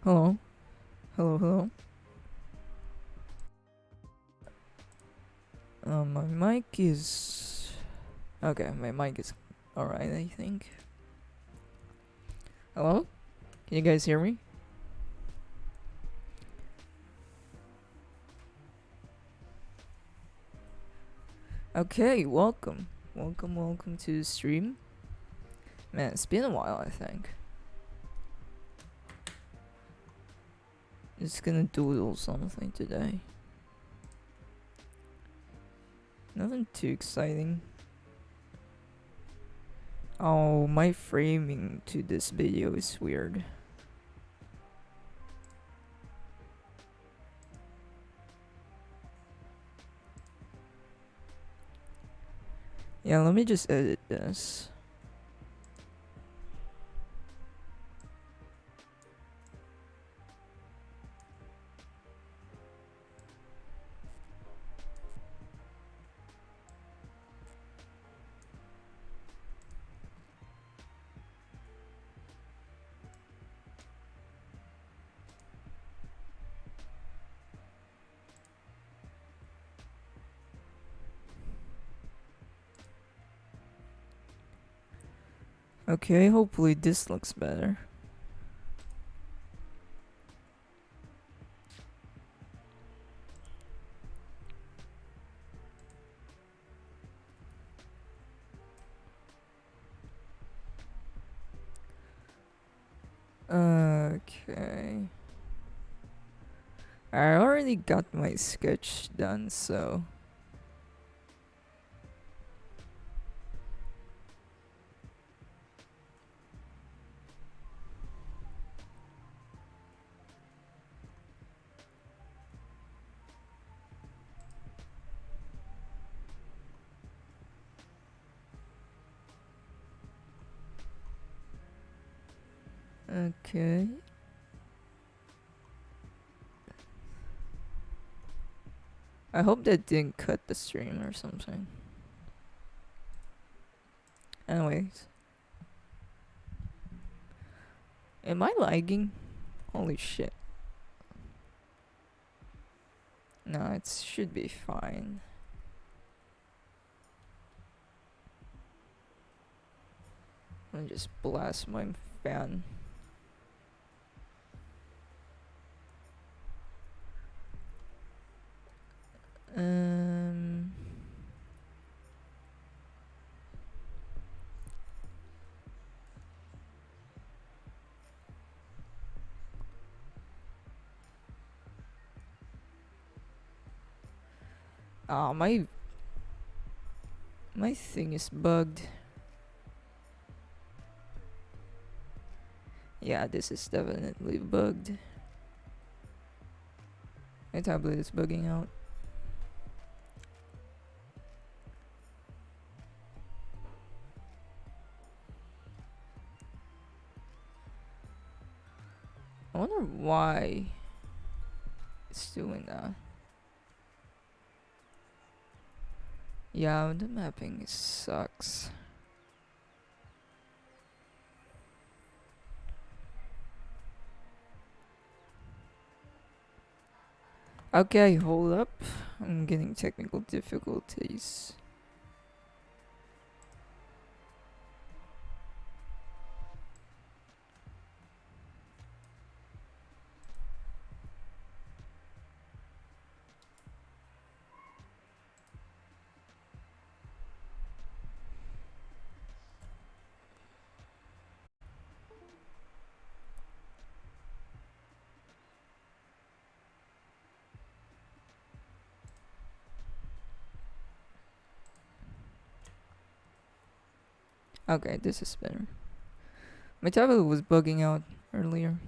Hello? Hello, hello? My mic is... Okay, my mic is alright, I think. Hello? Can you guys hear me? Okay, welcome. Welcome to the stream. Man, it's been a while, I think. Just gonna doodle something today. Nothing too exciting. Oh, my framing to this video is weird. Yeah, let me just edit this. Okay, hopefully this looks better. Okay. I already got my sketch done, so... Okay. I hope that didn't cut the stream or something. Anyways. Am I lagging? Holy shit. No, it should be fine. Let me just blast my fan. Um... Ah, my thing is bugged. Yeah, this is definitely bugged. My tablet is bugging out. I wonder why it's doing that. Yeah, the mapping sucks. Okay, hold up. I'm getting technical difficulties. Okay, this is better. My tablet was bugging out earlier.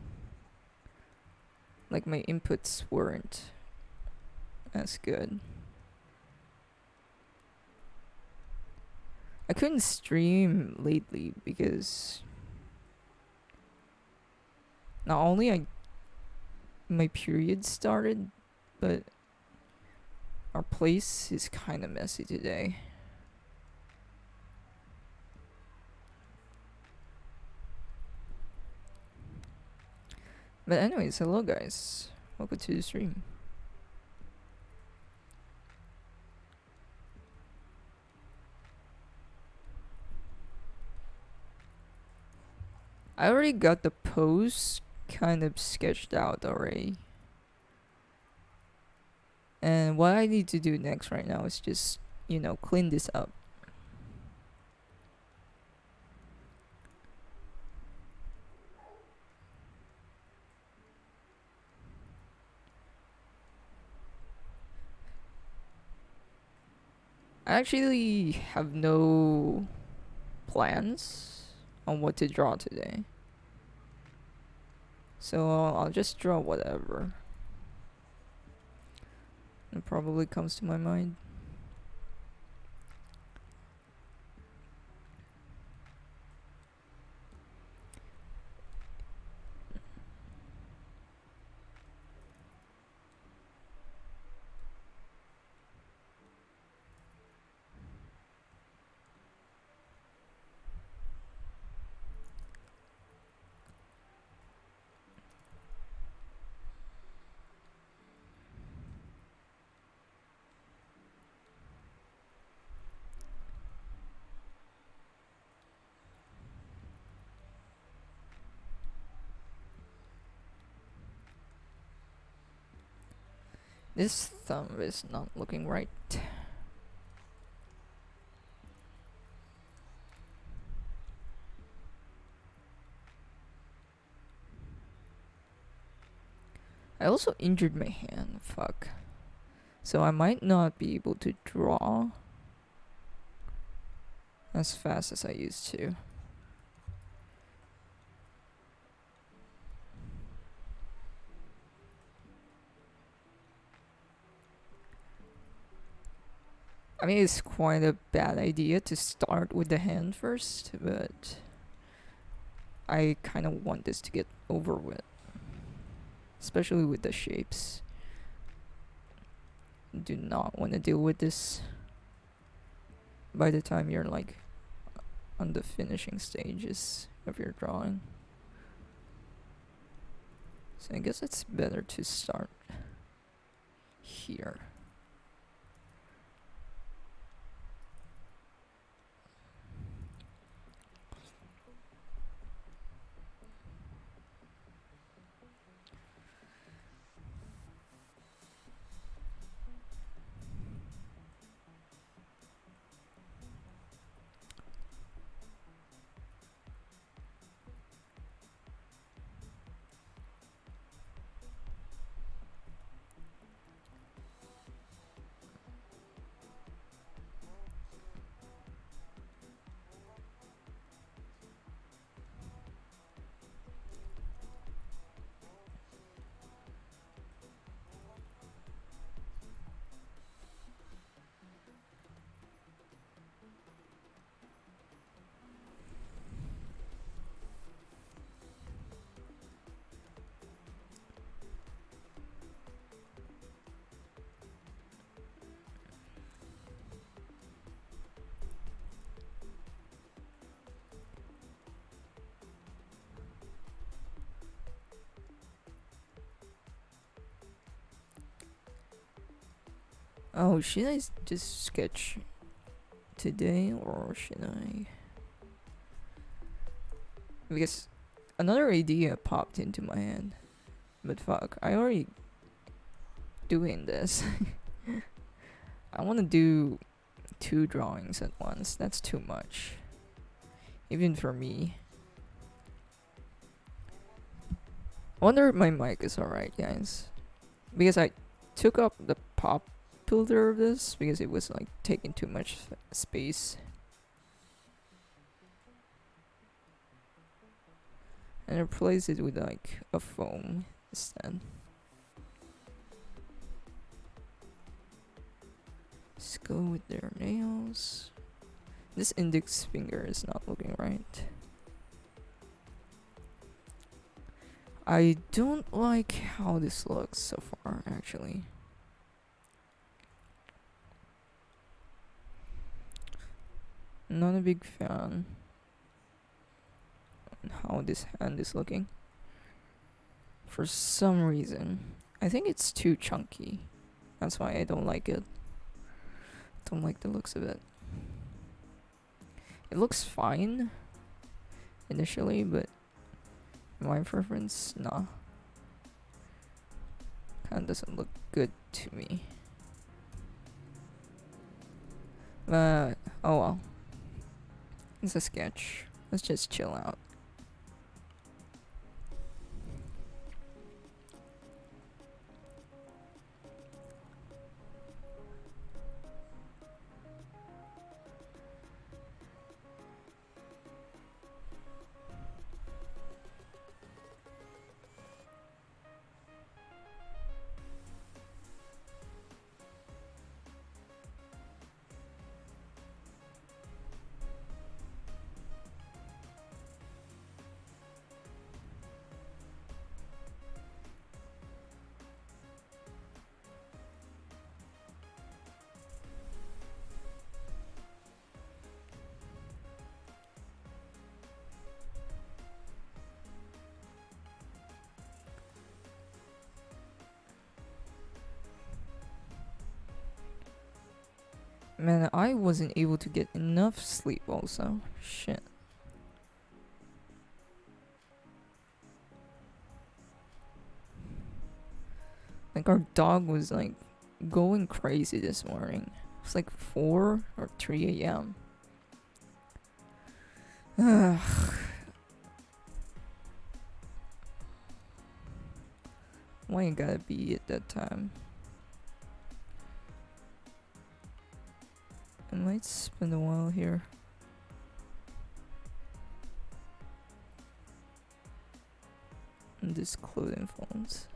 Like my inputs weren't as good. I couldn't stream lately because not only my period started, but our place is kind of messy today. But anyways, hello guys. Welcome to the stream. I already got the pose kind of sketched out already. And what I need to do next right now is just, clean this up. I actually have no plans on what to draw today. So I'll just draw whatever. It probably comes to my mind. This thumb is not looking right. I also injured my hand, fuck. So I might not be able to draw as fast as I used to. I mean, it's quite a bad idea to start with the hand first, but I kind of want this to get over with. Especially with the shapes. Do not want to deal with this by the time you're like on the finishing stages of your drawing. So I guess it's better to start here. Oh, should I just sketch today or should I? Because another idea popped into my head. But fuck, I already doing this. I want to do 2 drawings at once. That's too much. Even for me. I wonder if my mic is alright, guys. Because I took up the pop filter of this because it was like taking too much space. And replace it with like a foam instead. Let's go with their nails. This index finger is not looking right. I don't like how this looks so far, actually. Not a big fan on how this hand is looking. For some reason. I think it's too chunky. That's why I don't like it. Don't like the looks of it. It looks fine initially, but my preference, nah. Kinda doesn't look good to me. But, oh well. It's a sketch. Let's just chill out. Man, I wasn't able to get enough sleep also. Shit. Like our dog was like going crazy this morning. It was like 4 or 3 a.m. Why you gotta be at that time? I might spend a while here. And this clothing phones.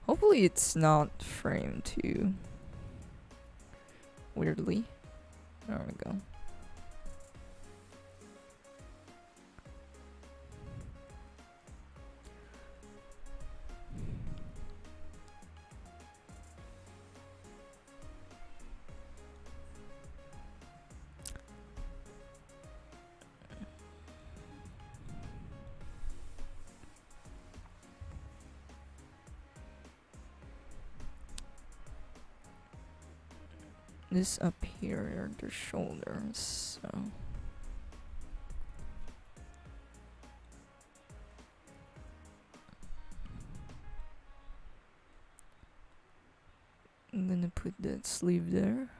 Hopefully it's not framed too weirdly. There we go. This up here are the shoulders, so I'm gonna put that sleeve there.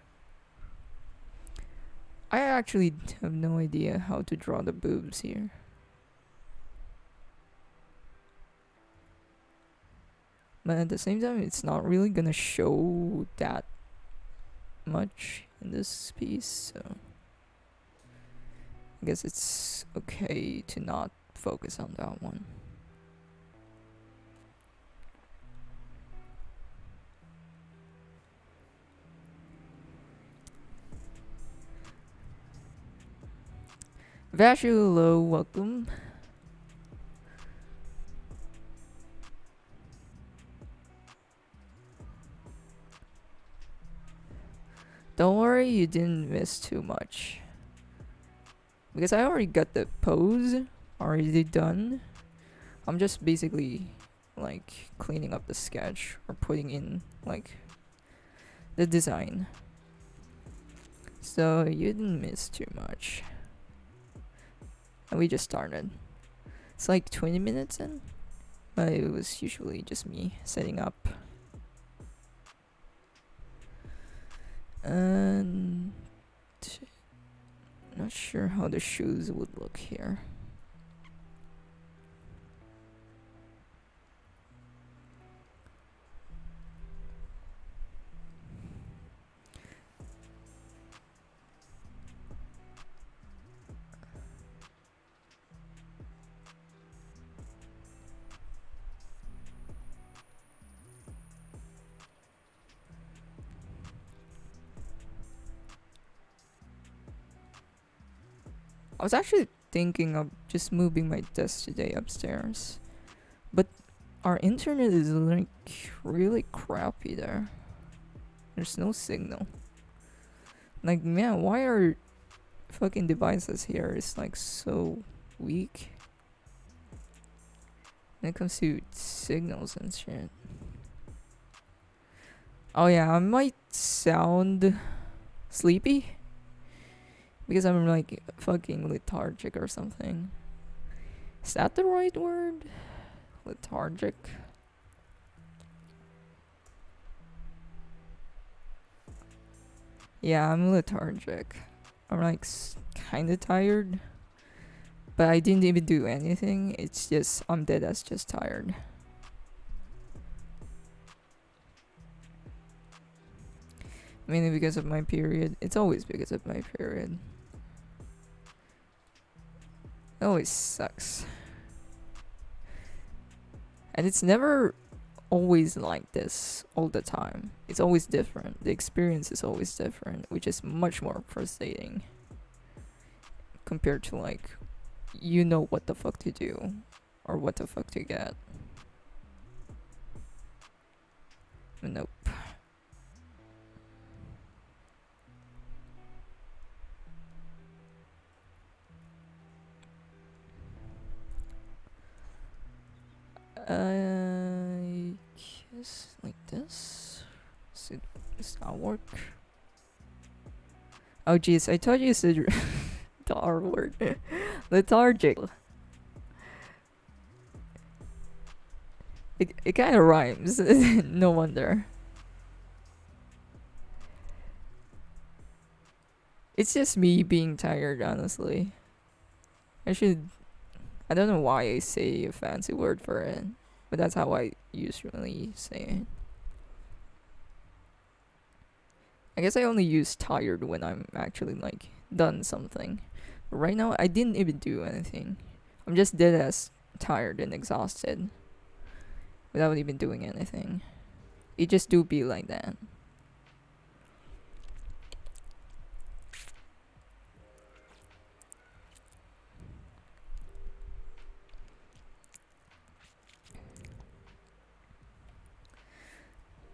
I actually have no idea how to draw the boobs here. But at the same time, it's not really gonna show that much in this piece, so I guess it's okay to not focus on that one. Vashu, hello, welcome. Don't worry, you didn't miss too much. Because I already got the pose already done. I'm just basically like cleaning up the sketch or putting in like the design. So you didn't miss too much. And we just started. It's like 20 minutes in, but it was usually just me setting up. And not sure how the shoes would look here. I was actually thinking of just moving my desk today upstairs, but our internet is like really crappy there. There's no signal. Like, man, why are fucking devices here is like so weak when it comes to signals and shit. Oh yeah, I might sound sleepy because I'm like fucking lethargic or something. Is that the right word? Lethargic? Yeah, I'm lethargic. I'm like kinda tired, but I didn't even do anything. It's just I'm dead as just tired. Mainly because of my period. It's always because of my period. It always sucks. And it's never always like this all the time. It's always different. The experience is always different, which is much more frustrating compared to like you know what the fuck to do or what the fuck to get. Nope. I guess like this. Does that work? Oh jeez, I told you you said the R word. Lethargic. It kind of rhymes. No wonder. It's just me being tired, honestly. I don't know why I say a fancy word for it, but that's how I usually say it. I guess I only use tired when I'm actually like done something. But right now, I didn't even do anything. I'm just dead as tired and exhausted without even doing anything. It just do be like that.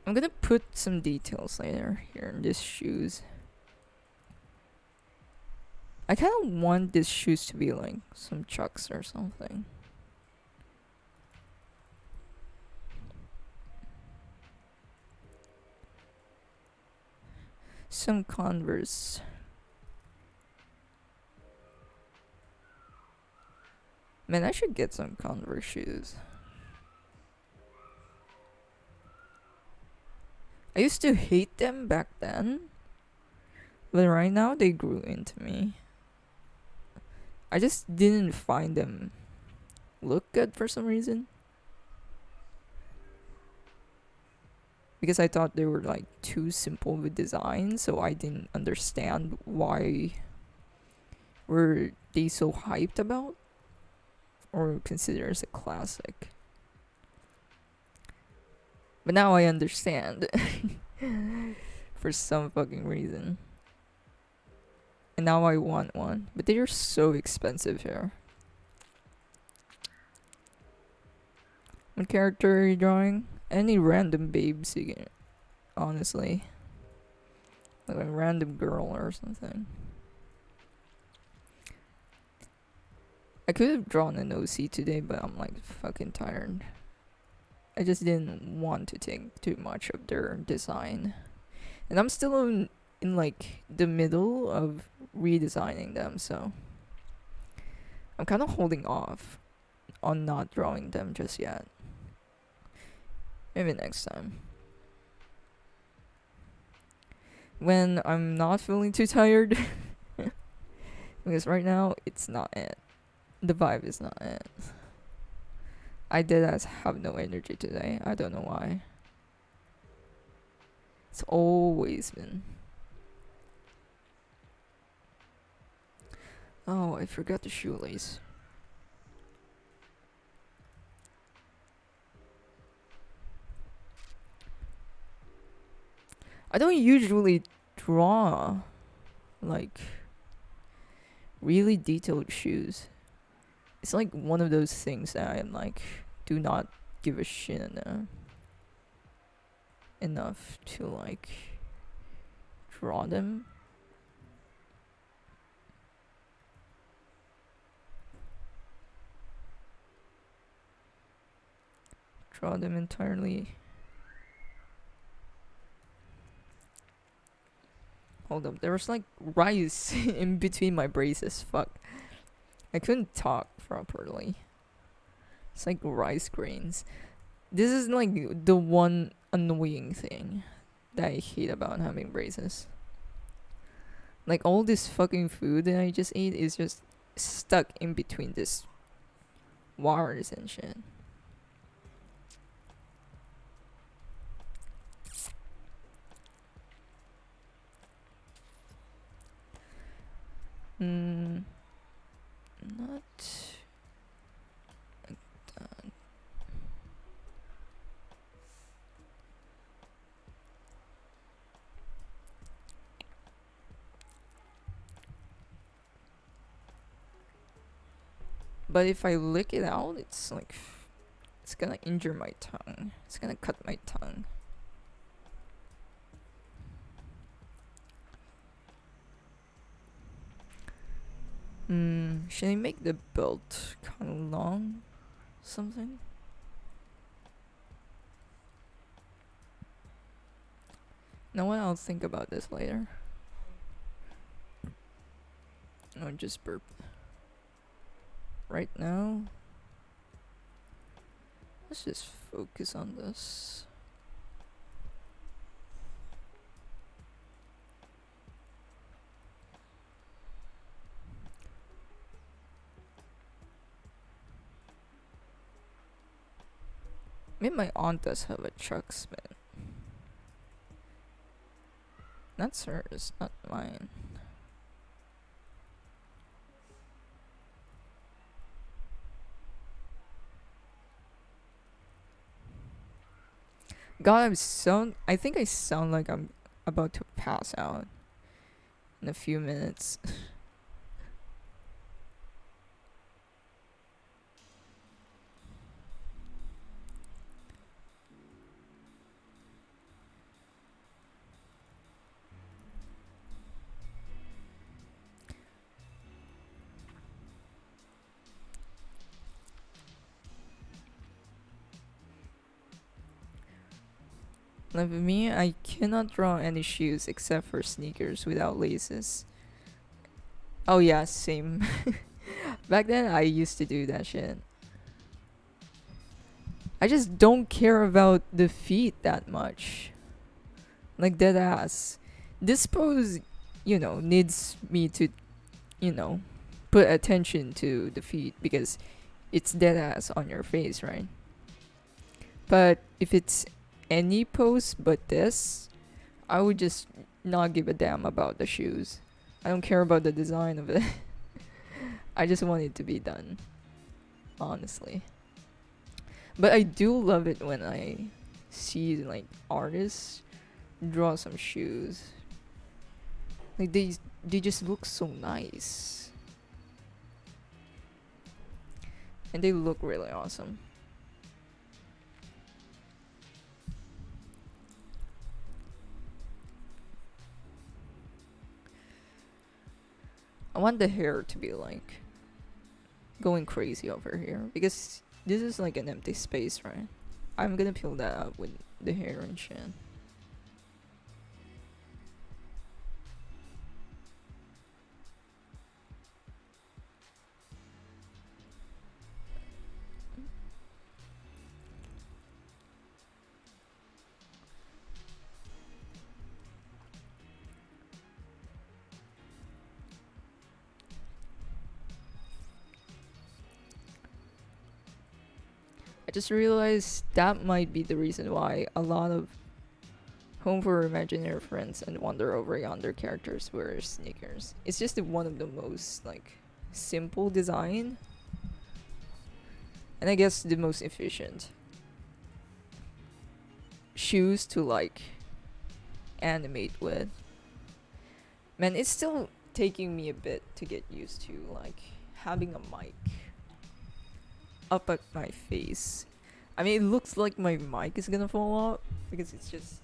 I'm gonna put some details later here in these shoes. I kind of want these shoes to be like some Chucks or something. Some Converse. Man, I should get some Converse shoes. I used to hate them back then, but right now they grew into me. I just didn't find them look good for some reason. Because I thought they were like too simple with design, so I didn't understand why were they so hyped about or considered as a classic. But now I understand for some fucking reason. And now I want one, but they are so expensive here. What character are you drawing? Any random babes you get, honestly. Like a random girl or something. I could have drawn an OC today, but I'm like fucking tired. I just didn't want to think too much of their design. And I'm still in like the middle of redesigning them, so I'm kind of holding off on not drawing them just yet. Maybe next time. When I'm not feeling too tired. Because right now, it's not it. The vibe is not it. I did have no energy today. I don't know why. It's always been. Oh, I forgot the shoelace. I don't usually draw like really detailed shoes. It's like one of those things that I like do not give a shit enough to like draw them. Draw them entirely. Hold up, there was like rice in between my braces. Fuck. I couldn't talk properly. It's like rice grains. This is like the one annoying thing that I hate about having braces. Like all this fucking food that I just ate is just stuck in between this wires and shit. Not like that. But if I lick it out, it's like it's gonna injure my tongue. It's gonna cut my tongue. Should I make the belt kind of long? Something? No, what? I'll think about this later. Or just burp. Right now, let's just focus on this. Maybe my aunt does have a truck spin. That's hers, not mine. God, I think I sound like I'm about to pass out in a few minutes. Like for me, I cannot draw any shoes except for sneakers without laces. Oh yeah, same. Back then, I used to do that shit. I just don't care about the feet that much. Like dead ass. This pose, needs me to, put attention to the feet because it's dead ass on your face, right? But if it's any pose but this, I would just not give a damn about the shoes. I don't care about the design of it. I just want it to be done. Honestly. But I do love it when I see like artists draw some shoes. Like they just look so nice. And they look really awesome. I want the hair to be like going crazy over here because this is like an empty space, right? I'm gonna fill that up with the hair and shit. I just realized that might be the reason why a lot of Home for Imaginary Friends and Wander Over Yonder characters wear sneakers. It's just one of the most like simple design, and I guess the most efficient shoes to like animate with. Man, it still taking me a bit to get used to like having a mic up at my face. I mean, it looks like my mic is gonna fall out because it's just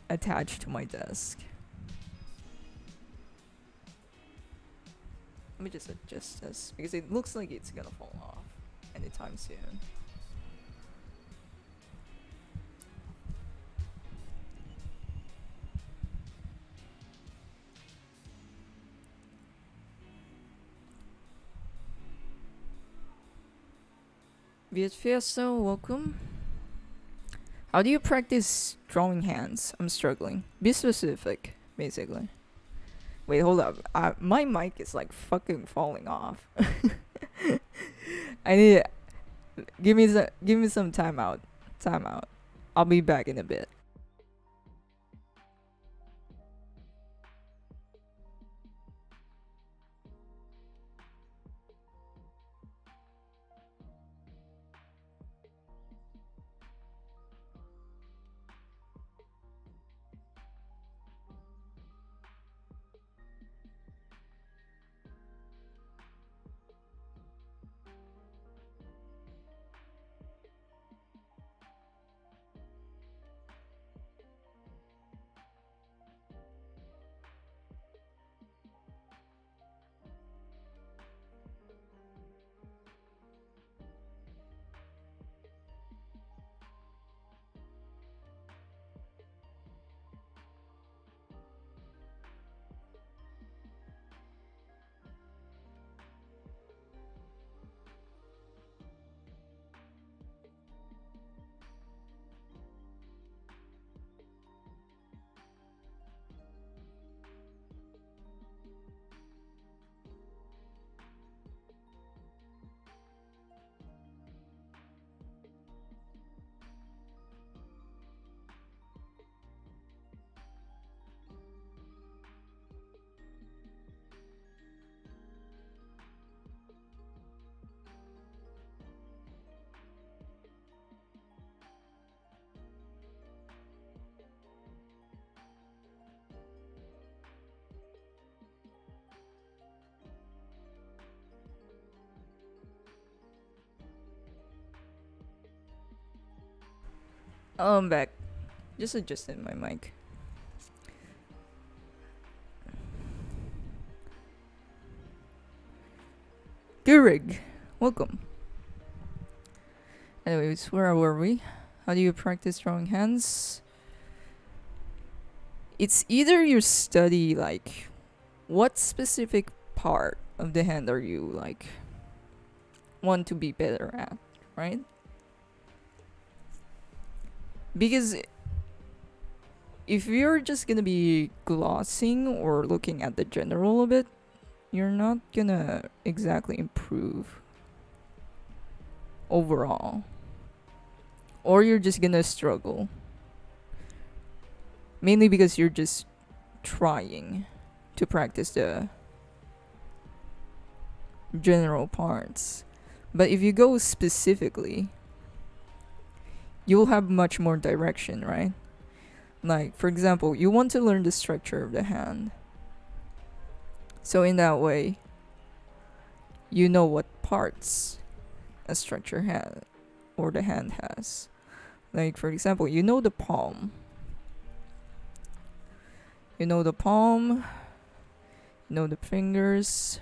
attached to my desk. Let me just adjust this because it looks like it's gonna fall off anytime soon. Viet Fiesta, welcome. How do you practice drawing hands? I'm struggling. Be specific, basically. Wait, hold up. My mic is like fucking falling off. I need give me some time out. Time out. I'll be back in a bit. I'm back. Just adjusted my mic. Gurig, welcome. Anyways, where were we? How do you practice drawing hands? It's either you study like what specific part of the hand are you like want to be better at, right? Because if you're just gonna be glossing or looking at the general a bit, you're not gonna exactly improve overall. Or you're just gonna struggle. Mainly because you're just trying to practice the general parts. But if you go specifically, you'll have much more direction, right? Like, for example, you want to learn the structure of the hand. So in that way, you know what parts a structure has or the hand has. Like, for example, you know the palm. You know the palm, you know the fingers,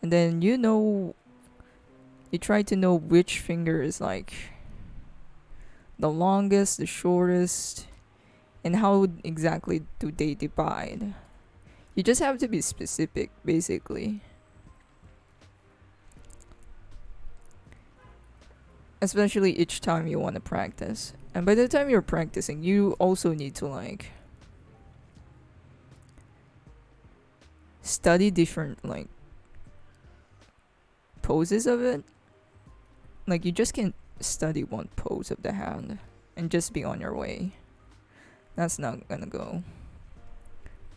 and then you try to know which finger is like the longest, the shortest, and how exactly do they divide. You just have to be specific, basically. Especially each time you want to practice. And by the time you're practicing, you also need to like study different like poses of it. Like, you just can't study one pose of the hand and just be on your way. That's not gonna go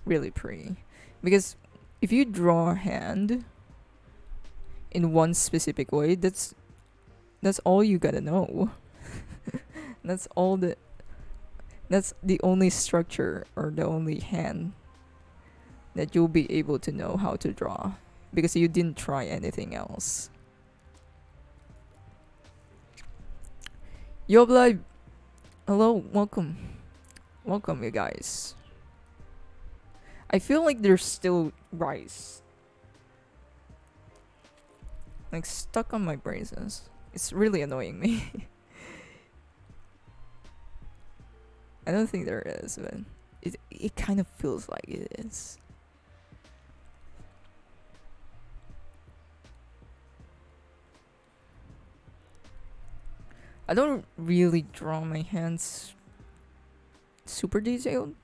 really pretty. Because if you draw a hand in one specific way, that's all you gotta know. That's the only structure or the only hand that you'll be able to know how to draw because you didn't try anything else. Yo, Blood! Hello, welcome. Welcome, you guys. I feel like there's still rice like stuck on my braces. It's really annoying me. I don't think there is, but it kind of feels like it is. I don't really draw my hands super detailed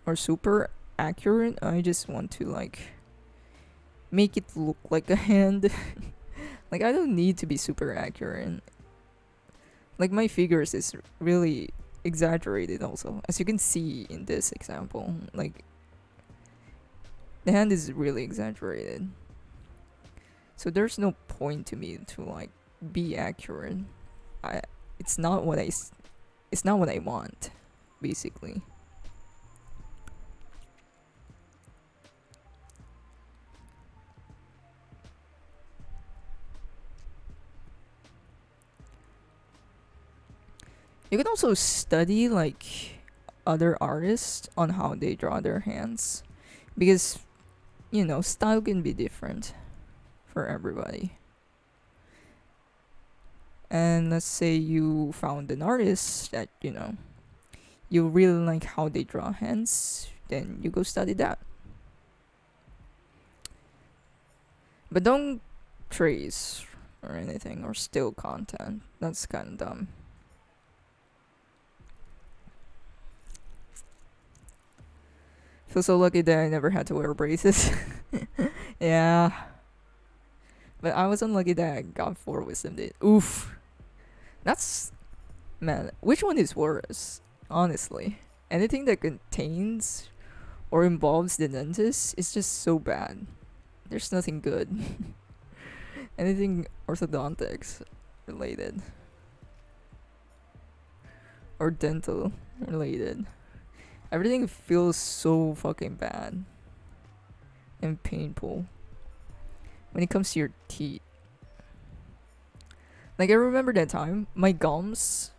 or super accurate. I just want to like make it look like a hand. Like I don't need to be super accurate. Like my figures is really exaggerated also, as you can see in this example. Like the hand is really exaggerated, so there's no point to me to like be accurate. It's not what I want, basically. You can also study like other artists on how they draw their hands, because you know style can be different for everybody. And let's say you found an artist that you really like how they draw hands, then you go study that. But don't trace or anything or steal content. That's kind of dumb. Feel so lucky that I never had to wear braces. Yeah. But I was unlucky that I got 4 wisdom days. Oof. That's... Man, which one is worse? Honestly. Anything that contains or involves the dentist is just so bad. There's nothing good. Anything orthodontics related. Or dental related. Everything feels so fucking bad. And painful. When it comes to your teeth. Like I remember that time, my gums,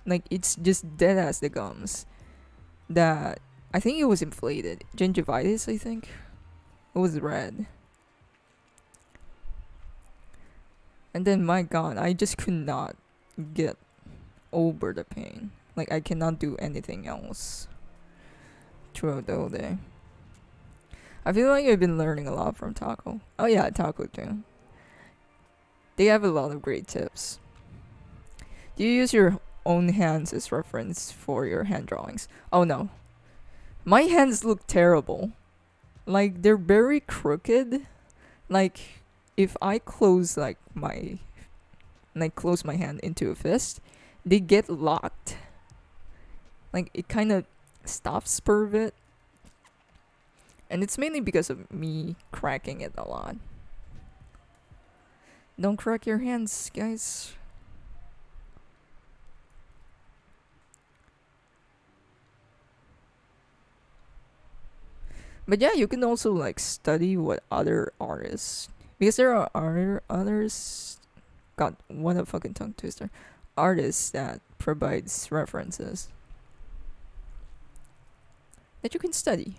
like it's just dead as the gums. That I think it was inflated. Gingivitis, I think. It was red. And then my god, I just could not get over the pain. Like I cannot do anything else throughout the whole day. I feel like I've been learning a lot from Taco. Oh yeah, Taco too. They have a lot of great tips. Do you use your own hands as reference for your hand drawings? Oh no. My hands look terrible. Like they're very crooked. Like if I close my hand into a fist, they get locked. Like it kind of stops per bit. And it's mainly because of me cracking it a lot. Don't crack your hands, guys. But yeah, you can also like study what other artists, because there are others. God, what a fucking tongue twister! Artists that provides references that you can study.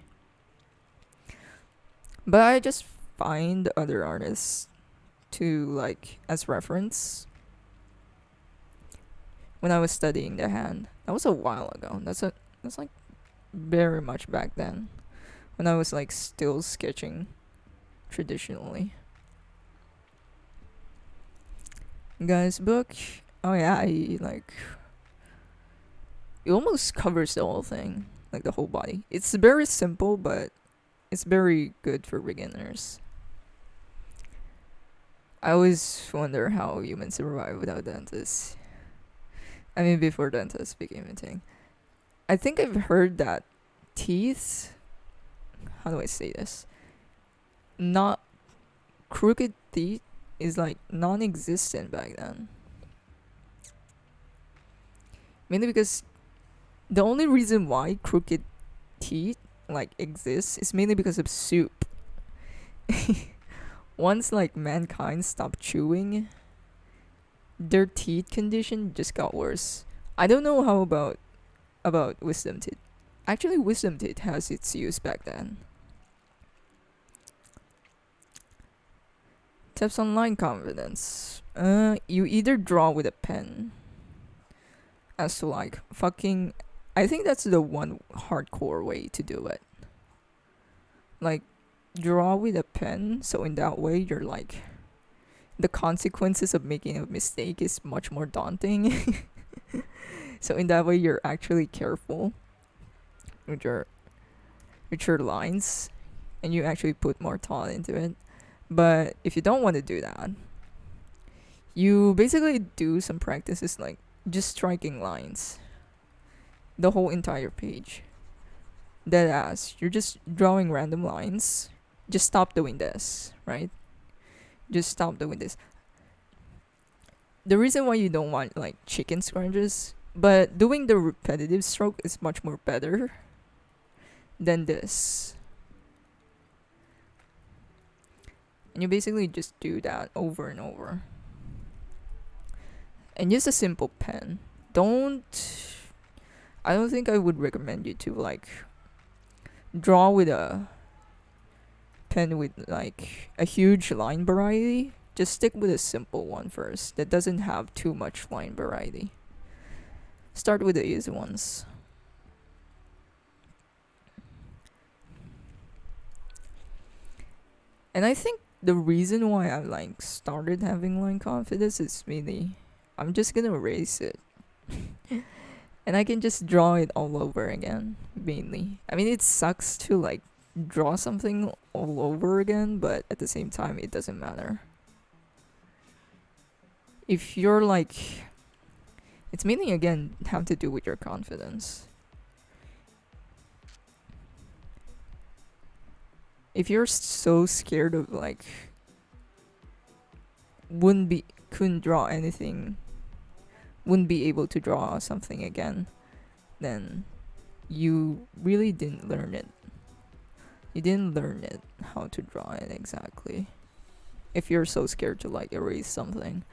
But I just find other artists to like as reference when I was studying the hand. That was a while ago. That's like very much back then, when I was like still sketching traditionally. Guys, book. Oh yeah, it almost covers the whole thing, like the whole body. It's very simple, but it's very good for beginners. I always wonder how humans survive without dentists. I mean, before dentists became a thing. I think I've heard that teeth. How do I say this? Not crooked teeth is like non-existent back then. Mainly because the only reason why crooked teeth like exists is mainly because of soup. Once like mankind stopped chewing, their teeth condition just got worse. I don't know how about wisdom teeth. Actually, wisdom teeth has its use back then. Tips on line confidence. You either draw with a pen, as to like fucking. I think that's the one hardcore way to do it. Like, draw with a pen, so in that way you're like, the consequences of making a mistake is much more daunting. So in that way you're actually careful with your lines, and you actually put more thought into it. But if you don't want to do that, you basically do some practices like just striking lines the whole entire page. Dead ass. You're just drawing random lines. Just stop doing this, right? Just stop doing this. The reason why you don't want like chicken scratches, but doing the repetitive stroke is much more better than this. And you basically just do that over and over. And use a simple pen. I don't think I would recommend you to like draw with a pen with like a huge line variety. Just stick with a simple one first that doesn't have too much line variety. Start with the easy ones. And I think the reason why I like started having line confidence is mainly I'm just gonna erase it. And I can just draw it all over again, mainly. I mean, it sucks to like draw something all over again, but at the same time, it doesn't matter. If you're like, it's mainly again have to do with your confidence. If you're so scared of like, couldn't draw anything, wouldn't be able to draw something again, then you really didn't learn it. You didn't learn it, how to draw it exactly. If you're so scared to like erase something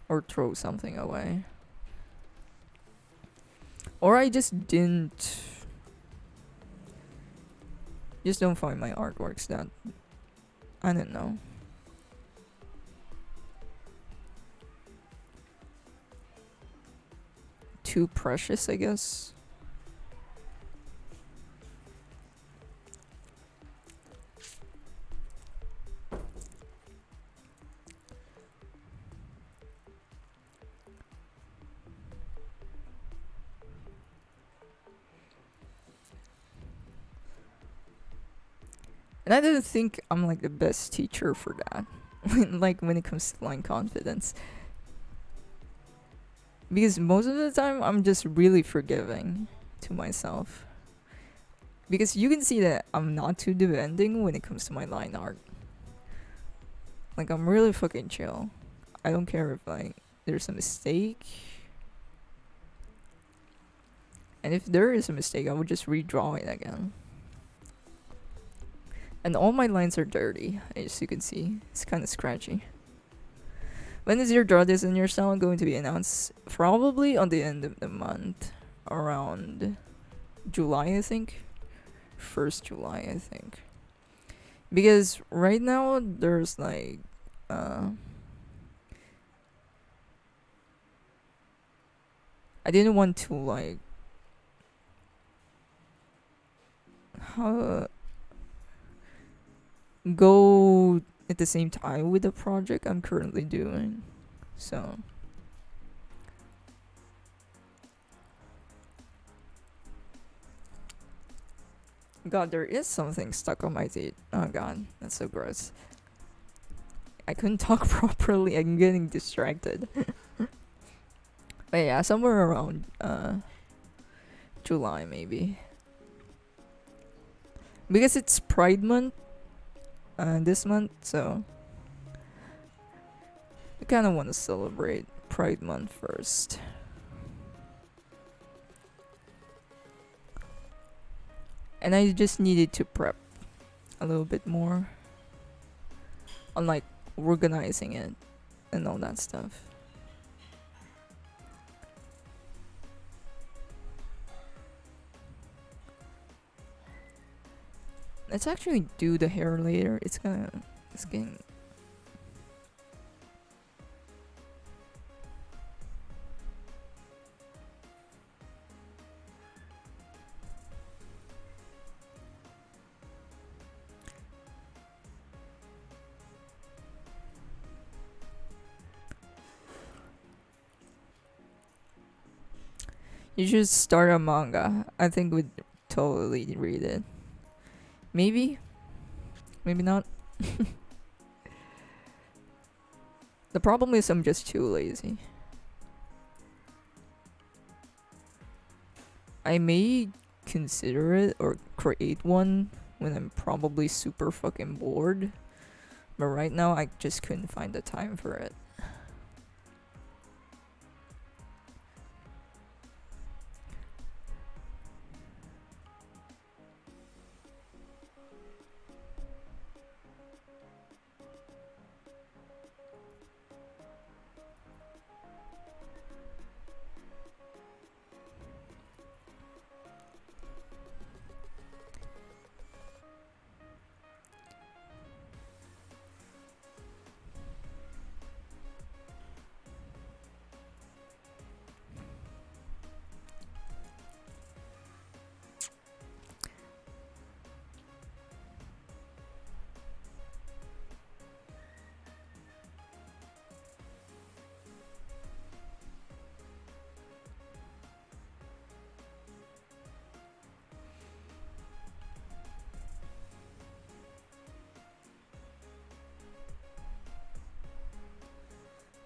or throw something away. Or I just don't find my artworks that, I don't know, too precious, I guess. And I don't think I'm like the best teacher for that. Like when it comes to line confidence. Because most of the time I'm just really forgiving to myself. Because you can see that I'm not too demanding when it comes to my line art. Like I'm really fucking chill. I don't care if like there's a mistake. And if there is a mistake, I would just redraw it again. And all my lines are dirty, as you can see. It's kind of scratchy. When is your draw this in your style going to be announced? Probably on the end of the month. Around July, I think. 1st July, I think. Because right now, there's like... I didn't want to like... go at the same time with the project I'm currently doing. So God, there is something stuck on my teeth. Oh God, that's so gross. I couldn't talk properly. I'm getting distracted. But yeah, somewhere around July maybe. Because it's Pride Month this month, so I kind of want to celebrate Pride Month first. And I just needed to prep a little bit more on like organizing it and all that stuff. Let's actually do the hair later. It's getting. You should start a manga. I think we'd totally read it. Maybe? Maybe not. The problem is I'm just too lazy. I may consider it or create one when I'm probably super fucking bored. But right now I just couldn't find the time for it.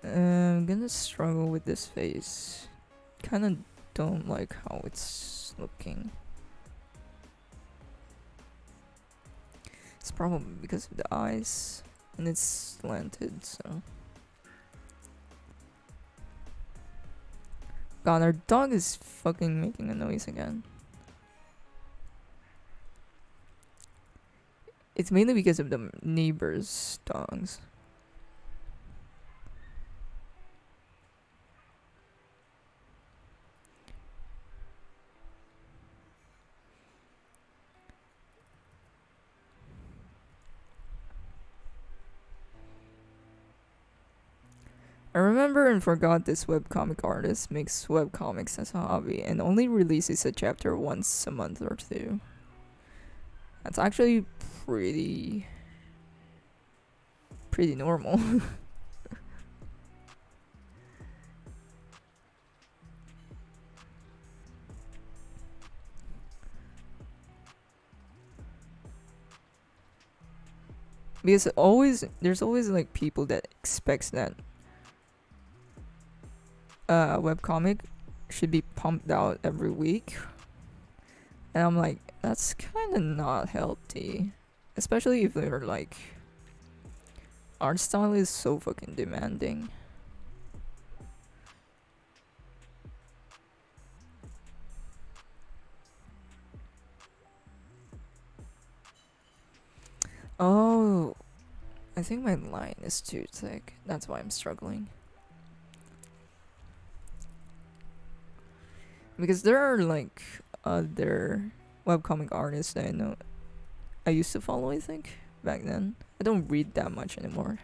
I'm gonna struggle with this face. Kinda don't like how it's looking. It's probably because of the eyes. And it's slanted, so. God, our dog is fucking making a noise again. It's mainly because of the neighbors' dogs. I remember and forgot this webcomic artist makes webcomics as a hobby and only releases a chapter once a month or two. That's actually pretty normal. Because there's always like people that expects that webcomic should be pumped out every week. And I'm like, that's kind of not healthy. Especially if they're like, art style is so fucking demanding. Oh, I think my line is too thick. That's why I'm struggling. Because there are like other webcomic artists that I used to follow, I think, back then. I don't read that much anymore.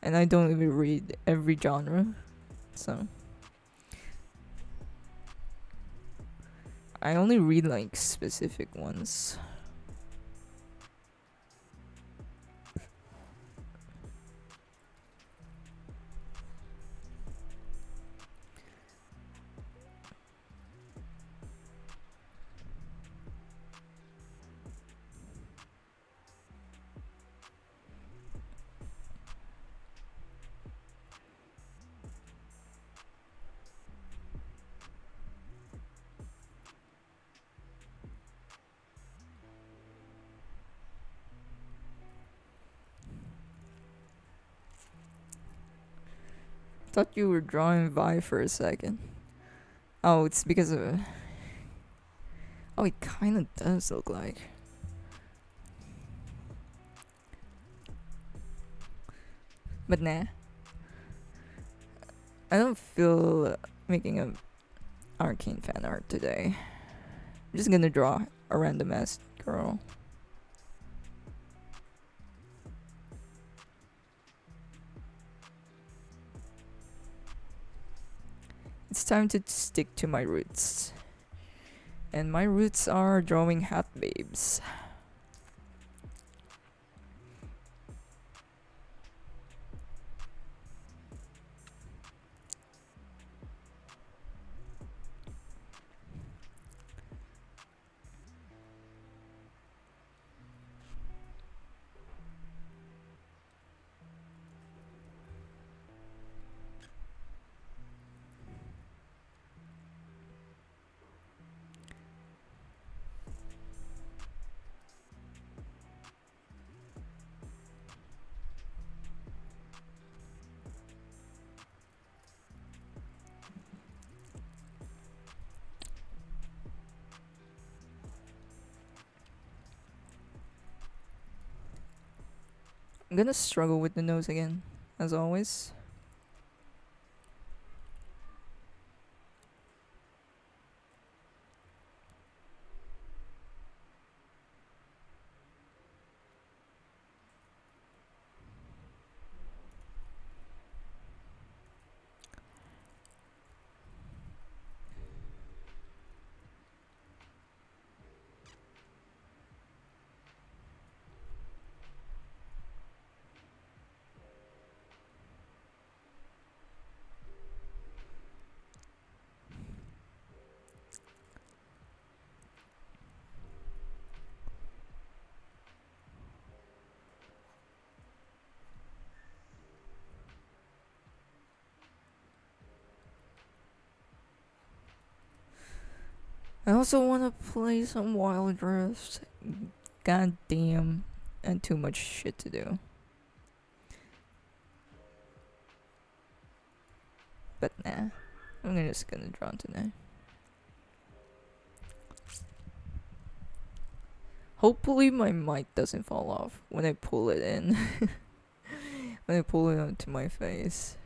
And I don't even read every genre. So I only read like specific ones. Thought you were drawing Vi for a second. Oh, it's because of Oh, it kind of does look like. But nah. I don't feel making a Arcane fan art today. I'm just gonna draw a random ass girl. It's time to stick to my roots. And my roots are drawing hat babes. I'm gonna struggle with the nose again, as always. I also wanna play some Wild Rift. God damn, and too much shit to do. But nah, I'm just gonna draw today. Hopefully my mic doesn't fall off when I pull it in. When I pull it onto my face.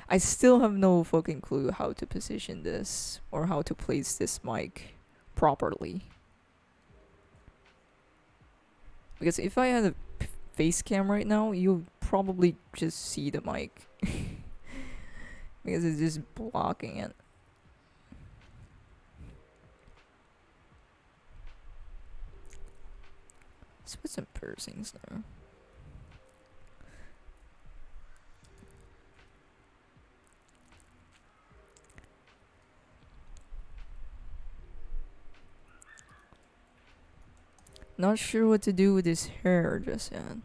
I still have no fucking clue how to position this or how to place this mic properly. Because if I had a face cam right now, you'll probably just see the mic. Because it's just blocking it. Let's put some piercings there. Not sure what to do with his hair just yet.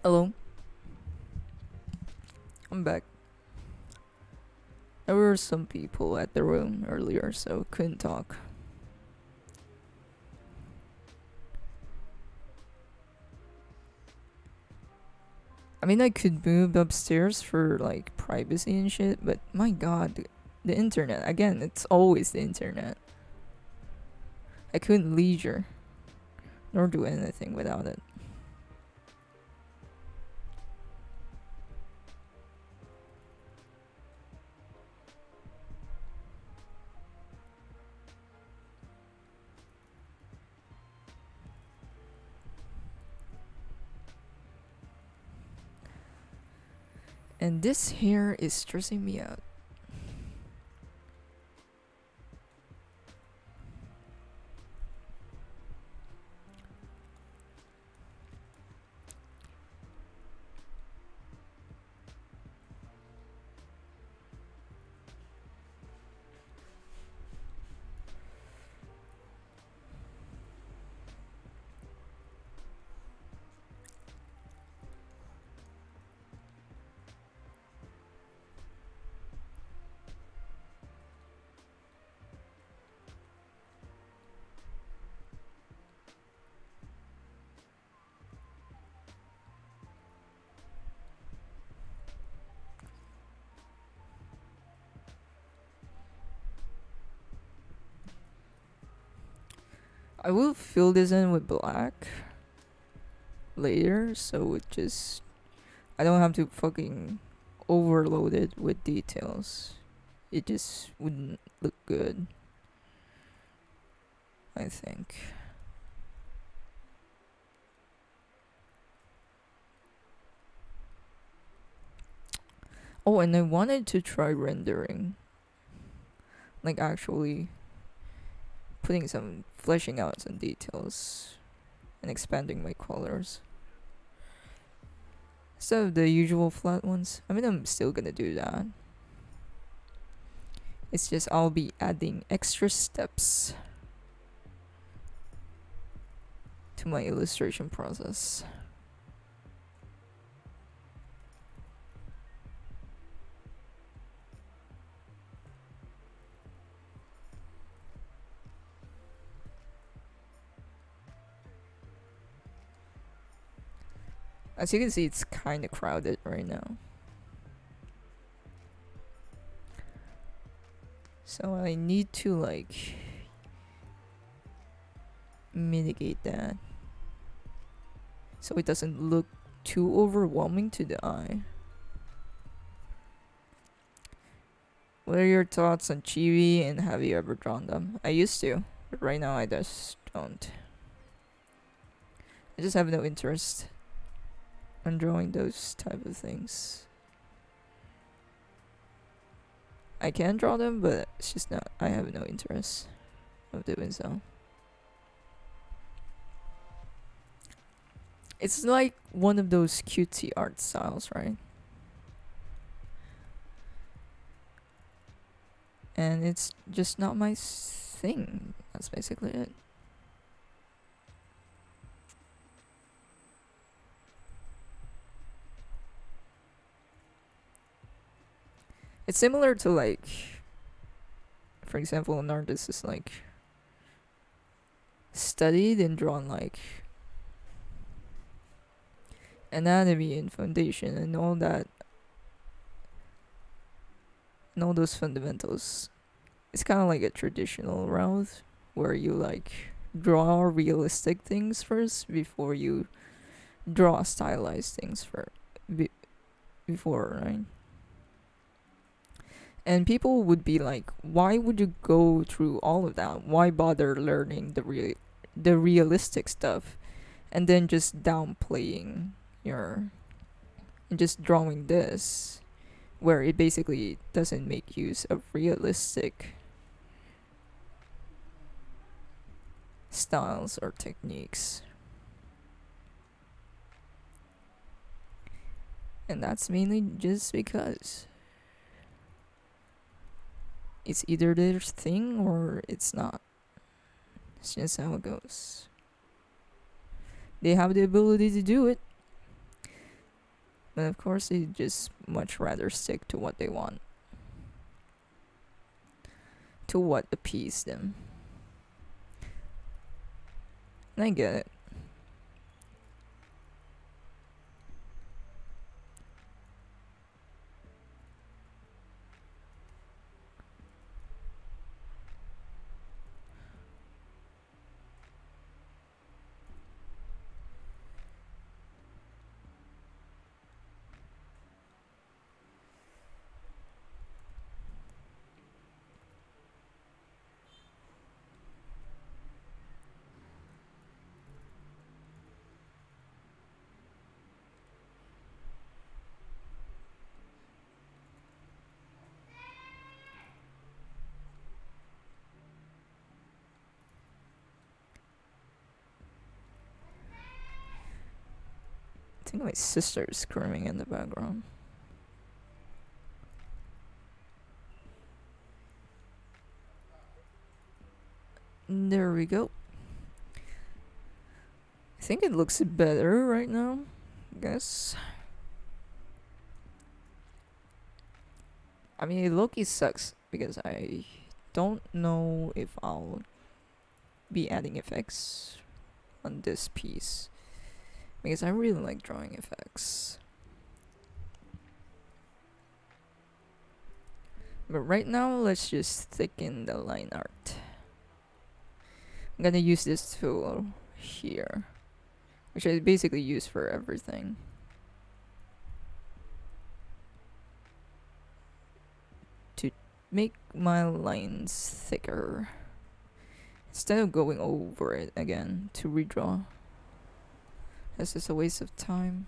Hello, I'm back. There were some people at the room earlier, so couldn't talk. I mean, I could move upstairs for like privacy and shit, but my god, the internet. Again, it's always the internet. I couldn't leisure, nor do anything without it. And this hair is stressing me out. I will fill this in with black later, so it just I don't have to fucking overload it with details. It just wouldn't look good, I think. Oh, and I wanted to try rendering. Like actually putting some fleshing out some details and expanding my colors. Instead of the usual flat ones. I mean, I'm still gonna do that. It's just I'll be adding extra steps to my illustration process. As you can see, it's kind of crowded right now. So I need to like mitigate that so it doesn't look too overwhelming to the eye. What are your thoughts on chibi and have you ever drawn them? I used to, but right now I just don't. I just have no interest in drawing those type of things. I can draw them, but it's just not. I have no interest of doing so. It's like one of those cutesy art styles, right? And it's just not my thing. That's basically it. It's similar to like, for example, an artist is like studied and drawn like anatomy and foundation and all that and all those fundamentals. It's kind of like a traditional route where you like draw realistic things first before you draw stylized things before, right? And people would be like, why would you go through all of that? Why bother learning the realistic stuff and then just downplaying your and just drawing this where it basically doesn't make use of realistic styles or techniques. And that's mainly just because it's either their thing or it's not. It's just how it goes. They have the ability to do it. But of course, they just much rather stick to what they want, to what appease them. And I get it. I think my sister is screaming in the background. There we go. I think it looks better right now, I guess. I mean, Loki sucks because I don't know if I'll be adding effects on this piece, because I really like drawing effects. But right now, let's just thicken the line art. I'm gonna use this tool here, which I basically use for everything. To make my lines thicker, instead of going over it again to redraw. This is a waste of time.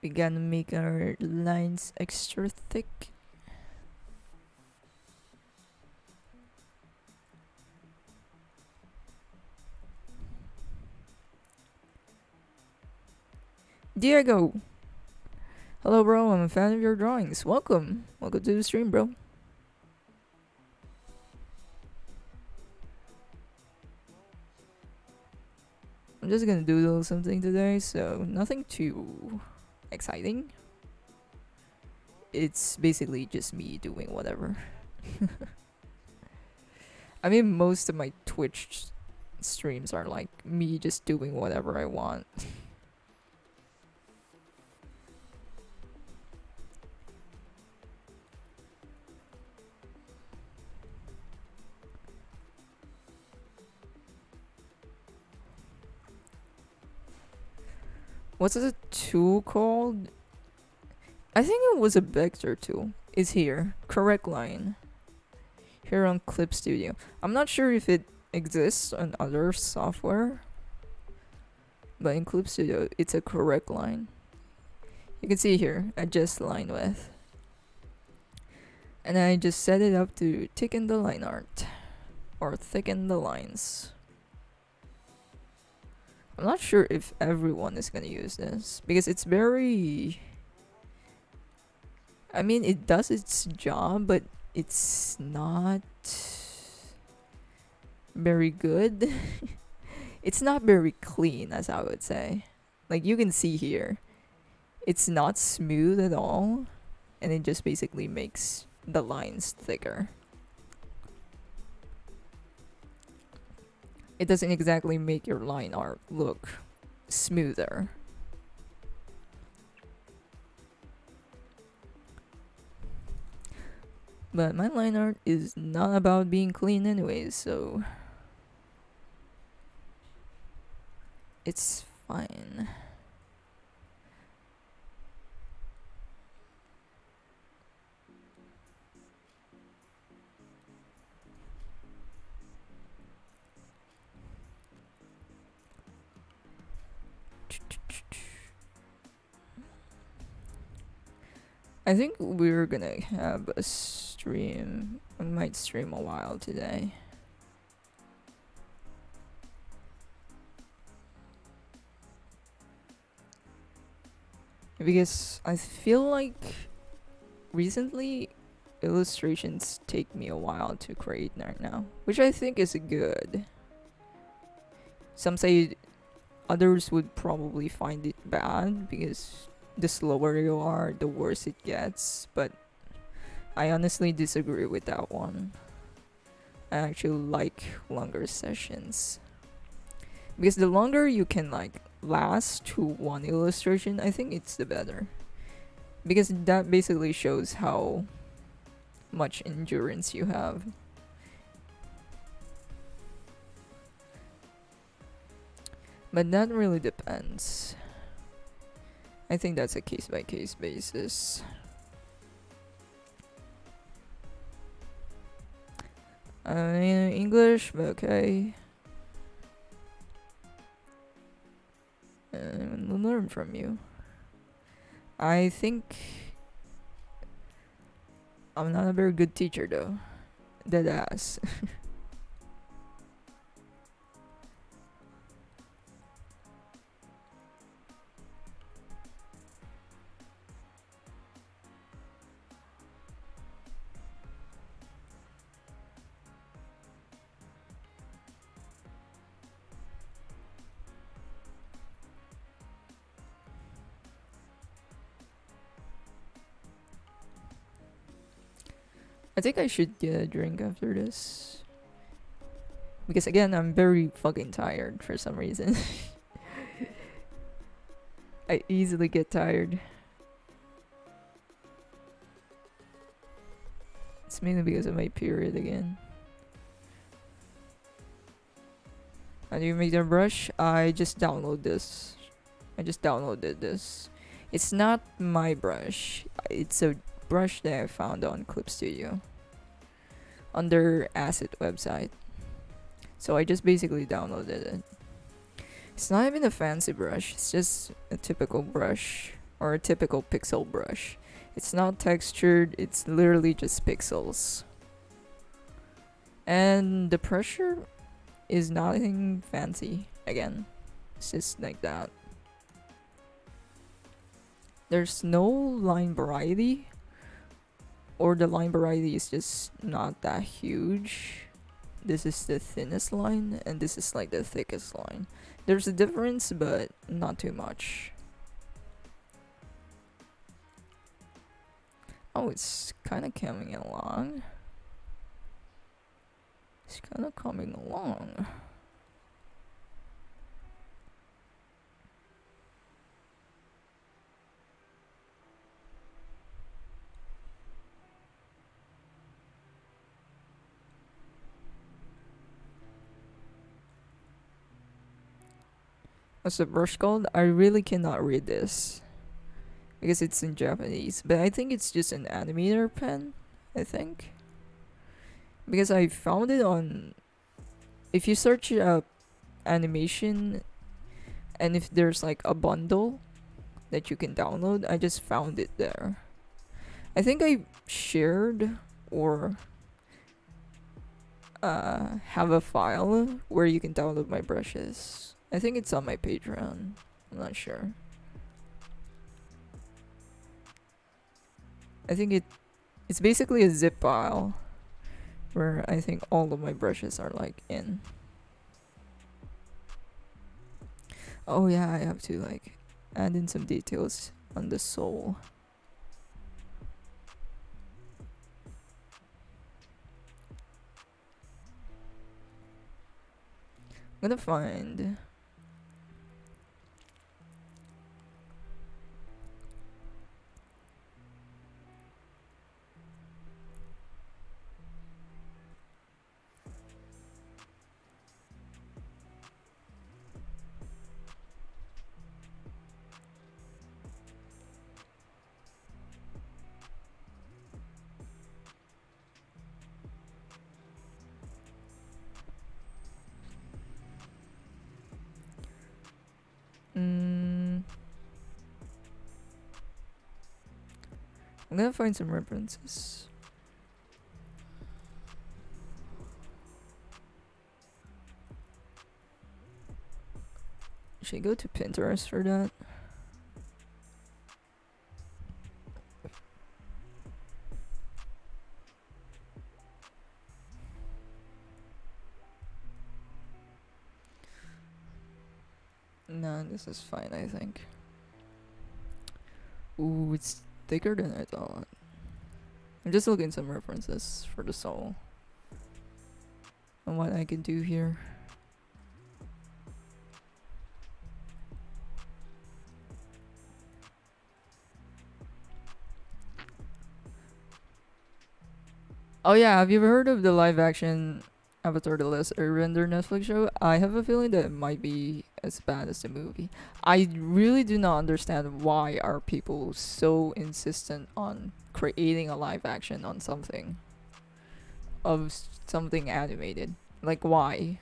We gotta make our lines extra thick. Diego! Hello, bro. I'm a fan of your drawings. Welcome. Welcome to the stream, bro. I'm just gonna doodle something today, so nothing too exciting. It's basically just me doing whatever. I mean, most of my Twitch streams are like me just doing whatever I want. What's the tool called? I think it was a vector tool. It's here. Correct line. Here on Clip Studio. I'm not sure if it exists on other software, but in Clip Studio, it's a correct line. You can see here, adjust line width. And I just set it up to thicken the line art, or thicken the lines. I'm not sure if everyone is gonna use this, because it's very... I mean, it does its job, but it's not very good. It's not very clean, as I would say. Like, you can see here, it's not smooth at all, and it just basically makes the lines thicker. It doesn't exactly make your line art look smoother. But my line art is not about being clean anyways, so it's fine. I think we're gonna have a stream. I might stream a while today. Because I feel like recently illustrations take me a while to create right now, which I think is good. Some say others would probably find it bad because the slower you are, the worse it gets, but I honestly disagree with that one. I actually like longer sessions because the longer you can like last to one illustration, I think it's the better, because that basically shows how much endurance you have. But that really depends. I think that's a case by case basis. English, but okay. Learn from you. I think I'm not a very good teacher though. Dead ass. I think I should get a drink after this. Because again, I'm very fucking tired for some reason. I easily get tired. It's mainly because of my period again. How do you make the brush? I just download this. I just downloaded this. It's not my brush. It's a brush that I found on Clip Studio under Asset website. So I just basically downloaded it. It's not even a fancy brush. It's just a typical brush or a typical pixel brush. It's not textured. It's literally just pixels. And the pressure is nothing fancy. Again, it's just like that. There's no line variety, or the line variety is just not that huge. This is the thinnest line, and this is like the thickest line. There's a difference, but not too much. Oh, it's kind of coming along. It's kind of coming along. What's the brush called? I really cannot read this because it's in Japanese, but I think it's just an animator pen, I think. Because I found it on, if you search up animation and if there's like a bundle that you can download, I just found it there. I think I shared or have a file where you can download my brushes. I think it's on my Patreon. I'm not sure. I think it's basically a zip file where I think all of my brushes are like in. Oh yeah, I have to like add in some details on the sole. I'm gonna find I'm gonna find some references. Should I go to Pinterest for that? This is fine, I think. Ooh, it's thicker than I thought. I'm just looking some references for the soul and what I can do here. Oh yeah, have you ever heard of the live action Avatar: The Last Airbender Netflix show? I have a feeling that it might be as bad as the movie. I really do not understand why are people so insistent on creating a live action on something of something animated. Like why?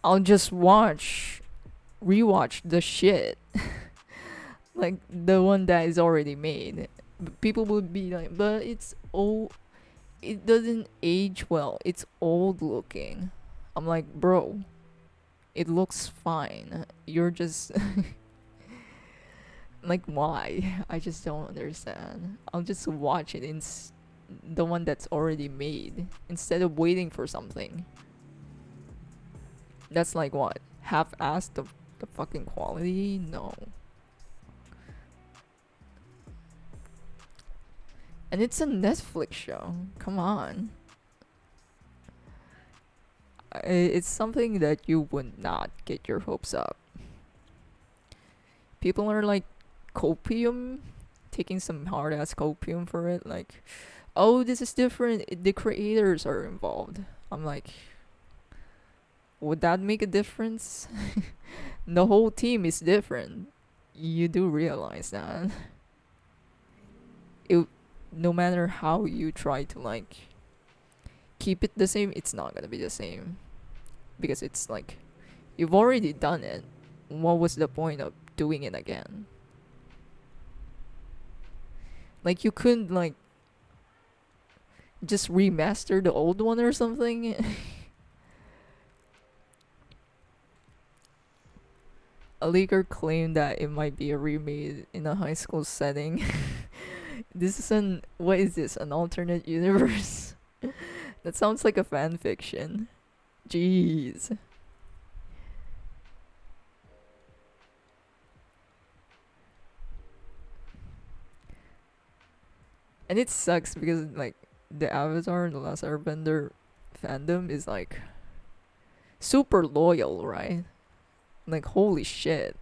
I'll just rewatch the shit. Like the one that is already made. People would be like, but it's old, it doesn't age well. It's old looking. I'm like, bro, it looks fine. You're just like, why? I just don't understand. I'll just watch it in the one that's already made instead of waiting for something. That's like what? Half-assed the fucking quality? No. And it's a Netflix show. Come on. It's something that you would not get your hopes up. People are like copium, taking some hard ass copium for it. Like, oh, this is different. The creators are involved. I'm like, would that make a difference? The whole team is different. You do realize that. It, no matter how you try to like keep it the same, it's not gonna be the same. Because it's like, you've already done it. What was the point of doing it again? Like, you couldn't like just remaster the old one or something. A leaker claimed that it might be a remade in a high school setting. This is what is this? An alternate universe? That sounds like a fan fiction. Jeez. And it sucks because like the Avatar, the Last Airbender fandom is like super loyal, right? Like holy shit.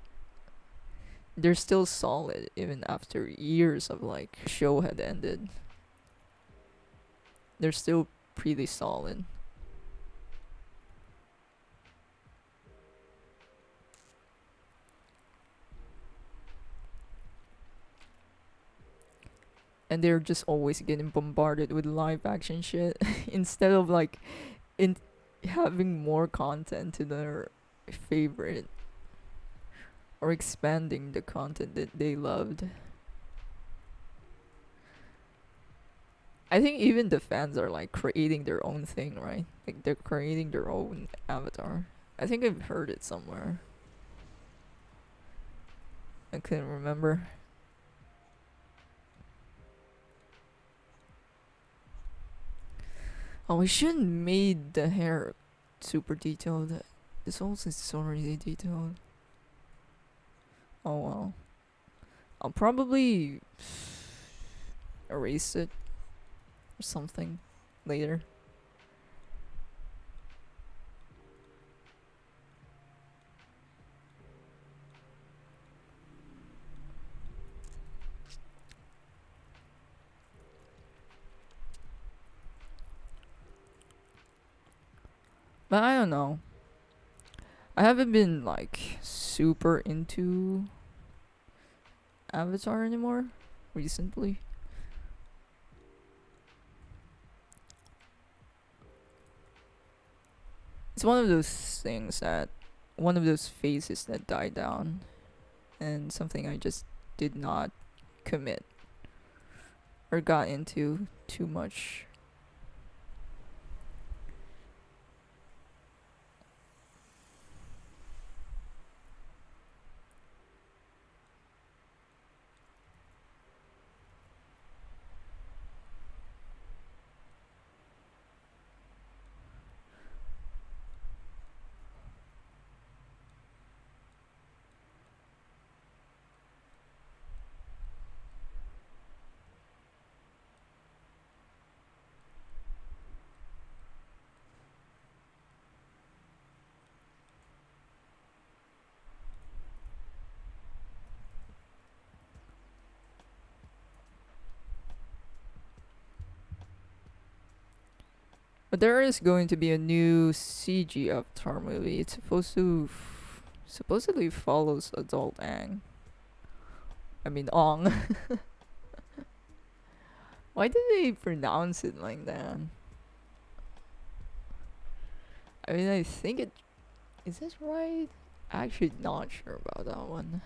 They're still solid even after years of like show had ended. They're still pretty solid. And they're just always getting bombarded with live action shit instead of like in having more content to their favorite or expanding the content that they loved. I think even the fans are like creating their own thing, right? Like they're creating their own avatar. I think I've heard it somewhere. I couldn't remember. Oh, we shouldn't made the hair super detailed. This also is already detailed. Oh well. I'll probably erase it or something later. But I don't know. I haven't been like super into Avatar anymore recently. It's one of those things that one of those phases that died down and something I just did not commit or got into too much. there is going to be a new CG Avatar movie. It's supposed to supposedly follows adult Aang. I mean Ong. Why did they pronounce it like that? I mean, I think it is this right? Actually, not sure about that one.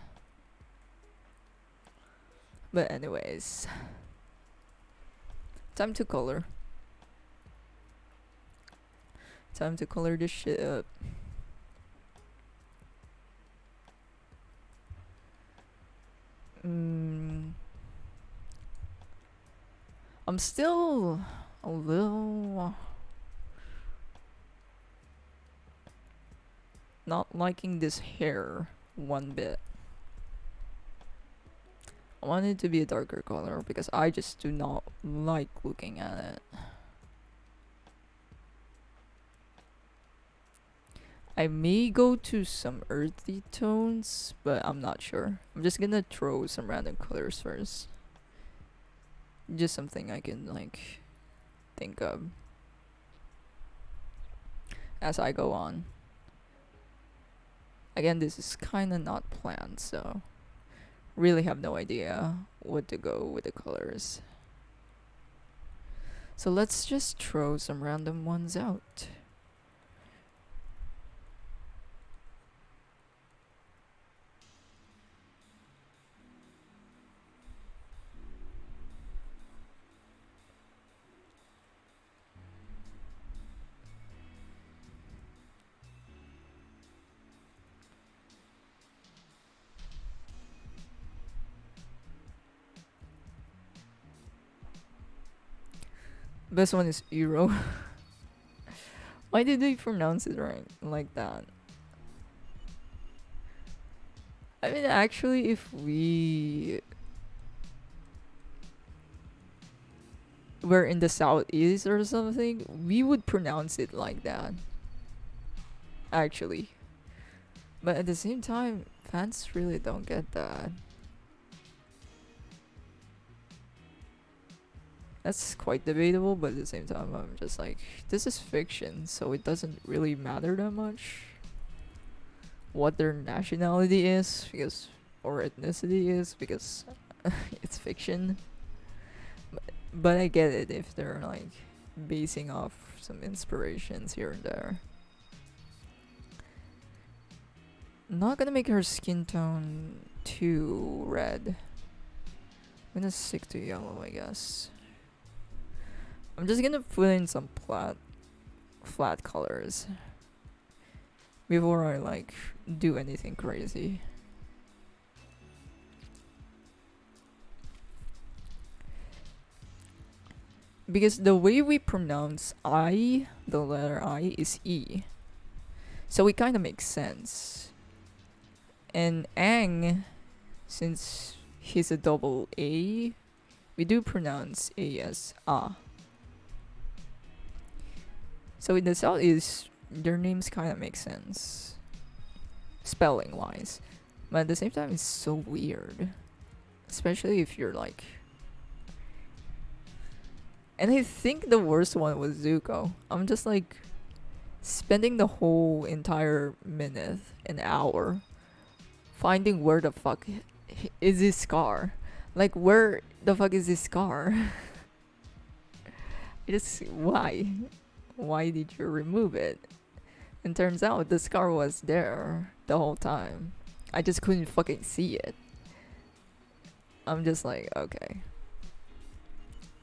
But anyways, time to color. Time to color this shit up. I'm still a little not liking this hair one bit. I want it to be a darker color because I just do not like looking at it. I may go to some earthy tones, but I'm not sure. I'm just gonna throw some random colors first. Just something I can like think of as I go on. Again, this is kinda not planned, so really have no idea what to go with the colors. So let's just throw some random ones out. Best one is Euro. Why did they pronounce it right like that? I mean, actually, if we were in the southeast or something, we would pronounce it like that. Actually. But at the same time, fans really don't get that. That's quite debatable, but at the same time, I'm just like, this is fiction, so it doesn't really matter that much what their nationality is, because or ethnicity is, because it's fiction. But I get it if they're like basing off some inspirations here and there. I'm not gonna make her skin tone too red. I'm gonna stick to yellow, I guess. I'm just gonna put in some flat colors before I like do anything crazy. Because the way we pronounce I, the letter I, is E. So it kind of makes sense. And Ang, since he's a double A, we do pronounce A as A. So in the Southeast, their names kind of make sense, spelling wise. But at the same time, it's so weird. Especially if you're like. And I think the worst one was Zuko. I'm just like spending the whole entire minute, an hour, finding where the fuck is this scar. Like, where the fuck is this scar? Just why? Why did you remove it? And turns out the scar was there the whole time. I just couldn't fucking see it. I'm just like, okay.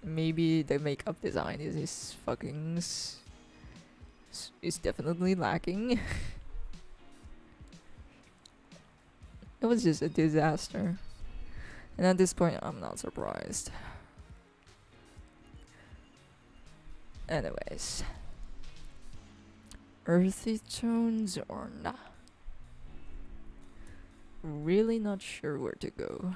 Maybe the makeup design is fucking is definitely lacking. It was just a disaster. And at this point, I'm not surprised. Anyways. Earthy tones or nah? Really not sure where to go.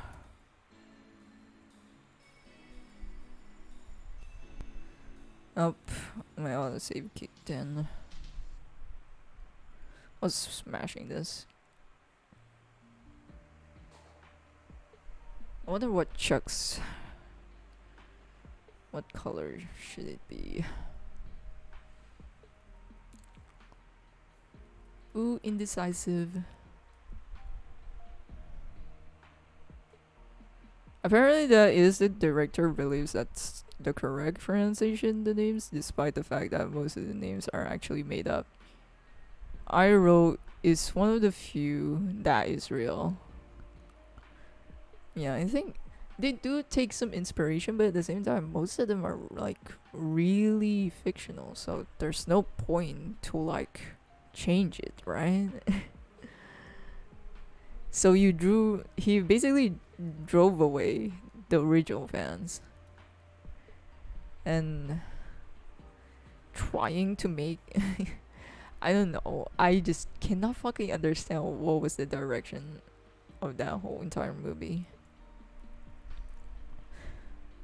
Oh, my autosave kicked in. I was smashing this. I wonder what Chuck's. What color should it be? Ooh, indecisive. Apparently, that is the director believes that's the correct pronunciation of the names, despite the fact that most of the names are actually made up. I wrote is one of the few that is real. Yeah, I think they do take some inspiration, but at the same time, most of them are like really fictional, so there's no point to like change it, right? So he basically drove away the original fans and trying to make I don't know. I just cannot fucking understand what was the direction of that whole entire movie.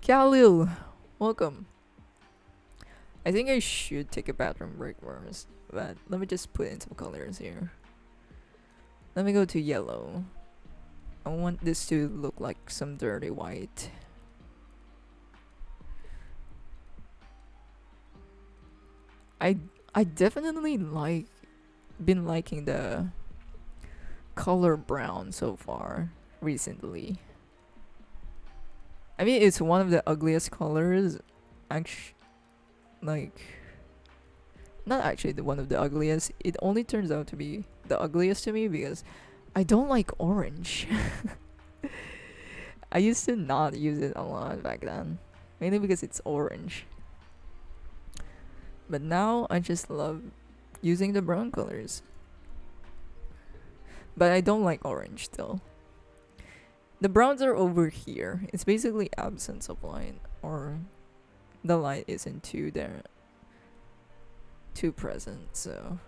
Khalil, welcome. I think I should take a bathroom break first, but let me just put in some colors here. Let me go to yellow. I want this to look like some dirty white. I I definitely been liking the color brown so far recently. I mean, it's one of the ugliest colors. Actually, like, not actually the one of the ugliest. It only turns out to be the ugliest to me because I don't like orange. I used to not use it a lot back then, mainly because it's orange. But now I just love using the brown colors. But I don't like orange still. The browns are over here. It's basically absence of light, or the light isn't too present, so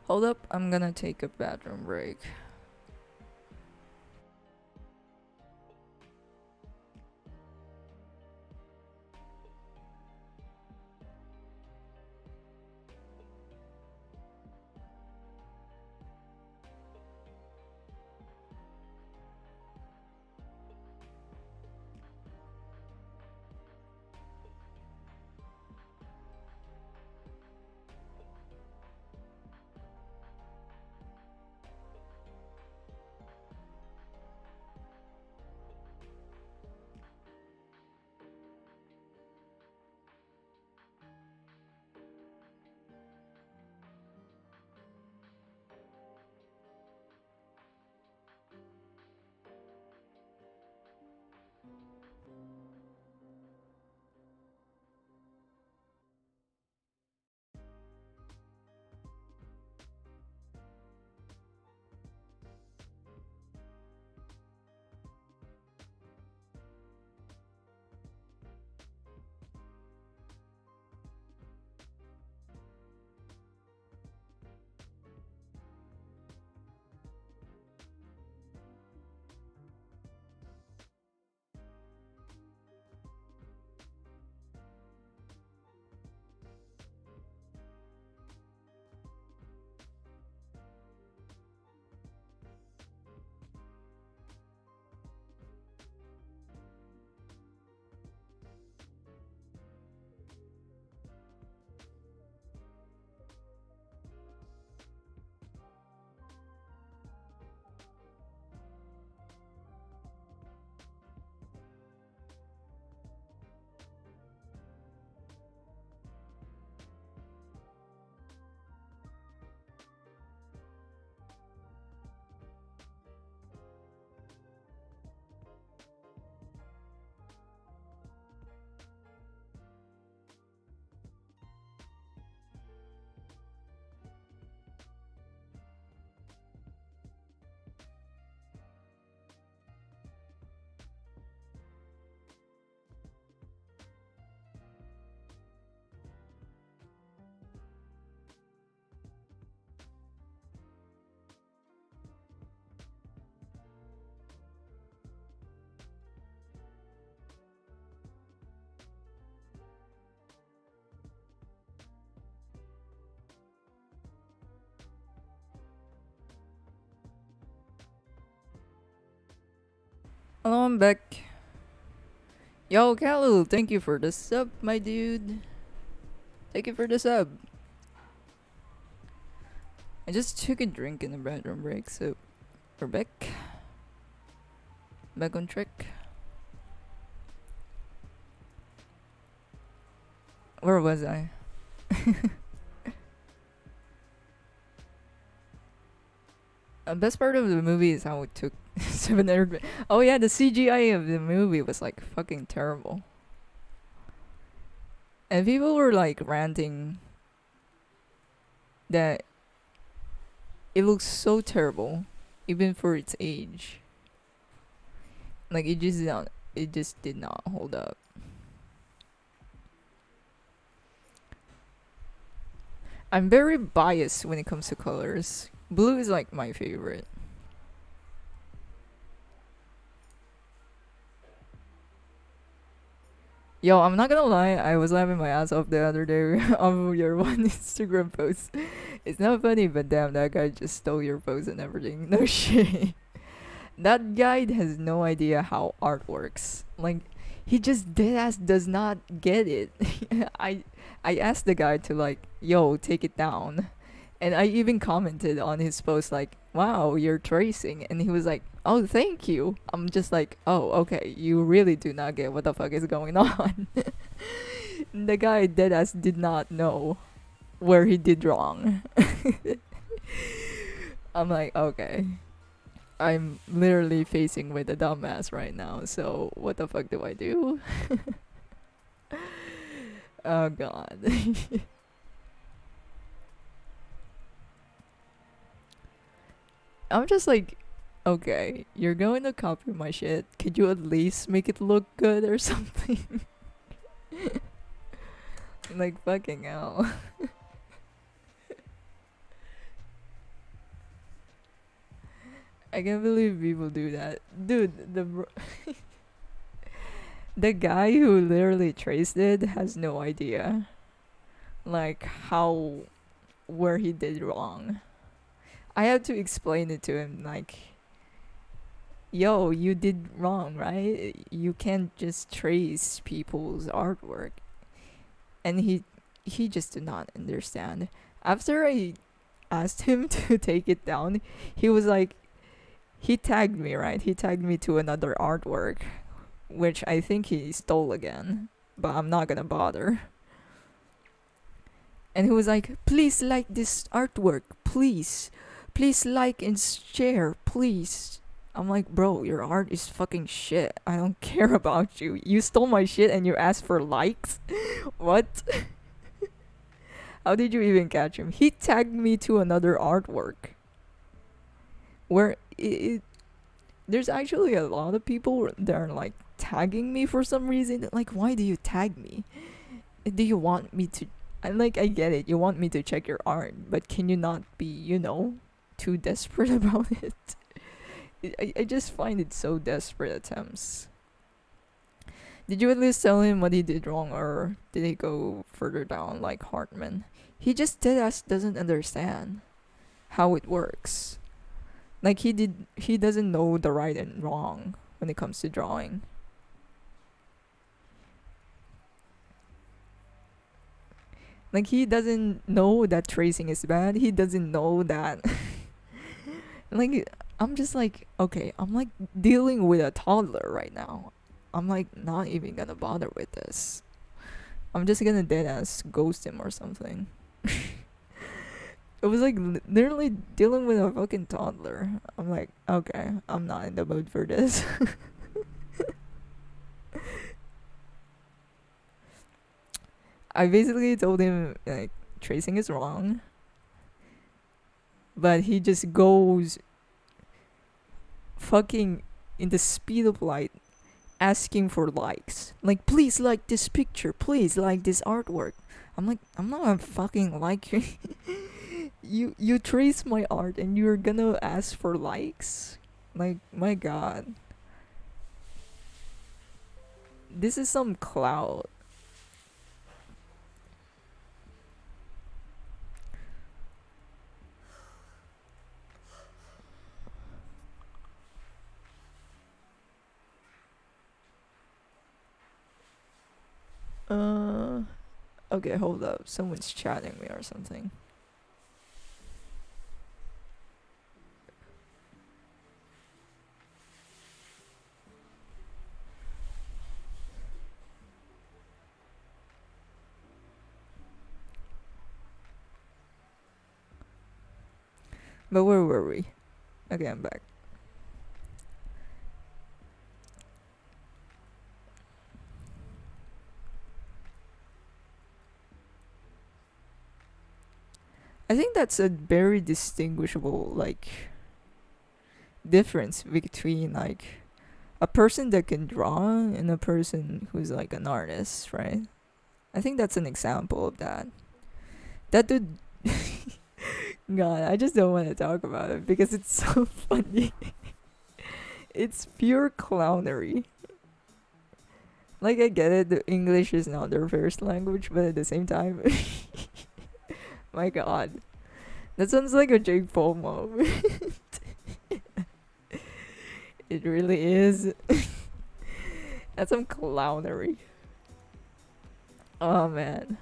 hold up, I'm gonna take a bathroom break. Hello, I'm back. Yo, Kalu, thank you for the sub, my dude. Thank you for the sub. I just took a drink in the bathroom break, so we're back. Back on track. Where was I? Best part of the movie is how it took 700. Oh yeah, the CGI of the movie was like fucking terrible. And people were like ranting that it looks so terrible, even for its age. Like it just did not hold up. I'm very biased when it comes to colors. Blue is like my favorite. Yo, I'm not gonna lie, I was laughing my ass off the other day of your one Instagram post. It's not funny, but damn, that guy just stole your post and everything. No shit. That guy has no idea how art works. Like, he just deadass does not get it. I I asked the guy to like, yo, take it down. And I even commented on his post like, wow, you're tracing. And he was like, oh, thank you. I'm just like, oh, okay, you really do not get what the fuck is going on. The guy deadass did not know where he did wrong. I'm like, okay. I'm literally facing with a dumbass right now, so what the fuck do I do? Oh god. I'm just like, okay, you're going to copy my shit. Could you at least make it look good or something? Like, fucking hell. I can't believe people do that. Dude, the guy who literally traced it has no idea. Like, where he did wrong. I had to explain it to him, like, yo, you did wrong, right? You can't just trace people's artwork. And he just did not understand. After I asked him to take it down, he was like, he tagged me, right? He tagged me to another artwork, which I think he stole again, but I'm not gonna bother. And he was like, please like this artwork, please. Please like and share, please. I'm like, bro, your art is fucking shit. I don't care about you. You stole my shit and you asked for likes? What? How did you even catch him? He tagged me to another artwork. Where there's actually a lot of people that are like tagging me for some reason. Like, why do you tag me? Do you want me to? I get it. You want me to check your art, but can you not be, too desperate about it? I just find it so desperate attempts. Did you at least tell him what he did wrong, or did he go further down like Hartman? He just doesn't understand how it works. Like he doesn't know the right and wrong when it comes to drawing. Like, he doesn't know that tracing is bad. He doesn't know that. Like, I'm just like, okay, I'm like dealing with a toddler right now. I'm like not even gonna bother with this. I'm just gonna deadass ghost him or something. It was like literally dealing with a fucking toddler. I'm like, okay, I'm not in the mood for this. I basically told him like tracing is wrong, but he just goes fucking in the speed of light asking for likes. Like, please like this picture, please like this artwork. I'm like, I'm not gonna fucking like you. You trace my art and you're gonna ask for likes? Like, my god. This is some clout. Okay, hold up. Someone's chatting me or something. But where were we? Okay, I'm back. I think that's a very distinguishable like difference between like a person that can draw and a person who's like an artist, right? I think that's an example of that. That dude God, I just don't want to talk about it because it's so funny. It's pure clownery. Like I get it, the English is not their first language, but at the same time my god. That sounds like a Jake Paul moment. It really is. That's some clownery. Oh man.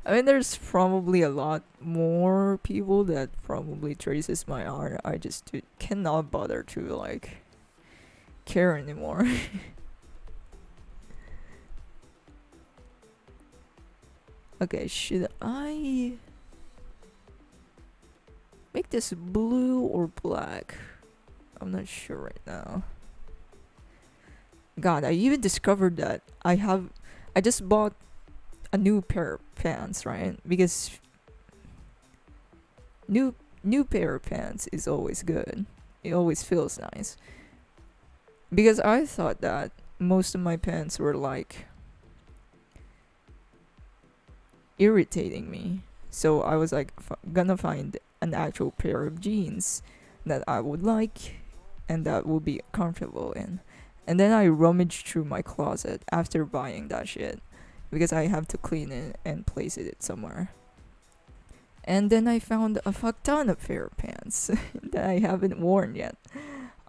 I mean, there's probably a lot more people that probably traces my art. I just cannot bother to like care anymore. Okay, should I make this blue or black? I'm not sure right now. God, I even discovered that I just bought a new pair of pants, right? Because new pair of pants is always good. It always feels nice. Because I thought that most of my pants were like irritating me. So I was like gonna find an actual pair of jeans that I would like and that would be comfortable in. And then I rummaged through my closet after buying that shit because I have to clean it and place it somewhere. And then I found a fuck ton of pair of pants that I haven't worn yet.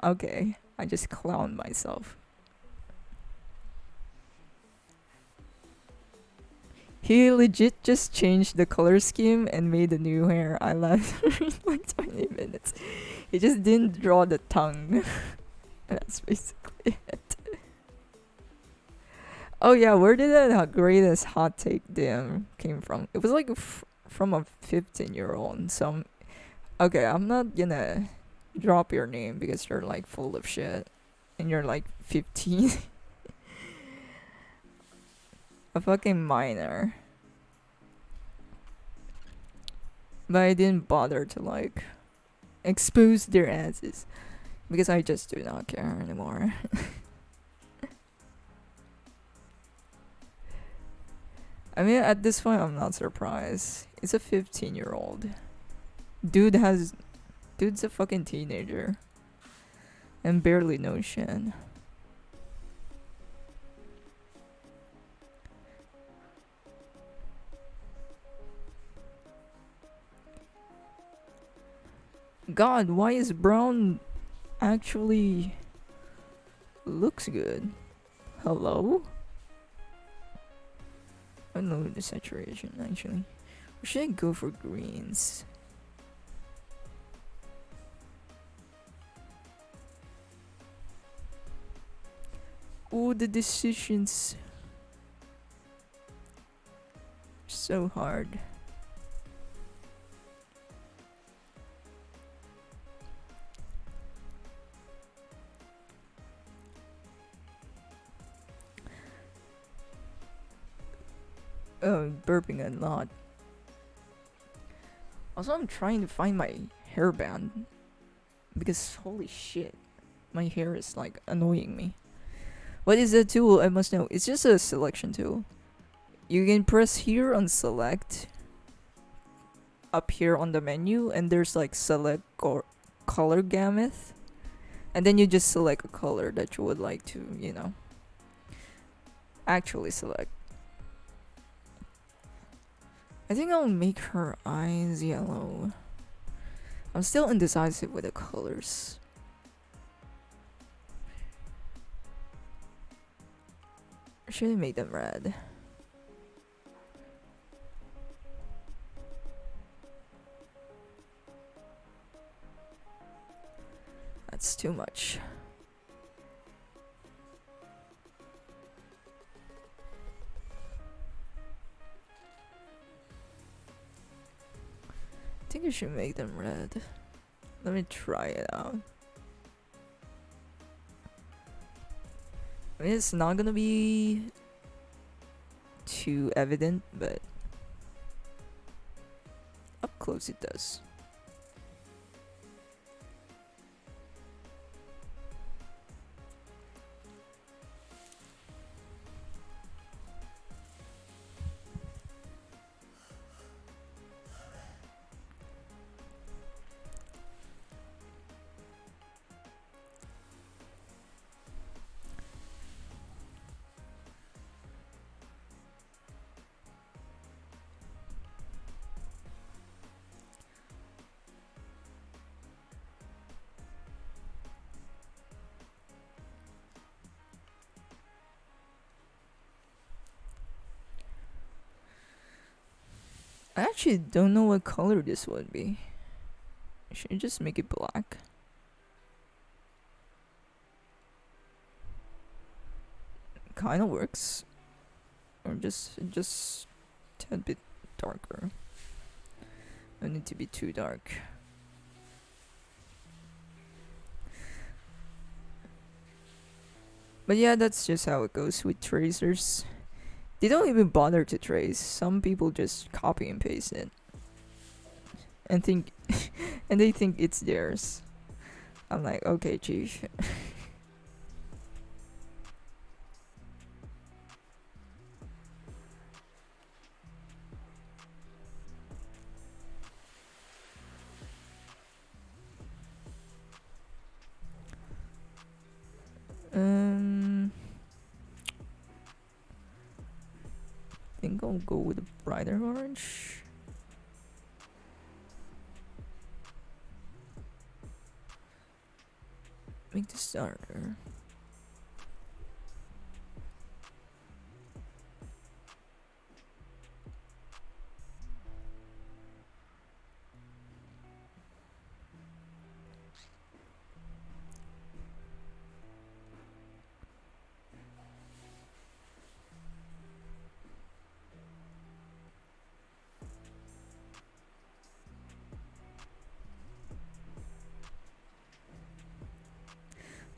Okay, I just clowned myself. He legit just changed the color scheme and made a new hair. I laughed for like 20 minutes. He just didn't draw the tongue. That's basically it. Oh yeah, where did that greatest hot take damn came from? It was like from a 15-year-old. Okay, I'm not gonna drop your name because you're like full of shit and you're like 15. A fucking minor. But I didn't bother to like expose their asses because I just do not care anymore. I mean, at this point, I'm not surprised. It's a 15-year-old. Dude's a fucking teenager. And barely knows shit. God, why is brown actually looks good? Hello? I don't know the saturation actually. Or should I go for greens? Oh, the decisions. So hard. Oh, burping a lot. Also, I'm trying to find my hairband. Because holy shit. My hair is like annoying me. What is that tool? I must know. It's just a selection tool. You can press here on select. Up here on the menu. And there's like select or color gamut. And then you just select a color that you would like to, you know, actually select. I think I'll make her eyes yellow. I'm still indecisive with the colors. Or should I make them red? That's too much. I think I should make them red. Let me try it out. I mean, it's not gonna be too evident, but up close it does. I actually don't know what color this would be. Should I just make it black? Kinda works. Or just a tad bit darker. Don't need to be too dark. But yeah, that's just how it goes with tracers. They don't even bother to trace. Some people just copy and paste it. And think and they think it's theirs. I'm like, okay, chief. I think I'll go with a brighter orange. Make this darker.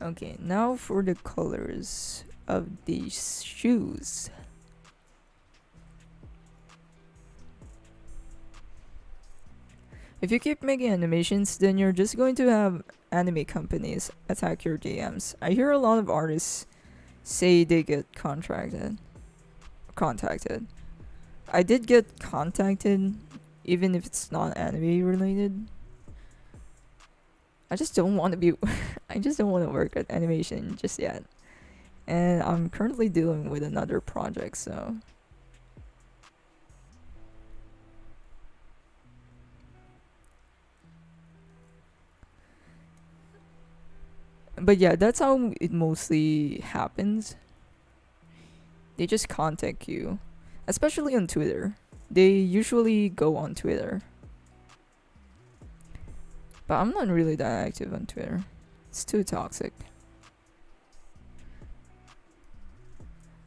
Okay, now for the colors of these shoes. If you keep making animations, then you're just going to have anime companies attack your DMs. I hear a lot of artists say they get contacted. I did get contacted, even if it's not anime related. I just don't want to be I just don't want to work at animation just yet. And I'm currently dealing with another project, so but yeah, that's how it mostly happens. They just contact you, especially on Twitter. They usually go on Twitter. But I'm not really that active on Twitter. It's too toxic.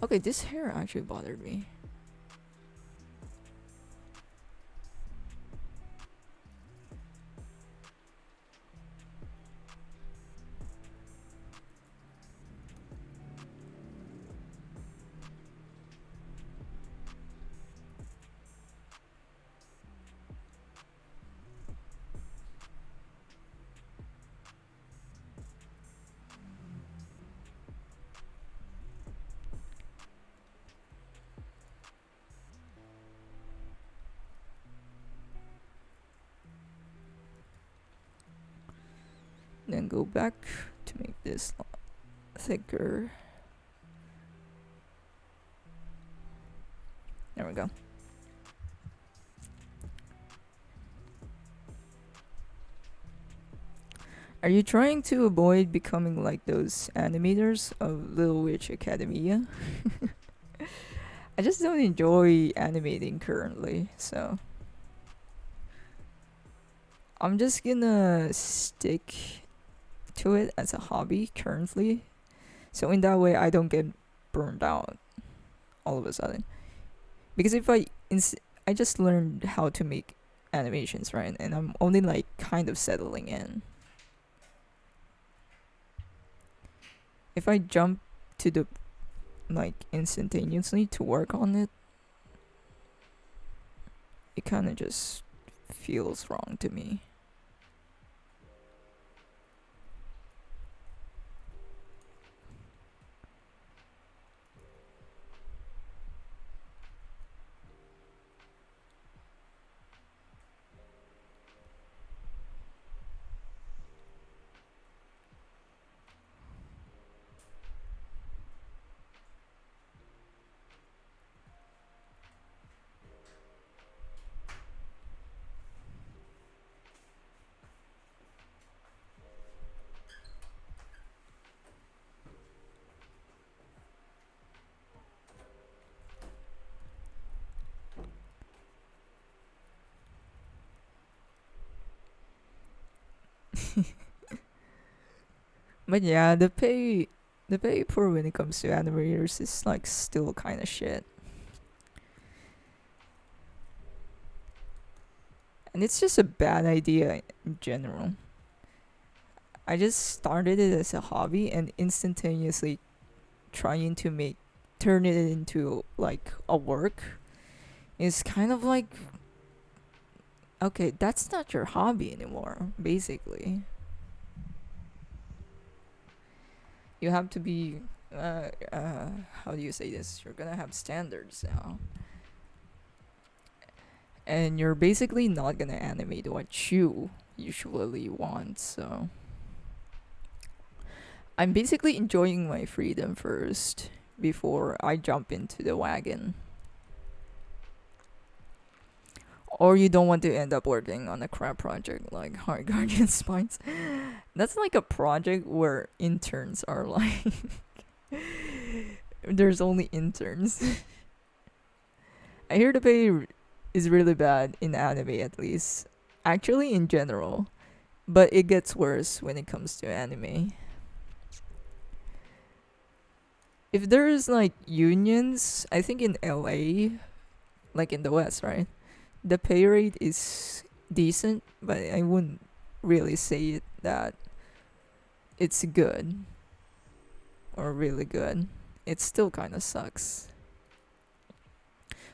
Okay, this hair actually bothered me. Then go back to make this thicker. There we go. Are you trying to avoid becoming like those animators of Little Witch Academia? I just don't enjoy animating currently, so I'm just gonna stick to it as a hobby currently. So in that way, I don't get burned out all of a sudden. Because if I just learned how to make animations, right? And I'm only like kind of settling in. If I jump to the like instantaneously to work on it, it kind of just feels wrong to me. But yeah, the pay for when it comes to animators is like still kind of shit. And it's just a bad idea in general. I just started it as a hobby and instantaneously trying to turn it into like a work is kind of like, okay, that's not your hobby anymore, basically. You have to be how do you say this? You're gonna have standards now. And you're basically not gonna animate what you usually want, so I'm basically enjoying my freedom first before I jump into the wagon. Or you don't want to end up working on a crap project like Hard Guardian Spines. That's like a project where interns are like there's only interns. I hear the pay is really bad in anime, at least. Actually, in general. But it gets worse when it comes to anime. If there's like unions, I think in LA, like in the West, right? The pay rate is decent, but I wouldn't really say that it's good or really good. It still kind of sucks.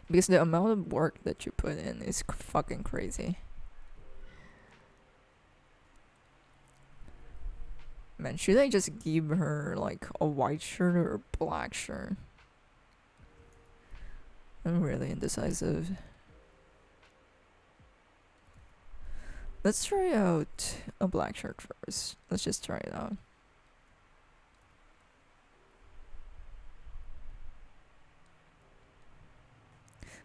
Because the amount of work that you put in is fucking crazy. Man, should I just give her like a white shirt or a black shirt? I'm really indecisive. Let's try out a black shirt first. Let's just try it out.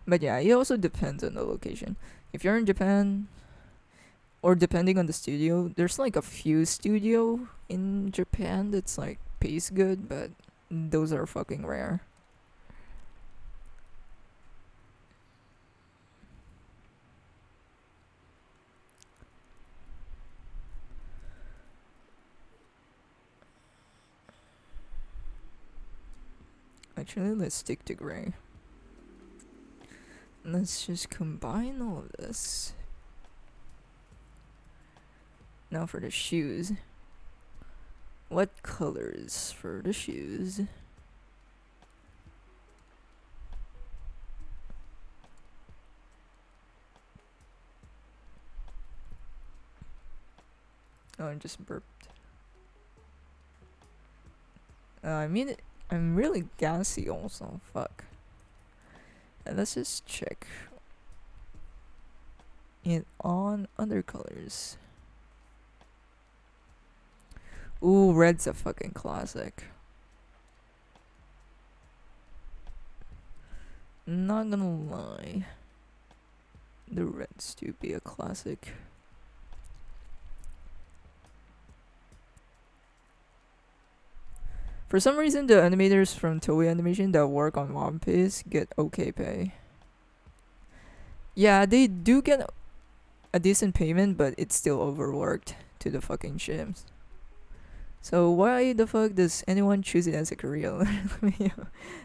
But yeah, it also depends on the location. If you're in Japan, or depending on the studio, there's like a few studio in Japan that's like pays good, but those are fucking rare. Actually, let's stick to gray. Let's just combine all of this. Now for the shoes. What colors for the shoes? Oh, I just burped. I'm really gassy also. Fuck. Let's just check it on other colors. Ooh, red's a fucking classic. Not gonna lie. The reds do be a classic. For some reason, the animators from Toei Animation that work on One Piece get okay pay. Yeah, they do get a decent payment, but it's still overworked to the fucking shims. So why the fuck does anyone choose it as a career?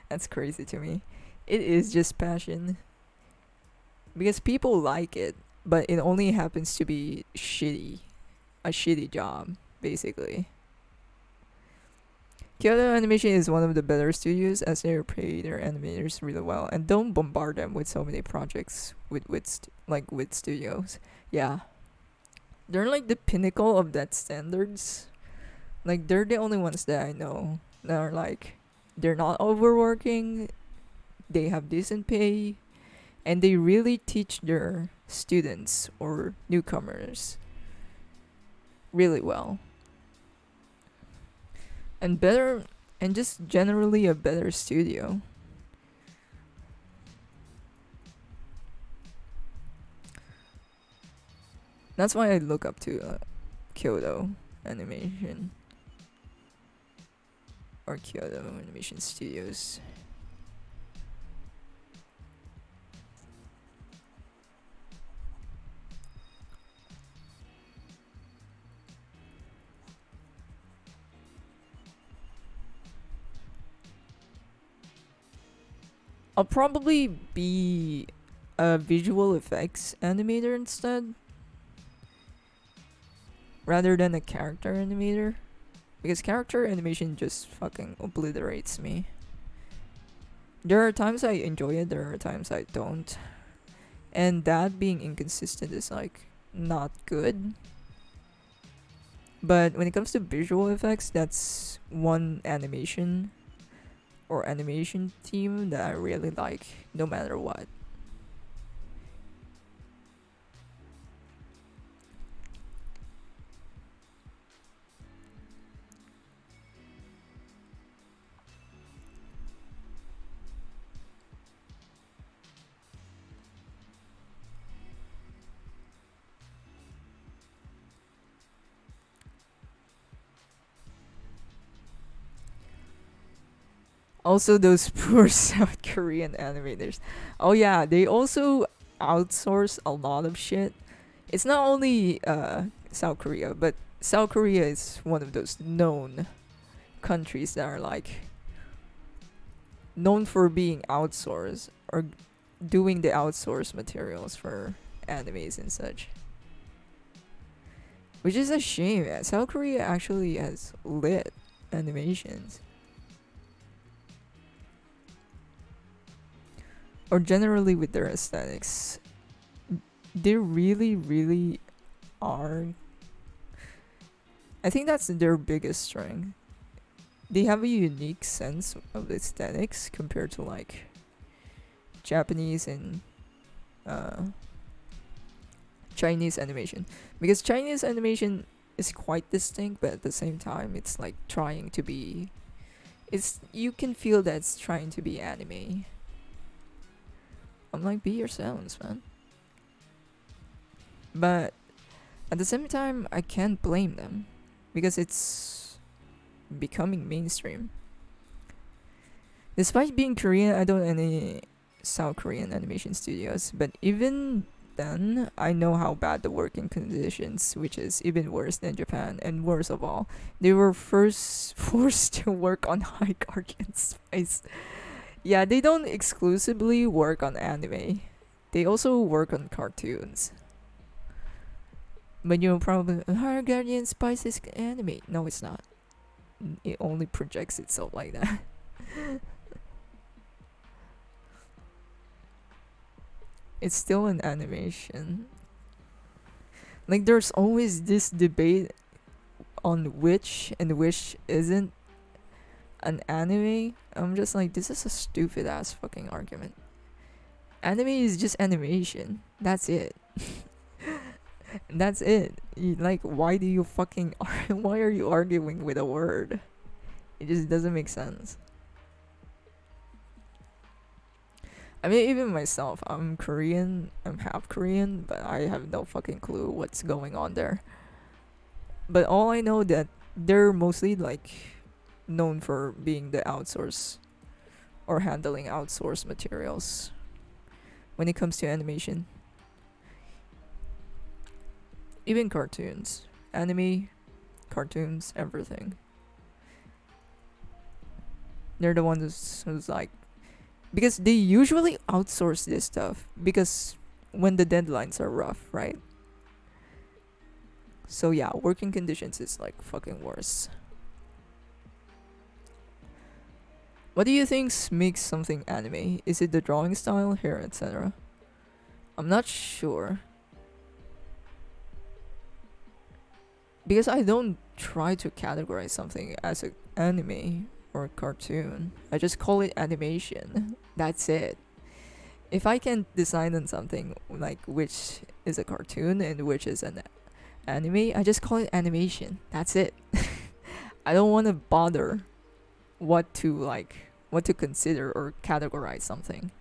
That's crazy to me. It is just passion. Because people like it, but it only happens to be shitty. A shitty job, basically. Kyoto Animation is one of the better studios as they pay their animators really well and don't bombard them with so many projects with studios. Yeah. They're like the pinnacle of that standards. Like they're the only ones that I know that are like they're not overworking, they have decent pay, and they really teach their students or newcomers really well. And better, and just generally a better studio. That's why I look up to Kyoto Animation or Kyoto Animation Studios. I'll probably be a visual effects animator instead, rather than a character animator, because character animation just fucking obliterates me. There are times I enjoy it, there are times I don't, and that being inconsistent is like not good. But when it comes to visual effects, that's one animation or animation team that I really like, no matter what. Also, those poor South Korean animators. Oh yeah, they also outsource a lot of shit. It's not only South Korea, but South Korea is one of those known countries that are like known for being outsourced or doing the outsourced materials for animes and such. Which is a shame. South Korea actually has lit animations. Or generally with their aesthetics. They really, really are. I think that's their biggest strength. They have a unique sense of aesthetics compared to like Japanese and Chinese animation. Because Chinese animation is quite distinct, but at the same time, it's like trying to be. You can feel that it's trying to be anime. I'm like, be yourselves, man. But at the same time, I can't blame them because it's becoming mainstream. Despite being Korean, I don't any South Korean animation studios, but even then, I know how bad the working conditions, which is even worse than Japan, and worse of all, they were first forced to work on High Guardian Spice. Yeah, they don't exclusively work on anime. They also work on cartoons. But you'll probably, High Guardian Spice is anime. No, it's not. It only projects itself like that. It's still an animation. Like, there's always this debate on which and which isn't an anime. I'm just like, this is a stupid ass fucking argument. Anime is just animation. That's it. That's it. Like, why do you fucking why are you arguing with a word? It just doesn't make sense. I mean, even myself, I'm Korean, I'm half Korean, but I have no fucking clue what's going on there. But all I know that they're mostly like known for being the outsource or handling outsourced materials when it comes to animation. Even cartoons, anime, cartoons, everything. They're the ones who's like, because they usually outsource this stuff because when the deadlines are rough, right? So yeah, working conditions is like fucking worse. What do you think makes something anime? Is it the drawing style, hair, etc.? I'm not sure. Because I don't try to categorize something as an anime or a cartoon. I just call it animation. That's it. If I can decide on something like which is a cartoon and which is an anime, I just call it animation. That's it. I don't want to bother what to consider or categorize something.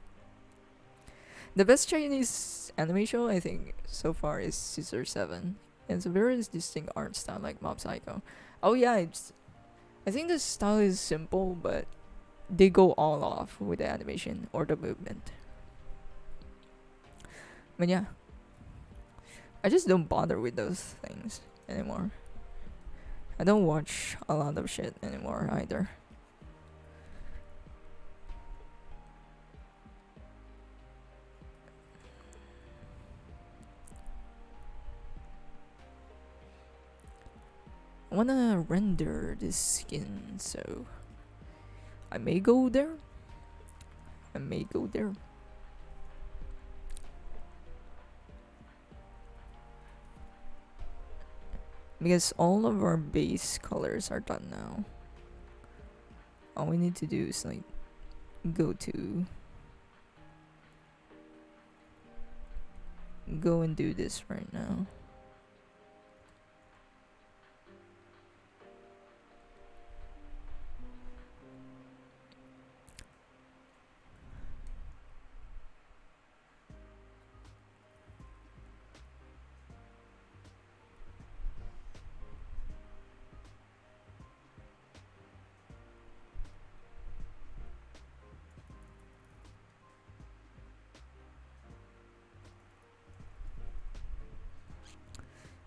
The best Chinese anime show I think so far is Scissor 7. It's a very distinct art style like Mob Psycho. Oh yeah, I think the style is simple, but they go all off with the animation or the movement. But yeah, I just don't bother with those things anymore. I don't watch a lot of shit anymore either. I wanna render this skin, so I may go there. I may go there. Because all of our base colors are done now. All we need to do is like go and do this right now.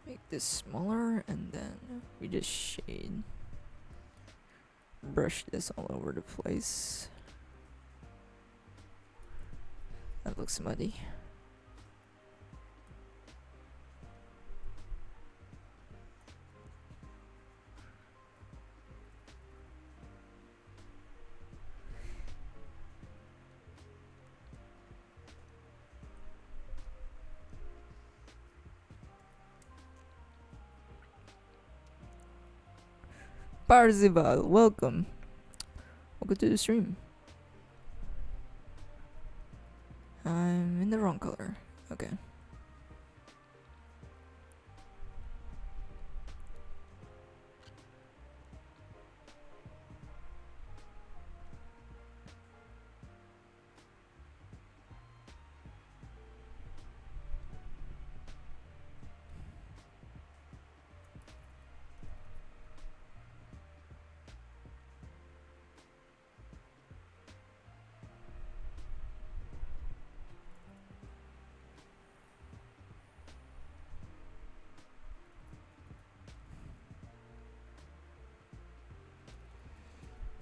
Make this smaller and then we just shade. Brush this all over the place. That looks muddy. Parzival, welcome. Welcome to the stream. I'm in the wrong color. Okay.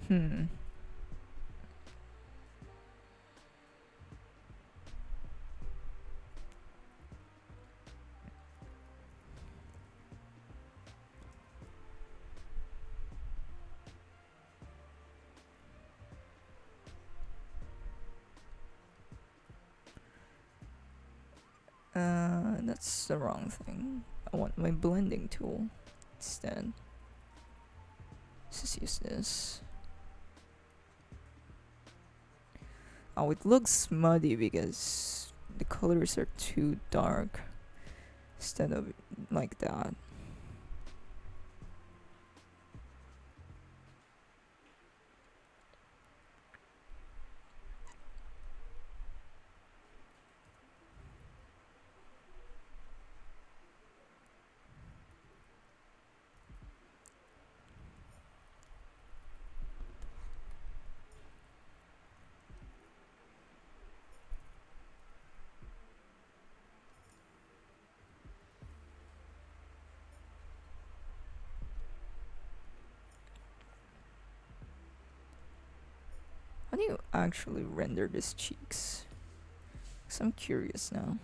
Hmm. That's the wrong thing. I want my blending tool instead. Let's just use this. Oh, it looks muddy because the colors are too dark instead of like that. do you actually render these cheeks? 'Cause I'm curious now.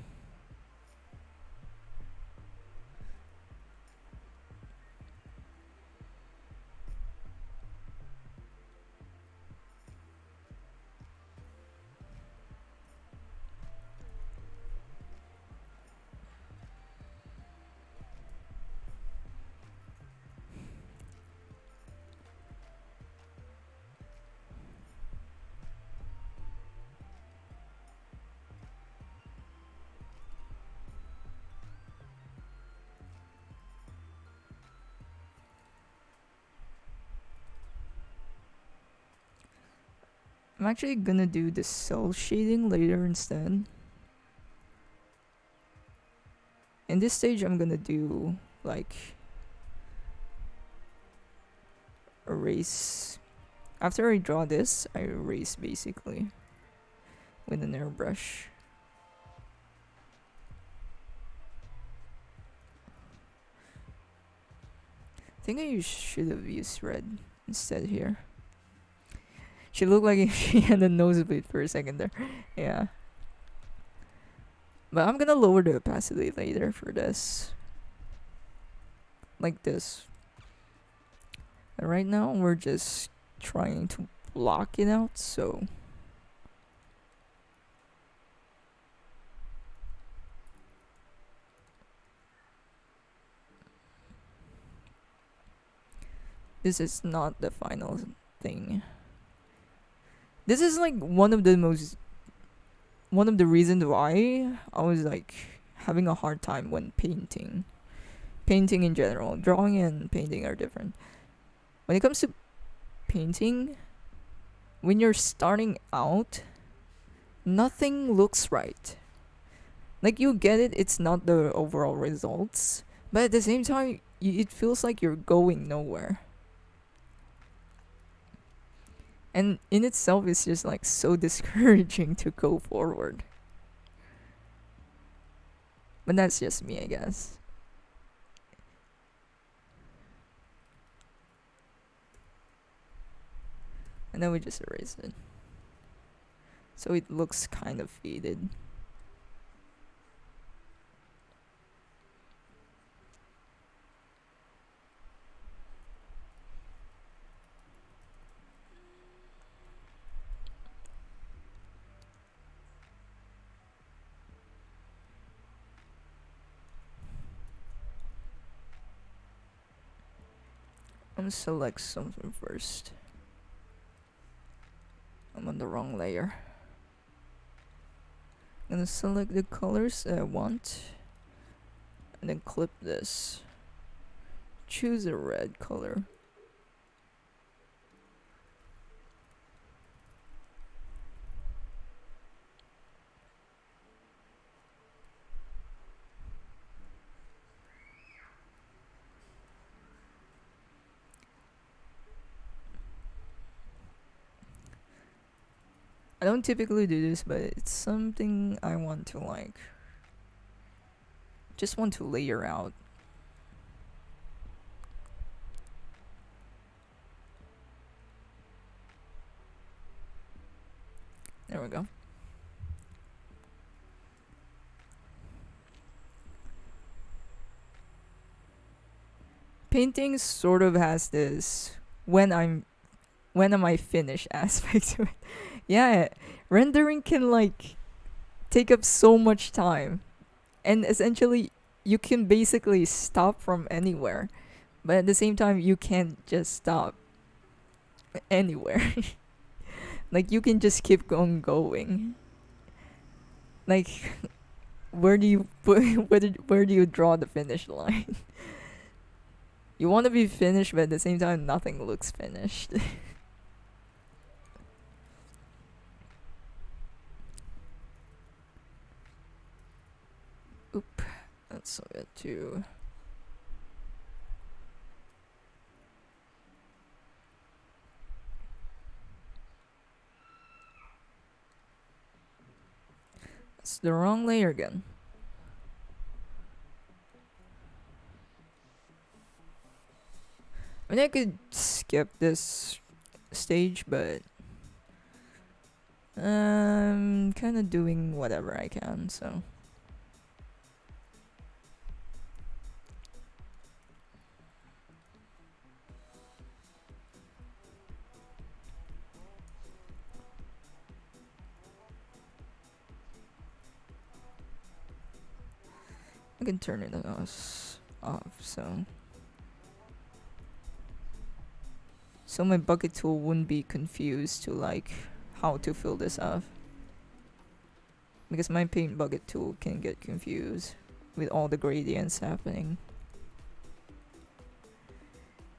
I'm actually gonna do the cell shading later instead. In this stage, I'm gonna do like erase. After I draw this, I erase basically with an airbrush. I think I should have used red instead here. She looked like she had a nosebleed for a second there. Yeah. But I'm gonna lower the opacity later for this. Like this. And right now we're just trying to block it out, so this is not the final thing. This is like one of the reasons why I was like having a hard time when painting. Painting in general. Drawing and painting are different. When it comes to painting, when you're starting out, nothing looks right. Like you get it, it's not the overall results, but at the same time, it feels like you're going nowhere. And in itself, it's just like so discouraging to go forward. But that's just me, I guess. And then we just erase it. So it looks kind of faded. I'm gonna select something first. I'm on the wrong layer. I'm gonna select the colors that I want. And then clip this. Choose a red color. I don't typically do this, but it's something I want to like. Just want to layer out. There we go. Painting sort of has this when am I finished aspect to it. Yeah, rendering can like take up so much time. And essentially you can basically stop from anywhere. But at the same time you can't just stop anywhere. Like you can just keep on going. Like where do you put where do you draw the finish line? You want to be finished, but at the same time nothing looks finished. Oop, that's a bit too. It's the wrong layer again. I mean, I could skip this stage, but Kind of doing whatever I can, so. I can turn it off, so my bucket tool wouldn't be confused to like how to fill this up. Because my paint bucket tool can get confused with all the gradients happening.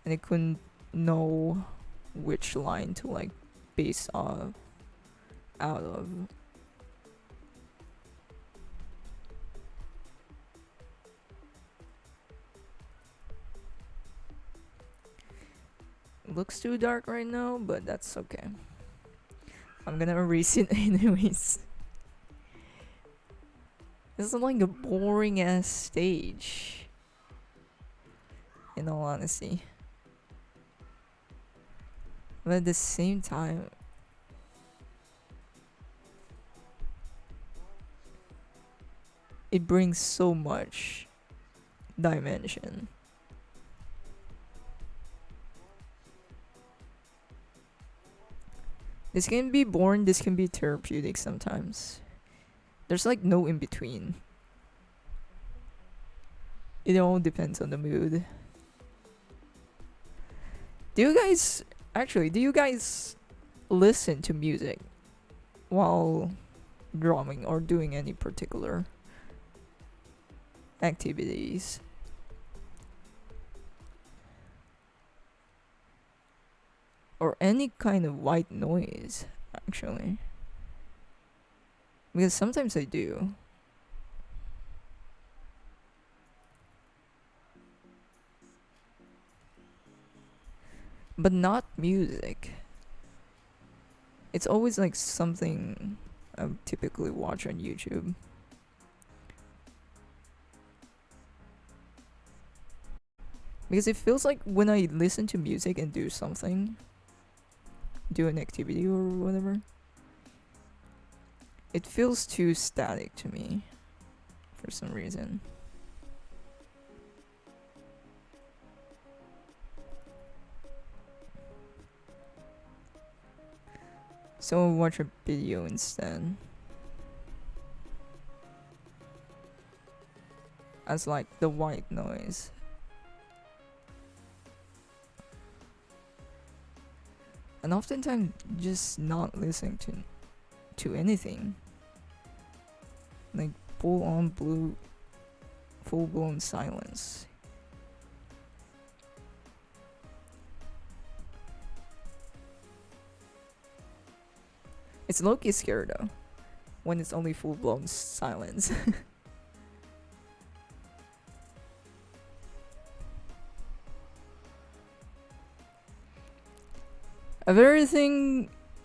And it couldn't know which line to like base off out of. Looks too dark right now, but that's okay. I'm gonna erase it anyways. This is like a boring ass stage, in all honesty. But at the same time, it brings so much dimension. This can be boring, this can be therapeutic sometimes. There's like no in between. It all depends on the mood. Do you guys listen to music while drawing or doing any particular activities? Or any kind of white noise, actually. Because sometimes I do. But not music. It's always like something I would typically watch on YouTube. Because it feels like when I listen to music and do something, do an activity or whatever, it feels too static to me for some reason. So I'll watch a video instead. As like the white noise. And oftentimes just not listening to anything. Like full blown silence. It's low-key scary though, when it's only full blown silence. A very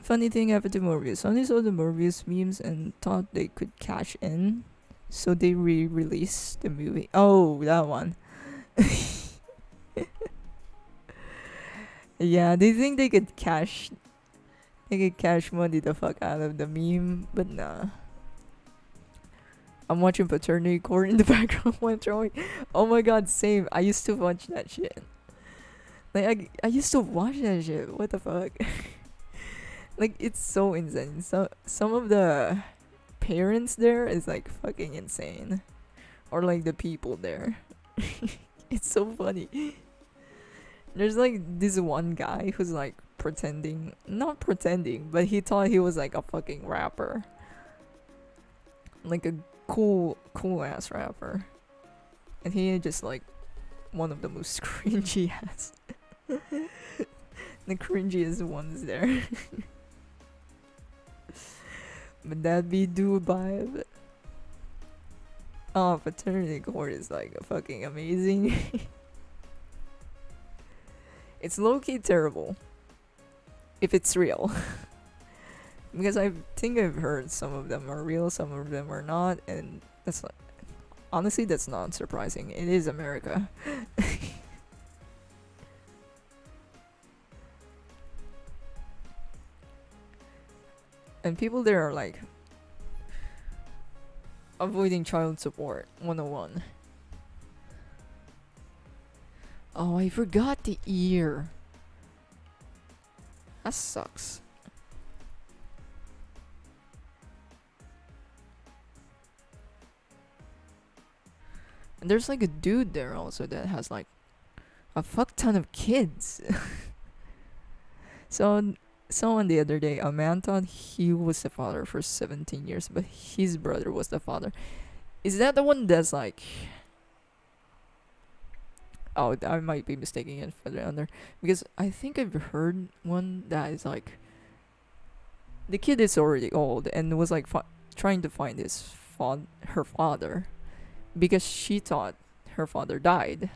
funny thing happened to Morbius. Sony saw the Morbius memes and thought they could cash in, so they re-released the movie. Oh, that one. Yeah, they think they could cash money the fuck out of the meme, but nah. I'm watching Paternity Court in the background while drawing. Oh my god, same. I used to watch that shit. Like I used to watch that shit. What the fuck? Like it's so insane. So some of the parents there is like fucking insane, or like the people there. It's so funny. There's like this one guy who's like not pretending, but he thought he was like a fucking rapper, like a cool ass rapper, and he just like one of the most cringy ass. The cringiest ones there. But that'd be dude vibe. Oh, Paternity Court is like fucking amazing. It's low-key terrible if it's real. Because I think I've heard some of them are real, some of them are not, and that's not, honestly, that's not surprising. It is America. And people there are like avoiding child support 101. Oh, I forgot the ear. That sucks. And there's like a dude there also that has like a fuck ton of kids. So someone the other day, a man thought he was the father for 17 years, but his brother was the father. Is that the one that's like... Oh, I might be mistaking it further under. Because I think I've heard one that is like... The kid is already old and was like trying to find her father. Because she thought her father died.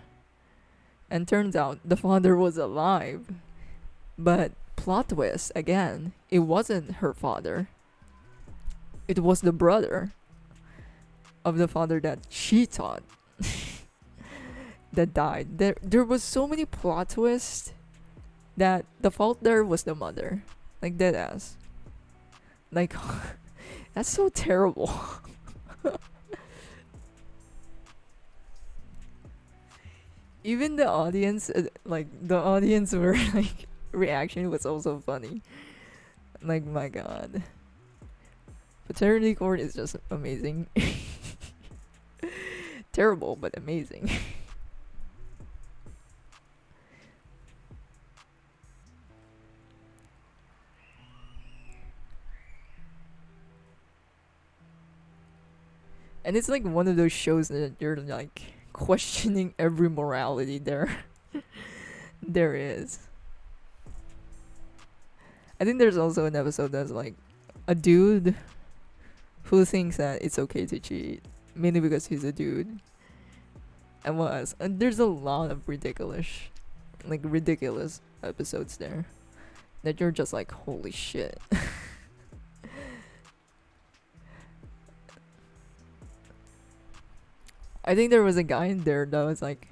And turns out the father was alive. But plot twist, again, it wasn't her father. It was the brother of the father that she thought that died. There was so many plot twists that the fault there was the mother. Like, dead ass. Like, that's so terrible. Even the audience, the audience were like, reaction was also funny. Like, my god. Paternity court is just amazing. Terrible, but amazing. And it's like one of those shows that you're like questioning every morality there is. I think there's also an episode that's like a dude who thinks that it's okay to cheat mainly because he's a dude. And there's a lot of ridiculous episodes there that you're just like, holy shit. I think there was a guy in there that was like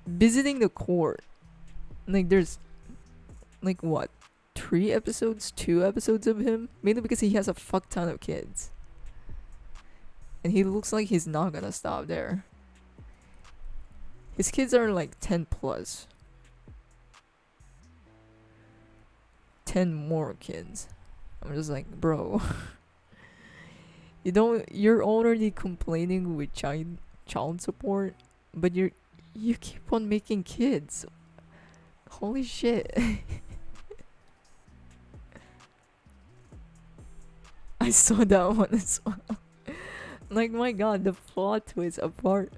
visiting the court. Like, there's like what, 2 episodes of him, mainly because he has a fuck ton of kids. And he looks like he's not gonna stop there. His kids are like 10 plus. 10 more kids. I'm just like, bro. You're already complaining with child support, but you keep on making kids. Holy shit. I saw that one as well. Like, my god, the plot twist upon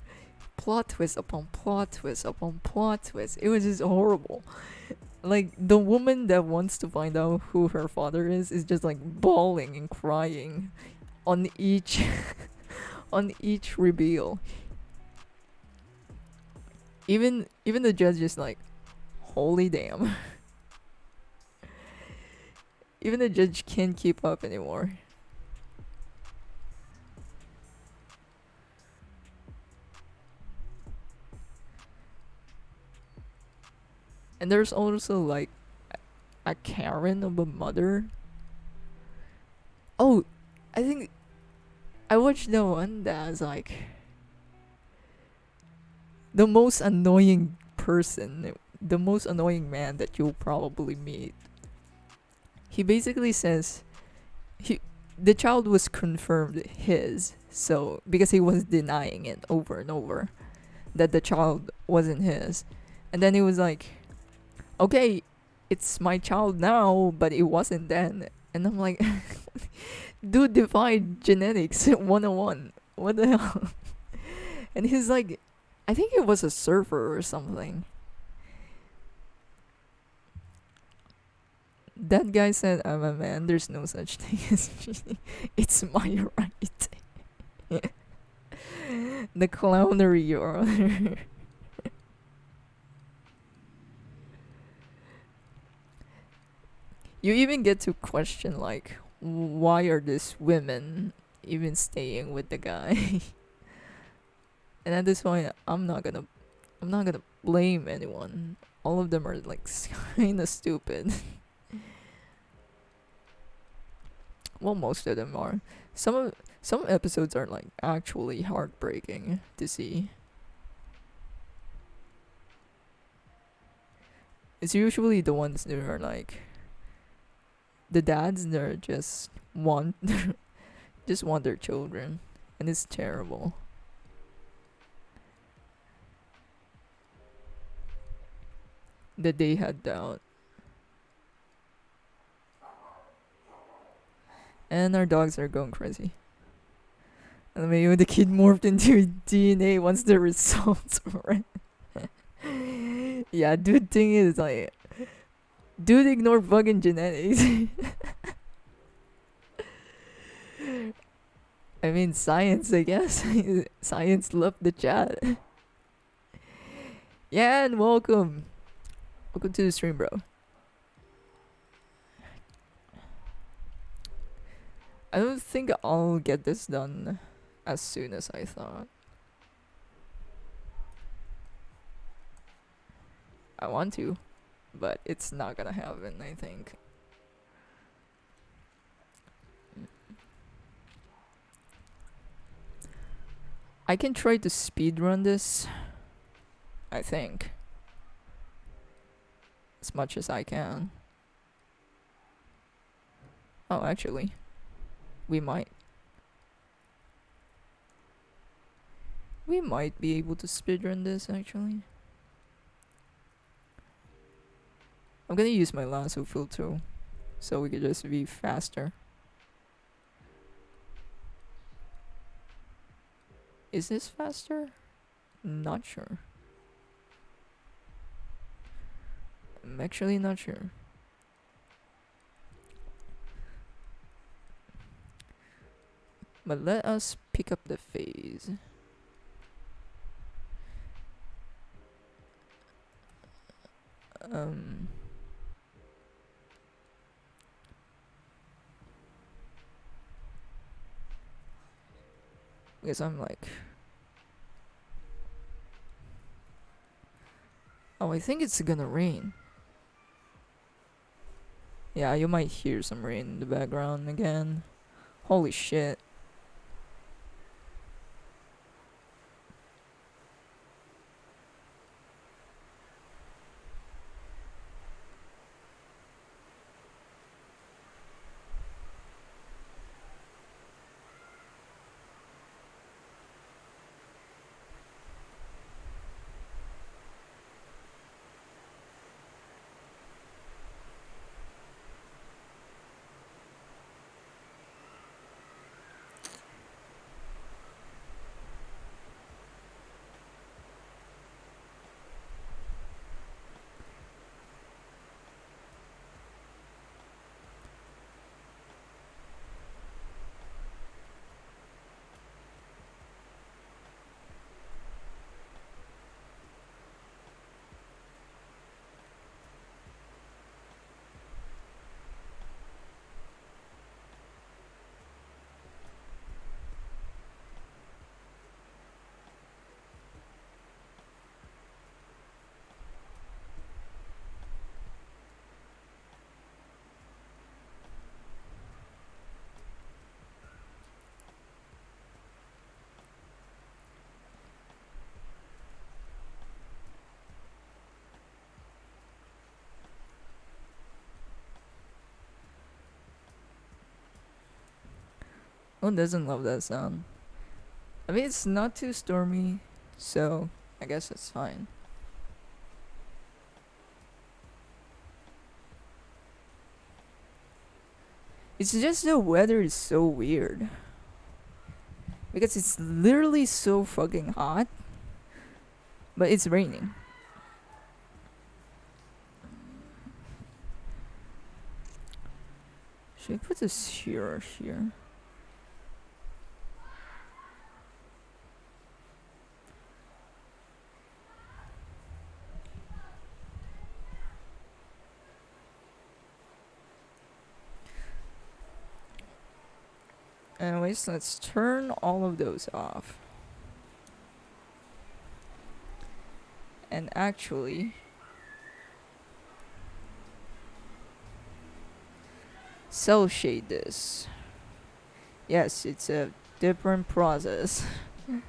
plot twist upon plot twist. It was just horrible. Like, the woman that wants to find out who her father is just like bawling and crying on each on each reveal. Even the judge is like, holy damn. Even the judge can't keep up anymore. And there's also like a Karen of a mother. Oh, I think I watched the one that's like the most annoying person, the most annoying man that you'll probably meet. He basically says the child was confirmed his, so because he was denying it over and over that the child wasn't his. And then he was like, okay, it's my child now, but it wasn't then. And I'm like, dude, define genetics 101. What the hell? And he's like, I think it was a surfer or something. That guy said, I'm a man, there's no such thing as cheating. It's my right. The clownery, Your Honor. You even get to question, like, why are these women even staying with the guy? And at this point, I'm not gonna blame anyone. All of them are like kind of stupid. Well, most of them are. Some episodes are like actually heartbreaking to see. It's usually the ones that are like the dads that are just want their children, and it's terrible. That they had doubt. And our dogs are going crazy. And maybe the kid morphed into DNA once the results were. Yeah, dude thing is like, dude ignore fucking genetics. I mean science, I guess. Science loved the chat. Yeah, and welcome. Welcome to the stream, bro. I don't think I'll get this done as soon as I thought. I want to, but it's not gonna happen, I think. I can try to speedrun this, I think. As much as I can. Oh, actually. We might. We might be able to speedrun this, actually. I'm gonna use my lasso filter so we could just be faster. Is this faster? Not sure. I'm actually not sure. But let us pick up the phase. Because I'm like, oh, I think it's gonna rain. Yeah, you might hear some rain in the background again. Holy shit. Who doesn't love that sound? I mean, it's not too stormy, so I guess it's fine. It's just the weather is so weird. Because it's literally so fucking hot, but it's raining. Should I put this here or here? Anyways, let's turn all of those off. And actually, cell shade this. Yes, it's a different process. I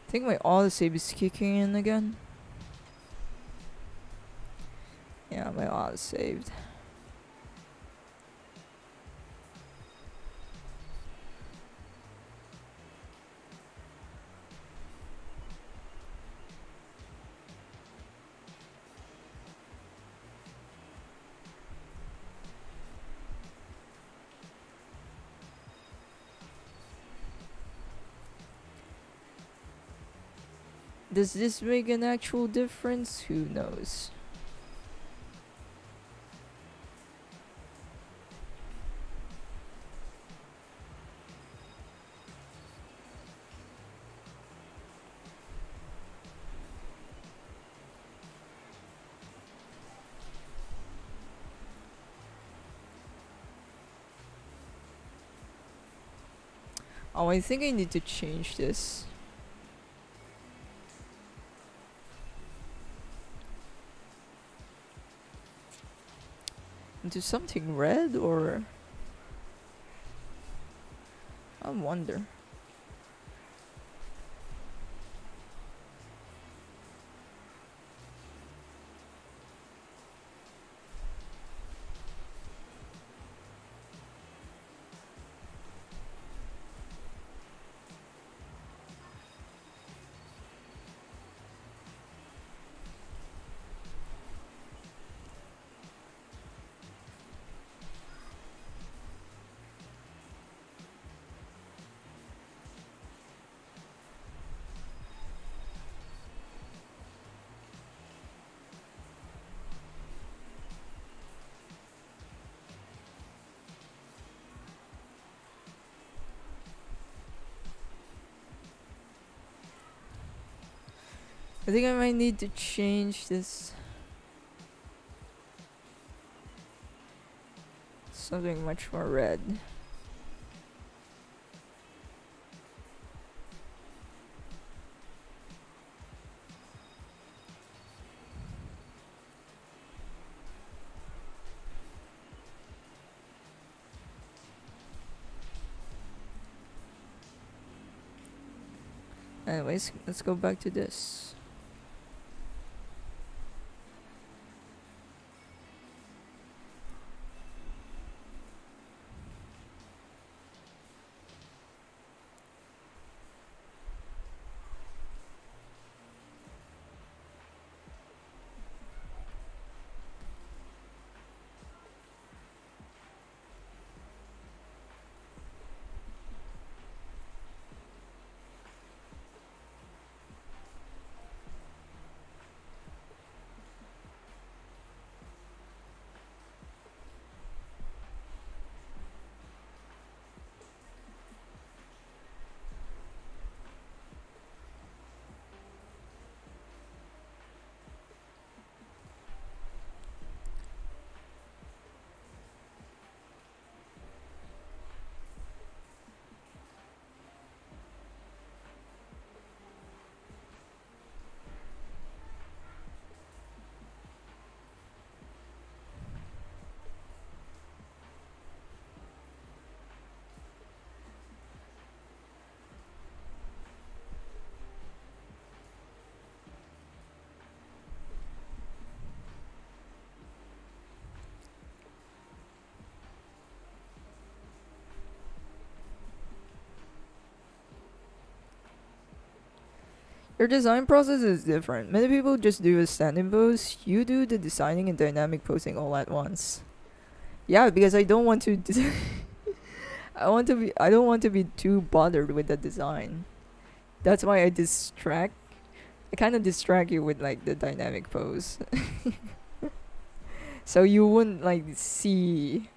think my autosave is kicking in again. Yeah, my autosaved. Does this make an actual difference? Who knows? Oh, I think I need to change this. Into something red, or I wonder. I think I might need to change this. Something much more red. Anyways, let's go back to this. Your design process is different. Many people just do a standing pose. You do the designing and dynamic posing all at once. Yeah, because I don't want to. I don't want to be too bothered with the design. That's why I distract. I kind of distract you with like the dynamic pose, so you wouldn't like see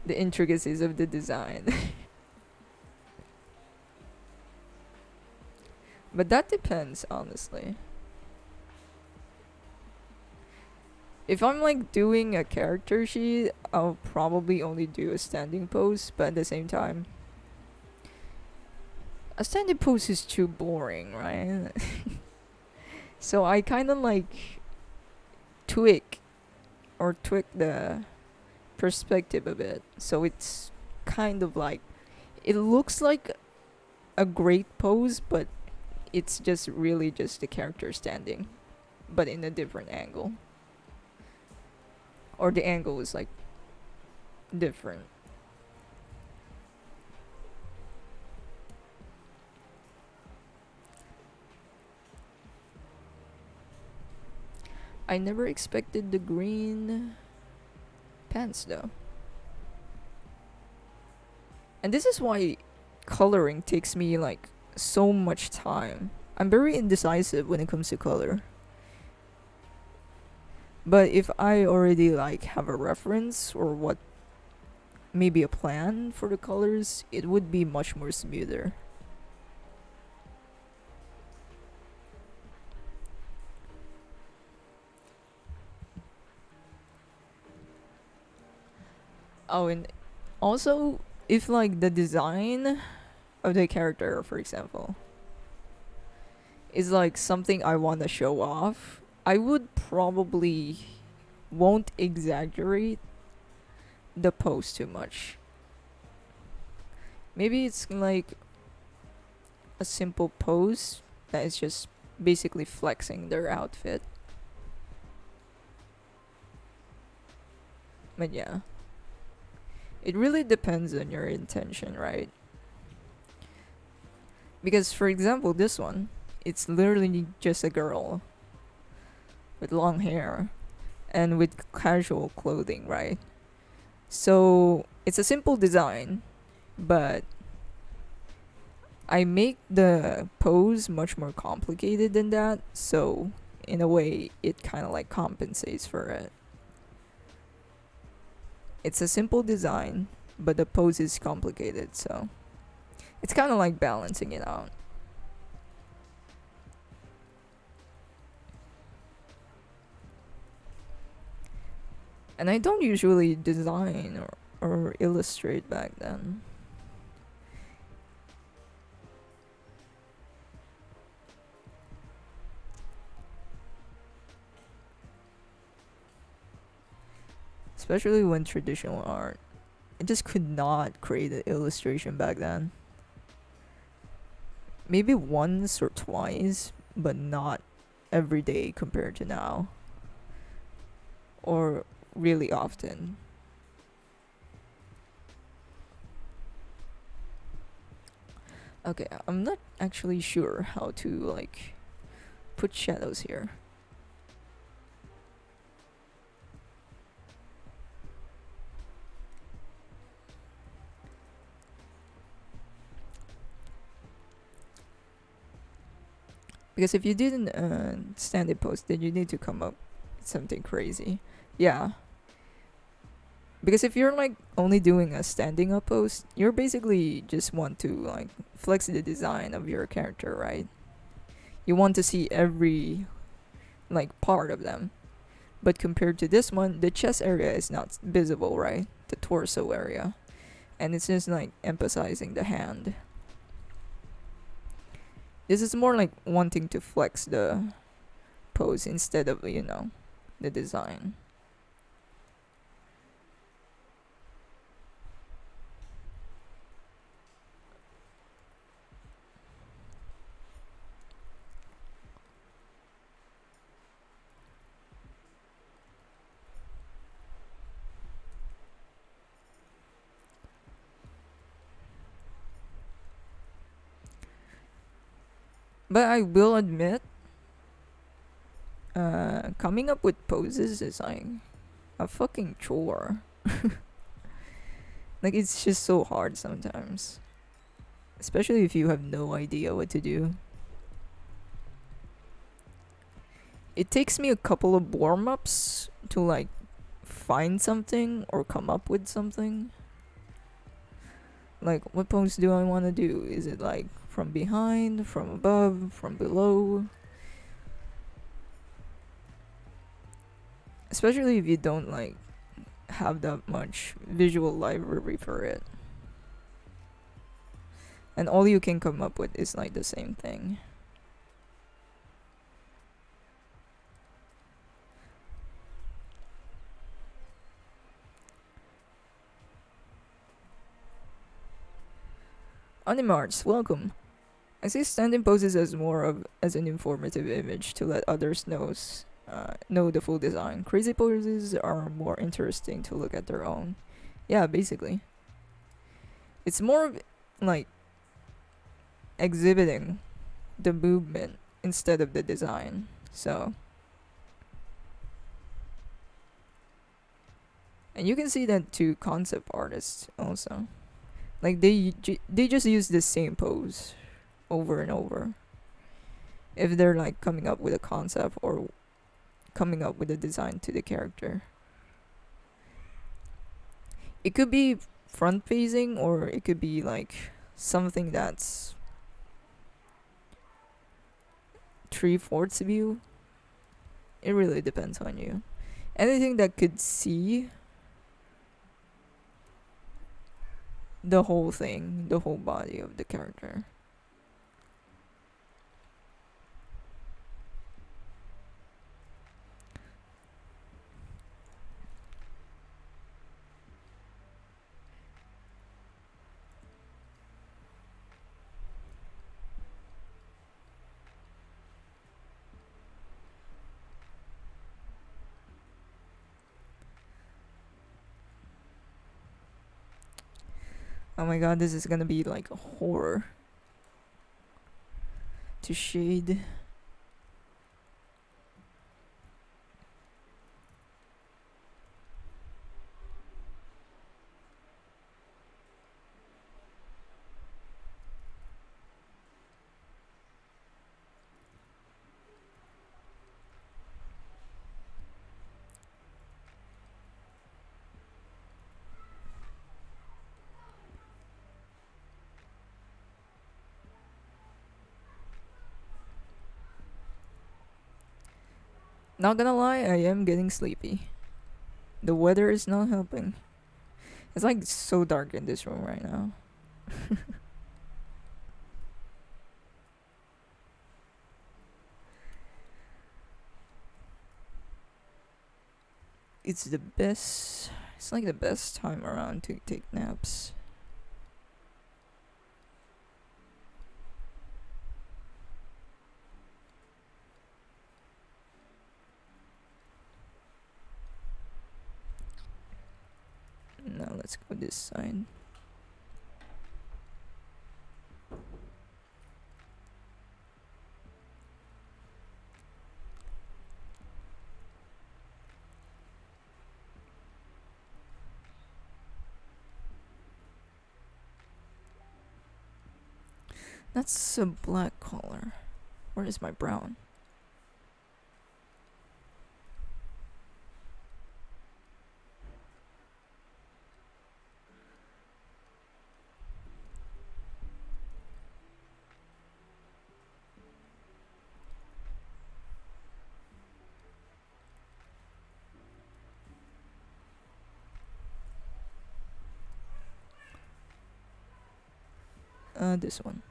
the intricacies of the design. But that depends, honestly. If I'm like doing a character sheet, I'll probably only do a standing pose, but at the same time, A standing pose is too boring, right? So I kind of like tweak tweak the perspective a bit. So it's kind of like, it looks like a great pose, but it's just really just the character standing, but in a different angle. Or the angle is like different. I never expected the green pants though. And this is why coloring takes me like so much time. I'm very indecisive when it comes to color. But if I already like have a reference or what, maybe a plan for the colors, it would be much more smoother. Oh, and also if like the design of the character, for example, is like something I want to show off, I would probably won't exaggerate the pose too much. Maybe it's like a simple pose that is just basically flexing their outfit. But yeah, it really depends on your intention, right? Because for example, this one, it's literally just a girl with long hair and with casual clothing, right? So it's a simple design, but I make the pose much more complicated than that, so in a way it kind of like compensates for it. It's a simple design, but the pose is complicated, so it's kind of like balancing it out. And I don't usually design or illustrate back then. Especially when traditional art. I just could not create an illustration back then. Maybe once or twice, but not every day compared to now. Or really often. Okay, I'm not actually sure how to like put shadows here. Because if you didn't stand it post, then you need to come up with something crazy. Yeah. Because if you're like only doing a standing up post, you're basically just want to like flex the design of your character, right? You want to see every like part of them. But compared to this one, the chest area is not visible, right? The torso area. And it's just like emphasizing the hand. This is more like wanting to flex the pose instead of, the design. But I will admit, coming up with poses is like a fucking chore. Like, it's just so hard sometimes. Especially if you have no idea what to do. It takes me a couple of warm ups to like find something or come up with something. Like, what pose do I want to do? Is it like from behind, from above, from below? Especially if you don't like have that much visual library for it. and all you can come up with is like the same thing. Animarts, welcome. I see standing poses as more of as an informative image to let others know the full design. Crazy poses are more interesting to look at their own. Yeah, basically. It's more of like exhibiting the movement instead of the design. So, and you can see that to concept artists also. Like they just use the same pose over and over. If they're like coming up with a concept or coming up with a design to the character. It could be front facing or it could be like something that's 3/4 view. It really depends on you. Anything that could see the whole thing, the whole body of the character. Oh my god, this is gonna be like a horror to shade. Not gonna lie, I am getting sleepy. The weather is not helping. It's like so dark in this room right now. It's the best. It's like the best time around to take naps. Now let's go this side. That's a black color. Where is my brown? This one.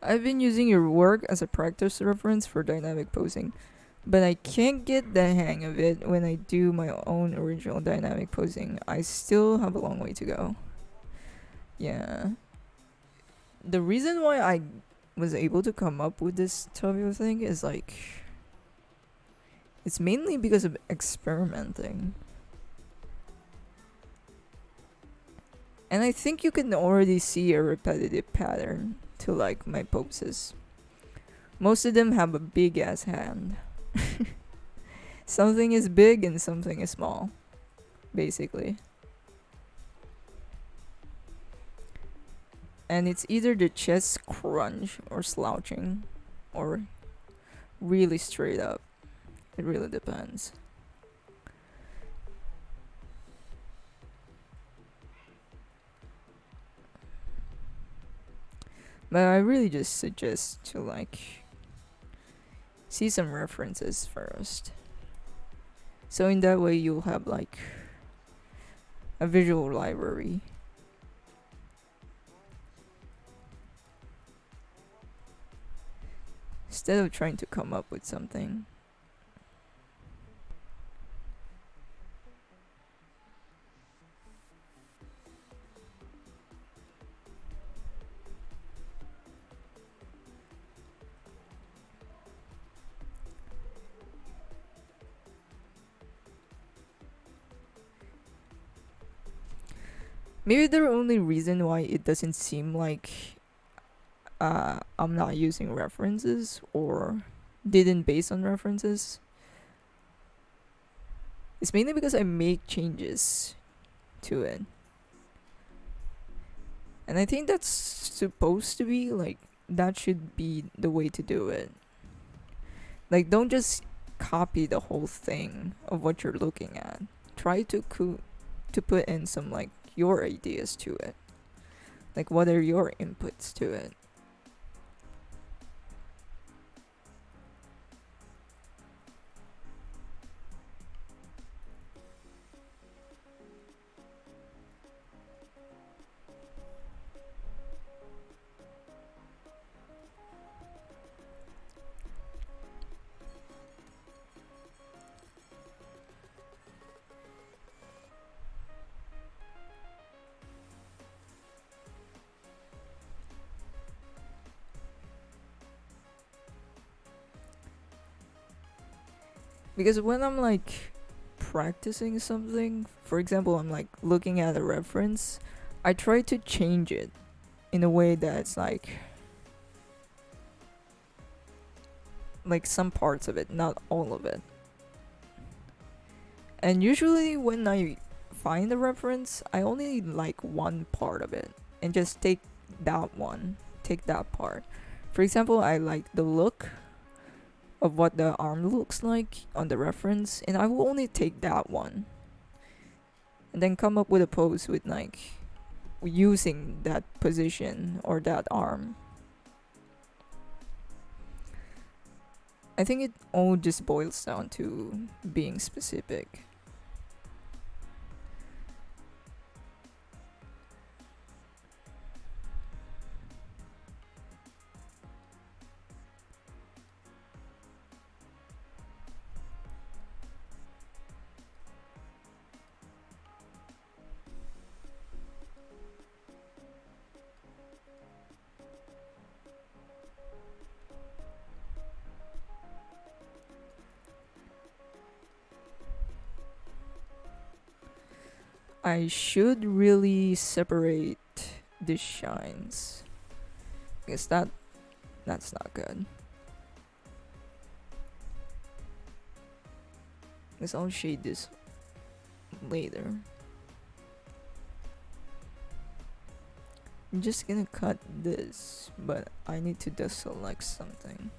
I've been using your work as a practice reference for dynamic posing, but I can't get the hang of it when I do my own original dynamic posing. I still have a long way to go. Yeah. The reason why I was able to come up with this type of thing is like it's mainly because of experimenting. And I think you can already see a repetitive pattern to like my poses. Most of them have a big ass hand. Something is big and something is small, basically. And it's either the chest crunch or slouching or really straight up. It really depends. But I really just suggest to like see some references first. So in that way you'll have like a visual library. Instead of trying to come up with something. Maybe the only reason why it doesn't seem like I'm not using references or didn't base on references is mainly because I make changes to it. And I think that's supposed to be like, that should be the way to do it. Like, don't just copy the whole thing of what you're looking at. Try to to put in some like your ideas to it. Like, what are your inputs to it? Because when I'm like practicing something, for example, I'm like looking at a reference, I try to change it in a way that's like some parts of it, not all of it. And usually when I find a reference, I only like one part of it and just take take that part. For example, I like the look of what the arm looks like on the reference, and I will only take that one and then come up with a pose with like using that position or that arm. I think it all just boils down to being specific. I should really separate the shines because that's not good. Because I'll shade this later. I'm just gonna cut this, but I need to deselect something.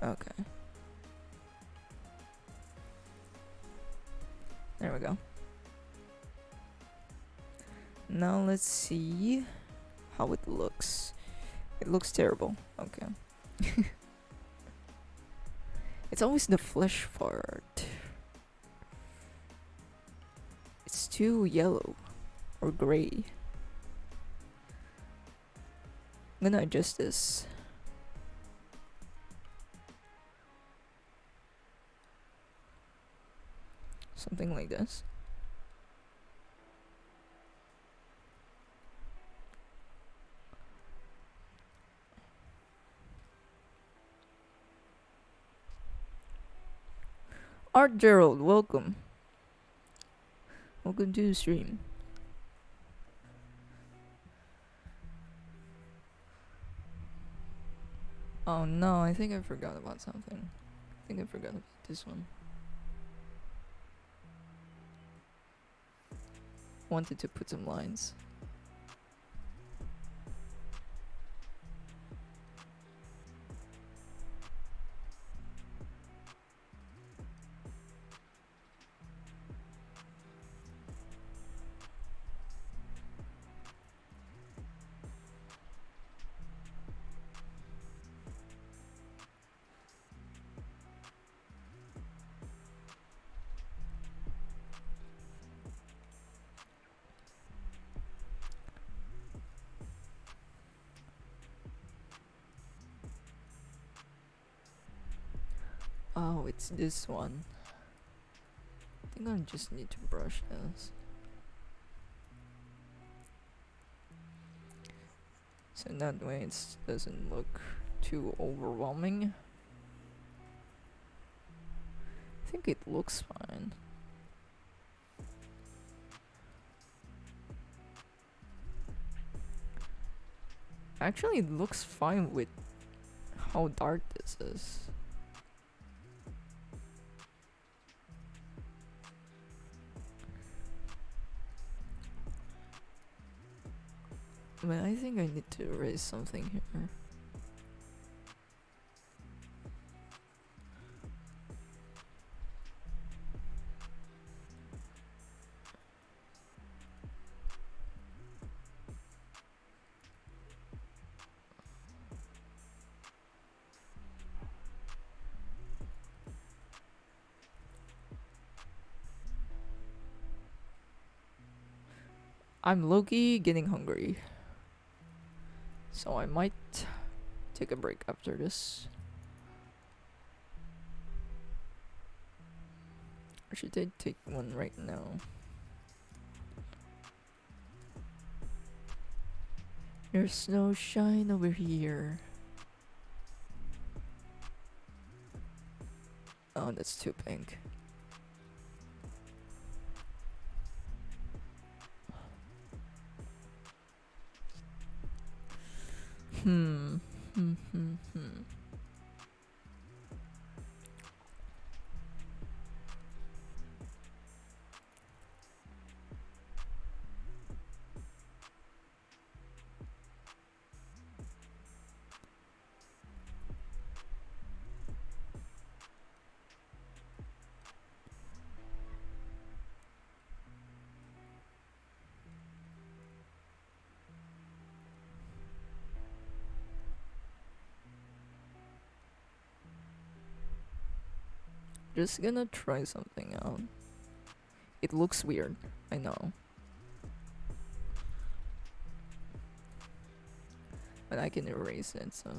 Okay. There we go. Now let's see how it looks. It looks terrible. Okay. It's always the flesh part. It's too yellow or gray. I'm gonna adjust this. Something like this. Art Gerald, welcome. Welcome to the stream. Oh no, I think I forgot about something. I think I forgot about this one. Wanted to put some lines. Oh, it's this one. I think I just need to brush this. So that way it doesn't look too overwhelming. I think it looks fine. Actually, it looks fine with how dark this is. But I think I need to erase something here. I'm low-key getting hungry, so I might take a break after this. Or should I take one right now? There's no shine over here. Oh, that's too pink. Hmm. Just gonna try something out. It looks weird, I know. But I can erase it, so.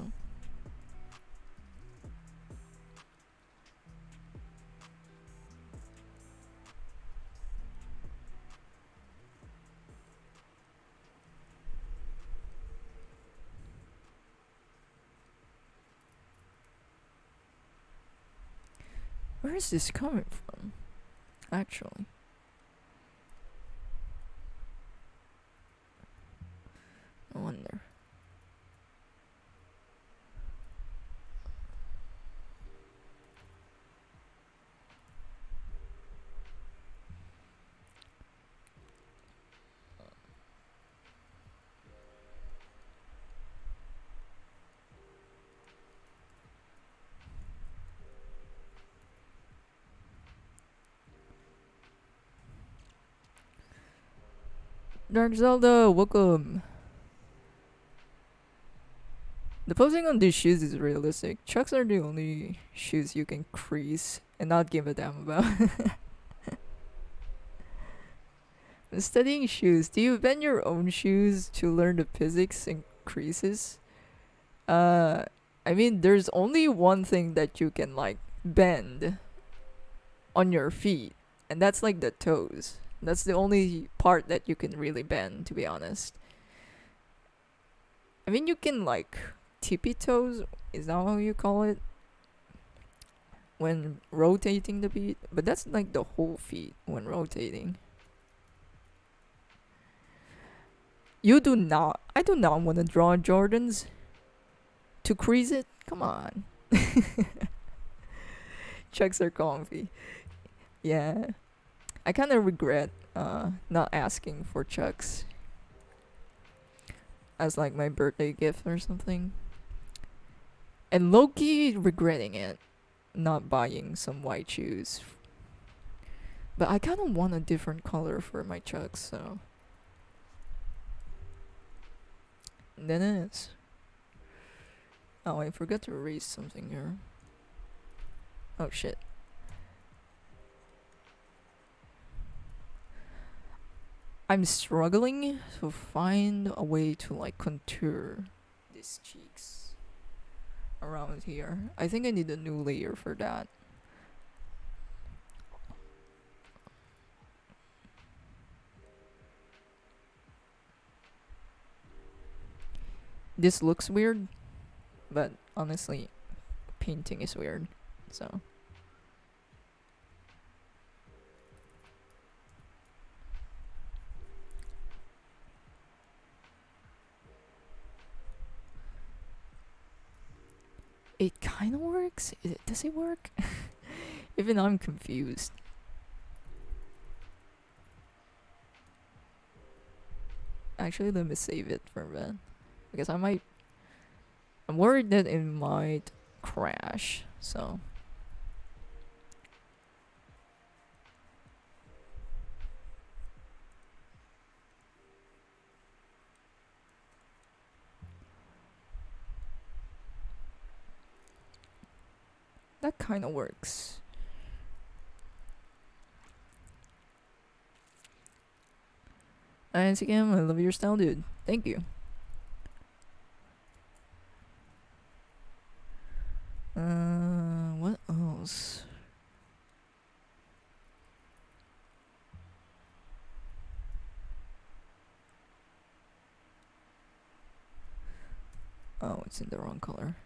Where is this coming from, actually? I wonder. Dark Zelda, welcome. The posing on these shoes is realistic. Chucks are the only shoes you can crease and not give a damn about. When studying shoes, do you bend your own shoes to learn the physics and creases? I mean, there's only one thing that you can like bend on your feet, and that's like the toes. That's the only part that you can really bend, to be honest. I mean, you can like tippy toes. Is that how you call it? when rotating the feet, but that's like the whole feet when rotating. You do not. I do not want to draw Jordans to crease it. Come on. Chucks are comfy. Yeah. I kind of regret not asking for Chucks as like my birthday gift or something. And low-key regretting it, not buying some white shoes. But I kind of want a different color for my Chucks, so. That is. Oh, I forgot to erase something here. Oh shit. I'm struggling to find a way to like contour these cheeks around here. I think I need a new layer for that. This looks weird, but honestly, painting is weird, so. It kind of works. Does it work? Even I'm confused. Actually, let me save it for a bit. Because I'm worried that it might crash, so. That kind of works. And again, I love your style, dude. Thank you. What else? Oh, it's in the wrong color.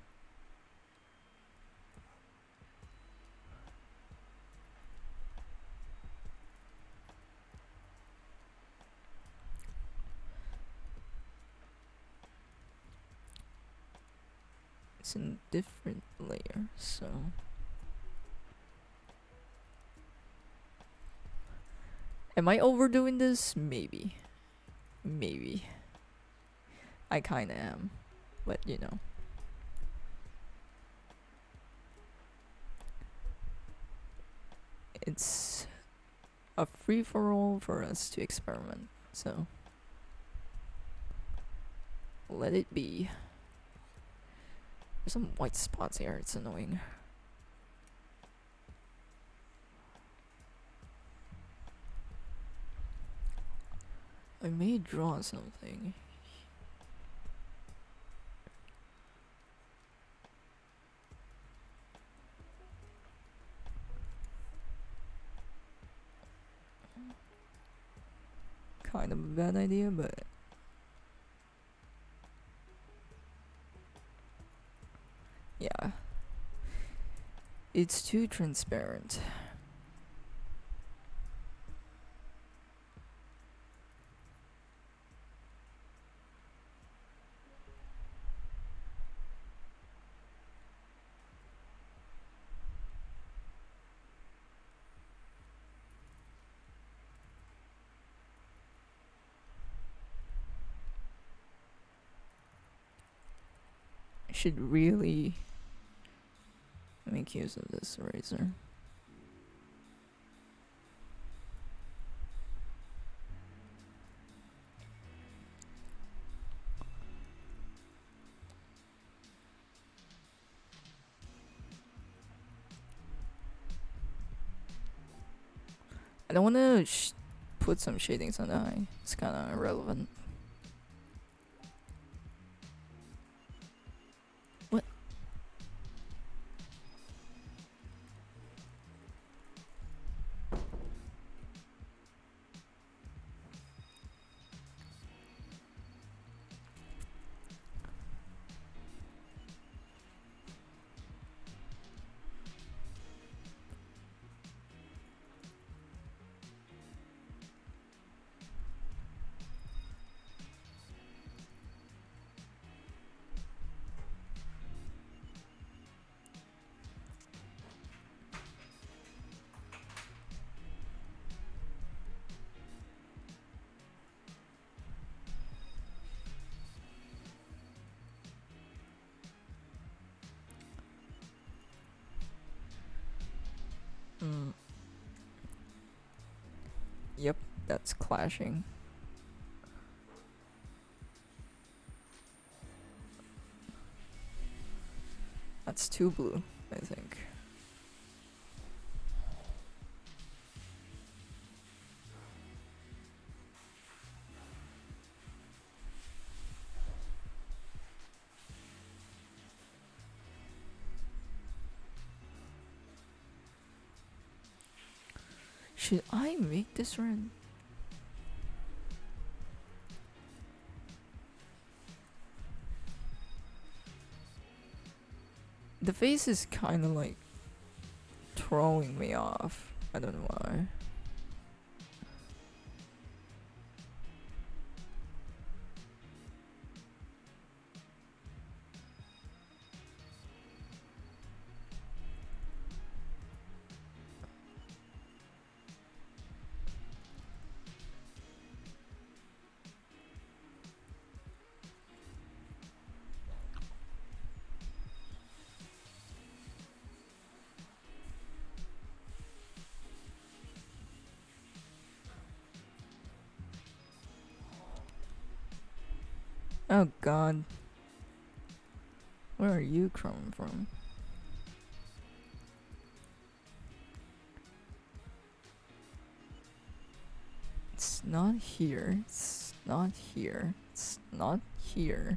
It's in a different layer, so. Am I overdoing this? Maybe. Maybe. I kinda am. But you know. It's a free for all for us to experiment, so. Let it be. There's some white spots here, it's annoying. I may draw something. Kind of a bad idea, but. Yeah. It's too transparent. I should really make use of this eraser. I don't want to put some shadings on the eye. It's kind of irrelevant. What? Yep, that's clashing. That's 2 blue, I think. Should I make this red? The face is kind of like throwing me off. I don't know why. Oh god. Where are you coming from? It's not here. It's not here. It's not here.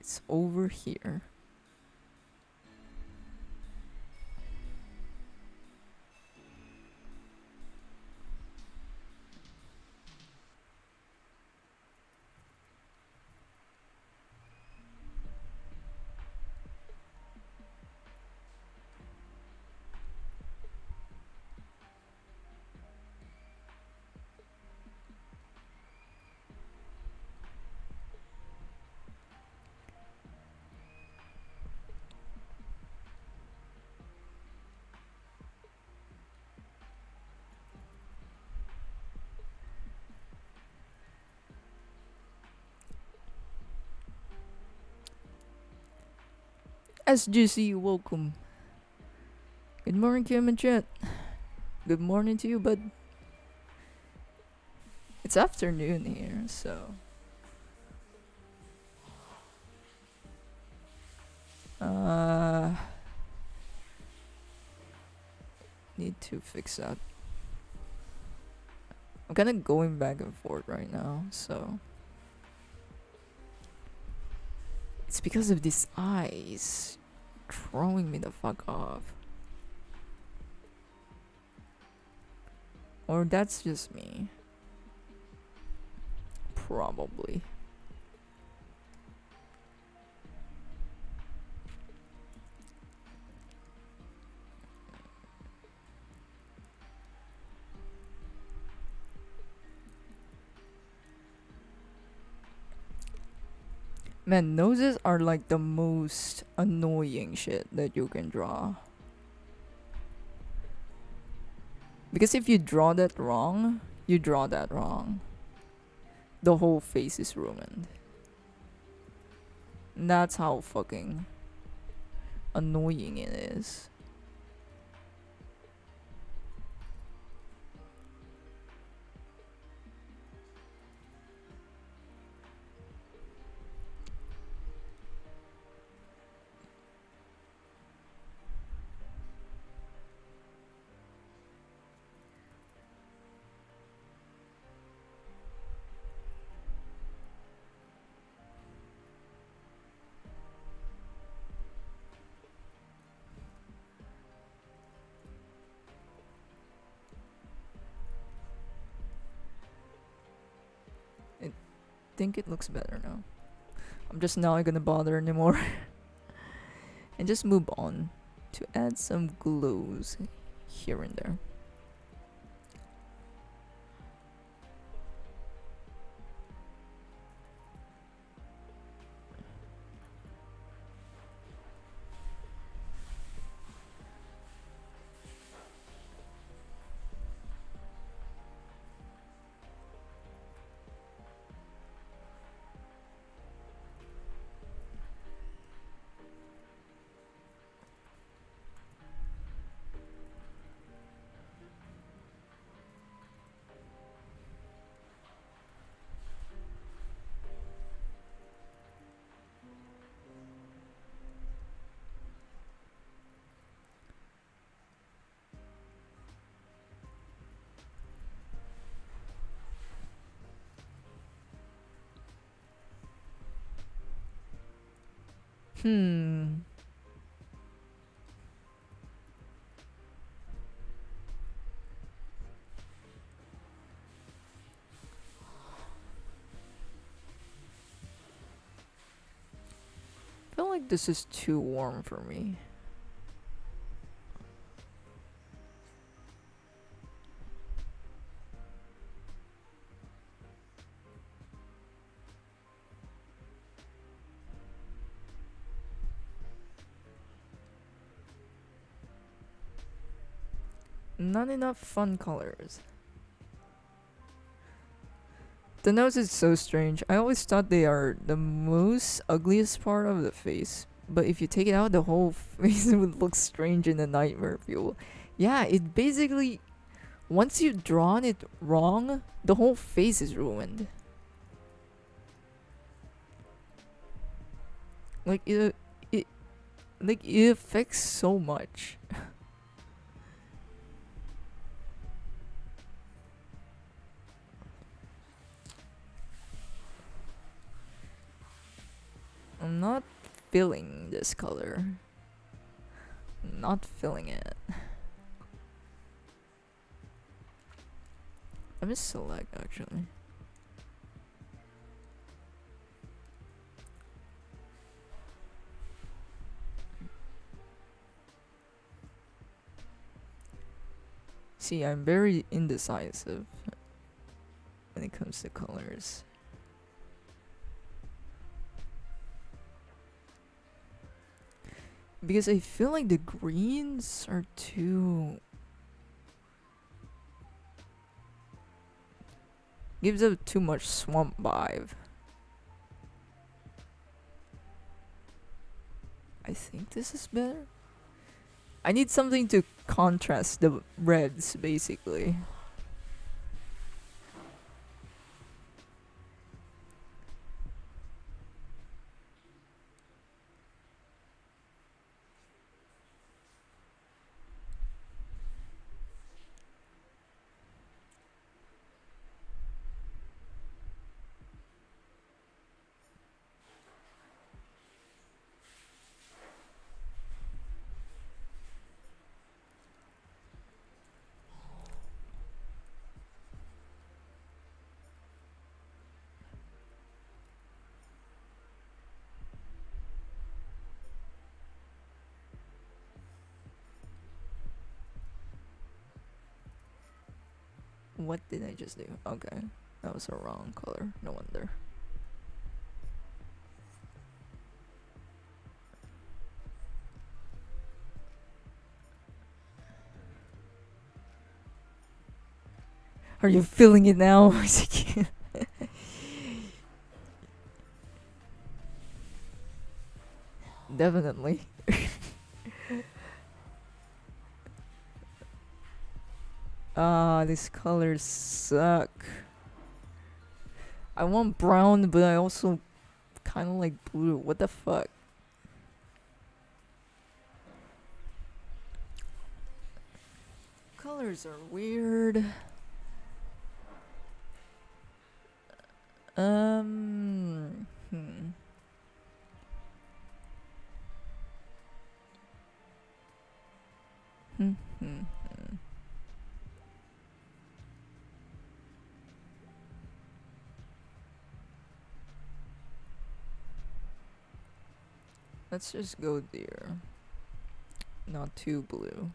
It's over here. SGC, welcome. Good morning, Kim and Chat. Good morning to you, bud. It's afternoon here, so. Need to fix that. I'm kind of going back and forth right now, so. It's because of these eyes throwing me the fuck off. Or that's just me. Probably. Man, noses are like the most annoying shit that you can draw. Because if you draw that wrong, you draw that wrong. The whole face is ruined. And that's how fucking annoying it is. I think it looks better now. I'm just not gonna bother anymore. And just move on to add some glows here and there. Hmm. I feel like this is too warm for me. Not enough fun colors. The nose is so strange. I always thought they are the most ugliest part of the face. But if you take it out, the whole face would look strange in a nightmare fuel. Yeah, it basically... Once you've drawn it wrong, the whole face is ruined. Like, it affects so much. I'm not feeling this color. Not feeling it. Let me select actually. See, I'm very indecisive when it comes to colors. Because I feel like the greens are too... Gives up too much swamp vibe. I think this is better. I need something to contrast the reds, basically. What did I just do? Okay, that was a wrong color. No wonder. Are you feeling it now? Definitely. Ah, these colors suck. I want brown, but I also kind of like blue. What the fuck? Colors are weird. Hmm. Hmm. Hmm. Let's just go there. Not too blue.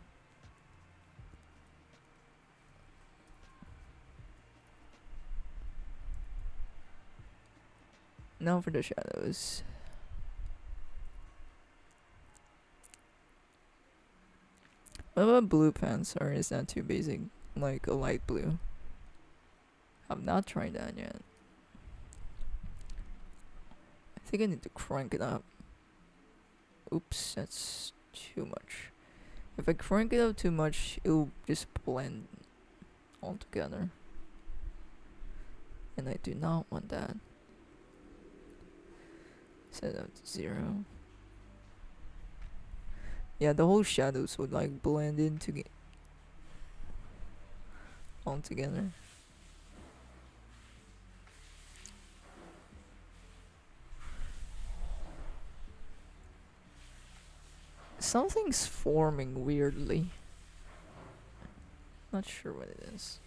Now for the shadows. What about blue pants? Or is that too basic? Like a light blue? I've not tried that yet. I think I need to crank it up. Oops, that's too much. If I crank it up too much, it'll just blend all together. And I do not want that. Set it up to 0. Yeah, the whole shadows would like blend into all together. Something's forming weirdly. Not sure what it is.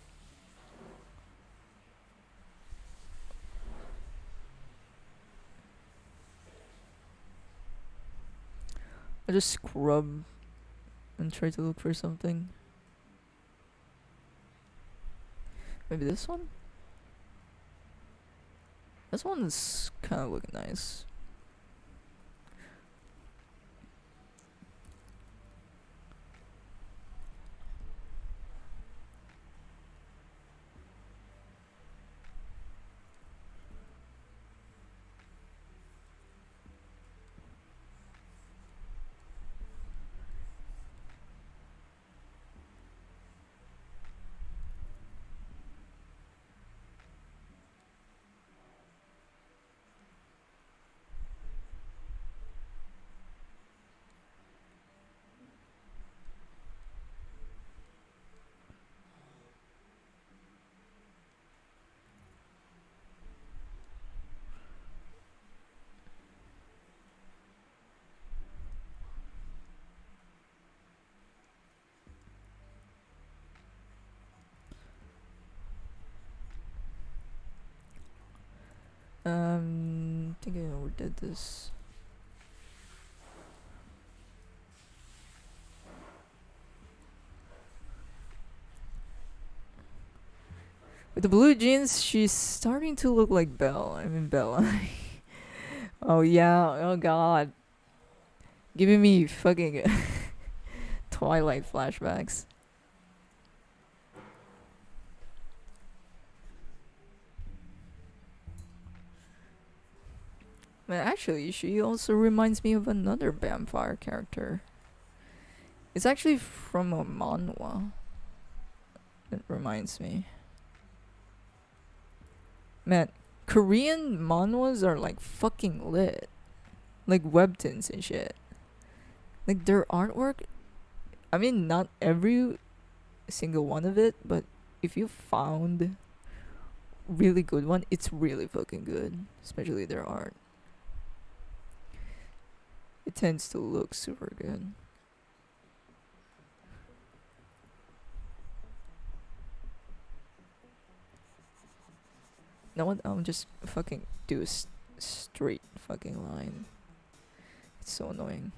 I just scrub and try to look for something. Maybe this one? This one's kind of looking nice. I think I overdid this. With the blue jeans, she's starting to look like Belle. I mean Bella. Oh yeah, oh god. Giving me fucking Twilight flashbacks. But actually, she also reminds me of another vampire character. It's actually from a manhwa. It reminds me. Man, Korean manhwas are like fucking lit. Like webtoons and shit. Like their artwork, I mean, not every single one of it, but if you found really good one, it's really fucking good. Especially their art. It tends to look super good. Know what? I'll just fucking do a straight fucking line. It's so annoying.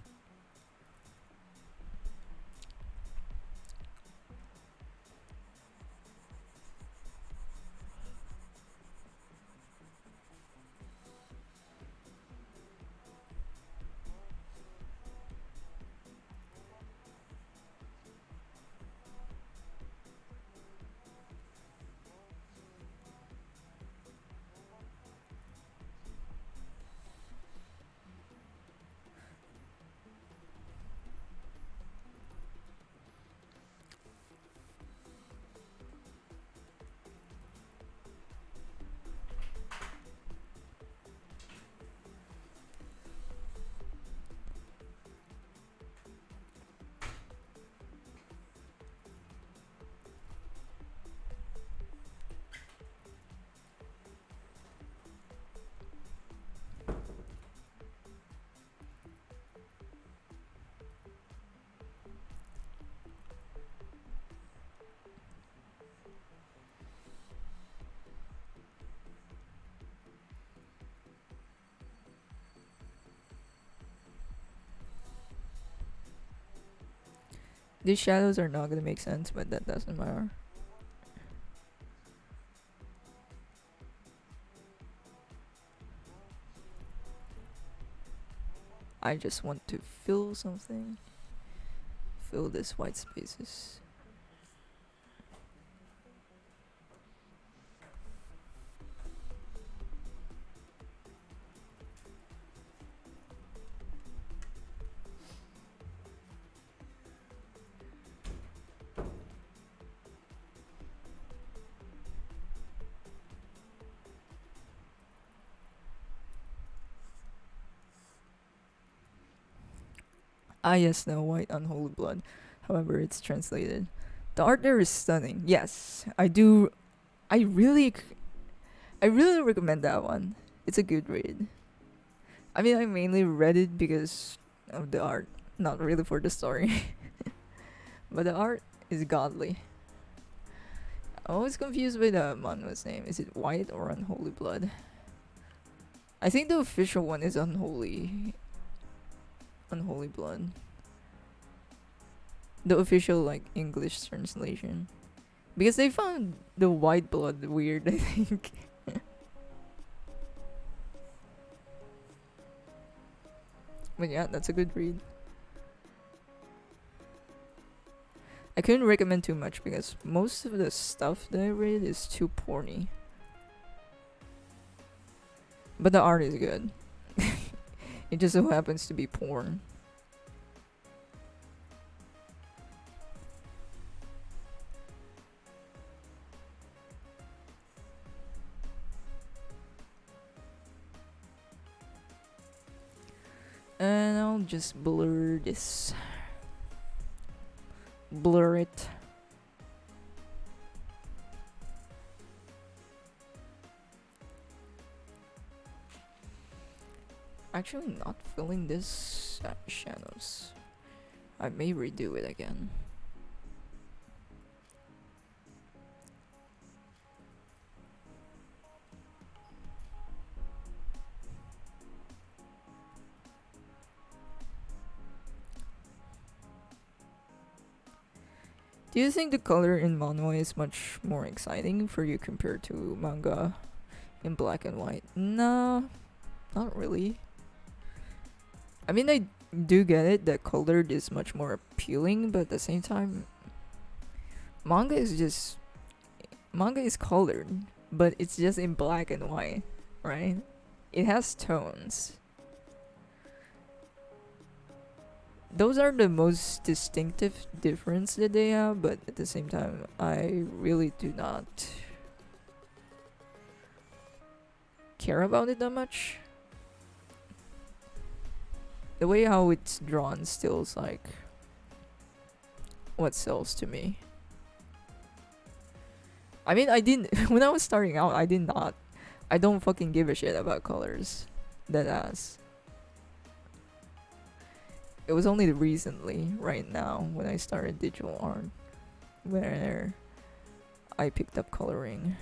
These shadows are not gonna make sense, but that doesn't matter. I just want to fill something. Fill this white spaces. Ah yes, Snow White, Unholy Blood. However, it's translated. The art there is stunning. Yes, I do. I really, I really recommend that one. It's a good read. I mean, I mainly read it because of the art. Not really for the story. But the art is godly. I'm always confused by the manhwa's name. Is it White or Unholy Blood? I think the official one is Unholy Blood. The official like English translation. Because they found the white blood weird, I think. But yeah, that's a good read. I couldn't recommend too much because most of the stuff that I read is too porny. But the art is good. It just so happens to be porn. And I'll just blur this. Blur it. Actually not feeling this shadows. I may redo it again. Do you think the color in manhwa is much more exciting for you compared to manga in black and white? No, not really. I mean, I do get it that colored is much more appealing, but at the same time, manga is colored, but it's just in black and white, right? It has tones. Those are the most distinctive difference that they have, but at the same time, I really do not care about it that much. The way how it's drawn still is like what sells to me. I mean, I didn't when I was starting out. I don't fucking give a shit about colors. That ass. It was only recently, right now, when I started digital art, where I picked up coloring.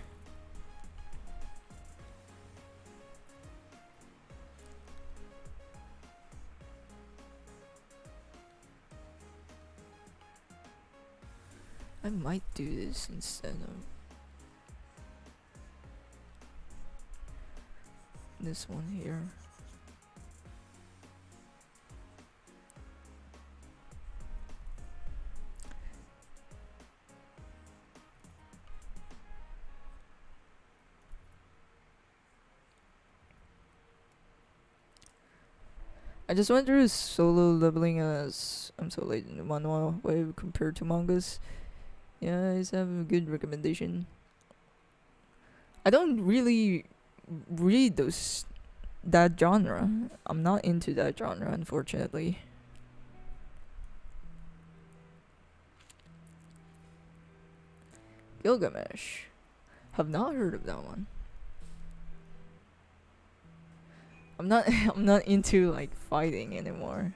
I might do this instead of this one here. I just went through solo leveling as I'm so late in the manhwa wave compared to mangas. Yeah, I just have a good recommendation. I don't really read that genre. I'm not into that genre, unfortunately. Gilgamesh. Have not heard of that one. I'm not I'm not into like fighting anymore.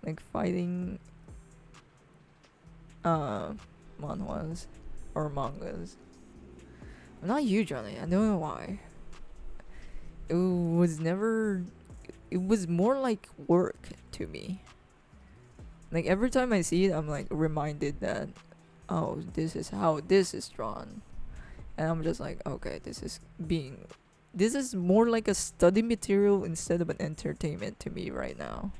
Like fighting manhwas or mangas. I'm not huge on it. I don't know why. It was never it was more like work to me. Like every time I see it I'm like reminded that oh, this is how this is drawn. And I'm just like, okay, this is more like a study material instead of an entertainment to me right now.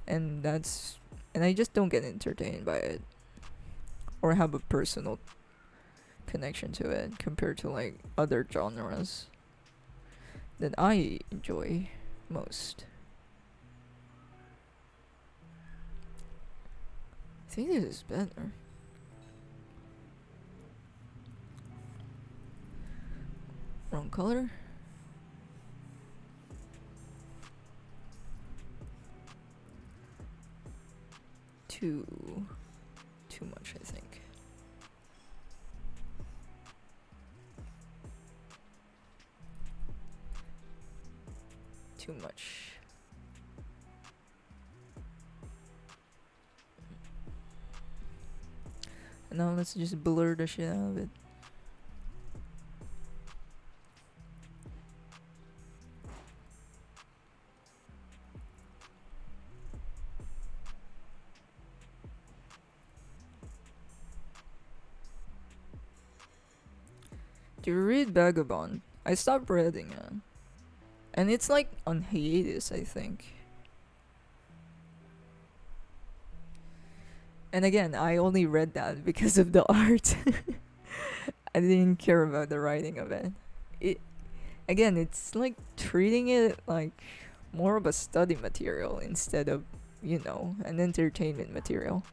And I just don't get entertained by it or have a personal connection to it compared to like other genres that I enjoy most. I think this is better. Wrong color. Too much, I think. Too much. Now let's just blur the shit out of it. Do you read Vagabond? I stopped reading it. And it's like on hiatus, I think. And again, I only read that because of the art. I didn't care about the writing of it. Again, it's like treating it like more of a study material instead of, an entertainment material.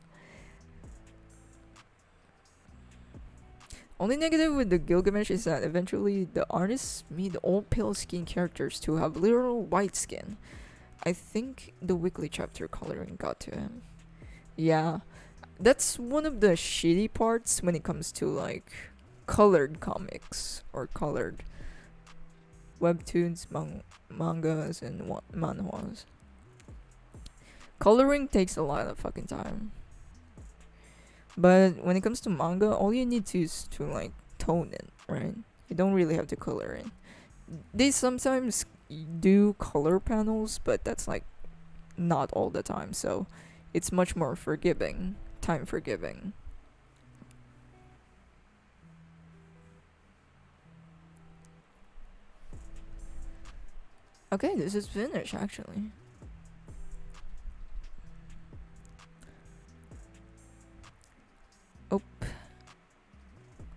Only negative with the Gilgamesh is that eventually the artists made all pale skin characters to have literal white skin. I think the weekly chapter coloring got to him. Yeah, that's one of the shitty parts when it comes to like colored comics or colored webtoons, mangas, and manhwas. Coloring takes a lot of fucking time. But when it comes to manga, all you need to is to like tone it, right? You don't really have to color it. They sometimes do color panels, but that's like not all the time, so it's much more forgiving, time forgiving. Okay, this is finished actually. Oh,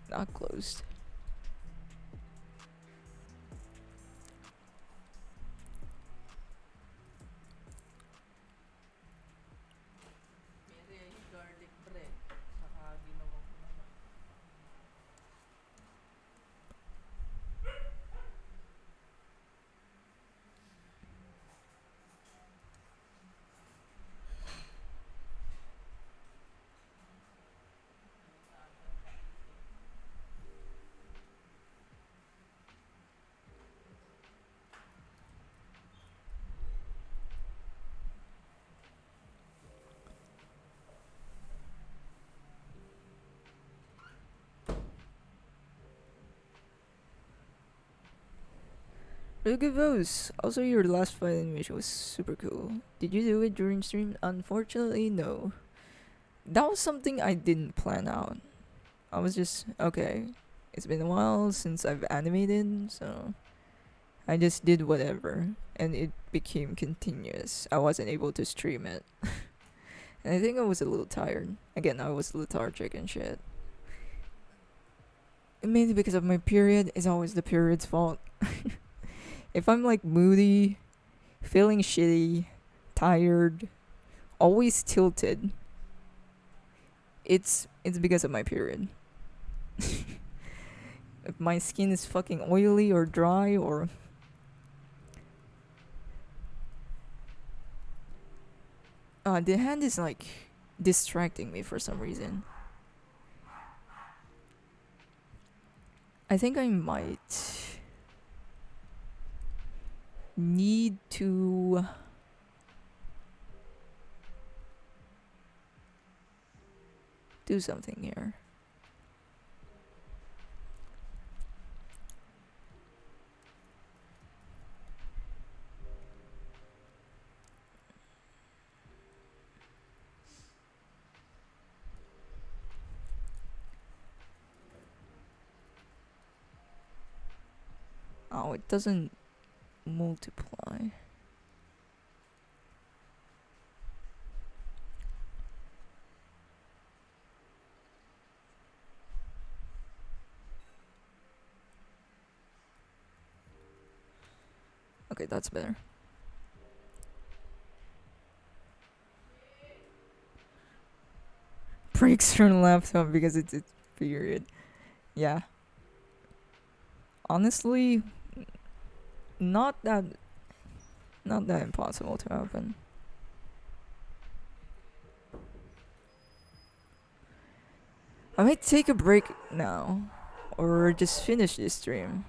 not closed. Look at those. Also, your last fight animation was super cool. Did you do it during stream? Unfortunately, no. That was something I didn't plan out. I was just, okay, it's been a while since I've animated, so I just did whatever, and it became continuous. I wasn't able to stream it. And I think I was a little tired. Again, I was lethargic and shit. Mainly because of my period. It's always the period's fault. If I'm like moody, feeling shitty, tired, always tilted, it's because of my period. If my skin is fucking oily or dry or the hand is like distracting me for some reason. I think I might need to do something here. Oh, it doesn't multiply. Okay, that's better. Breaks from laptop because it's period. Yeah. Honestly, not that impossible to happen. I might take a break now or just finish this stream,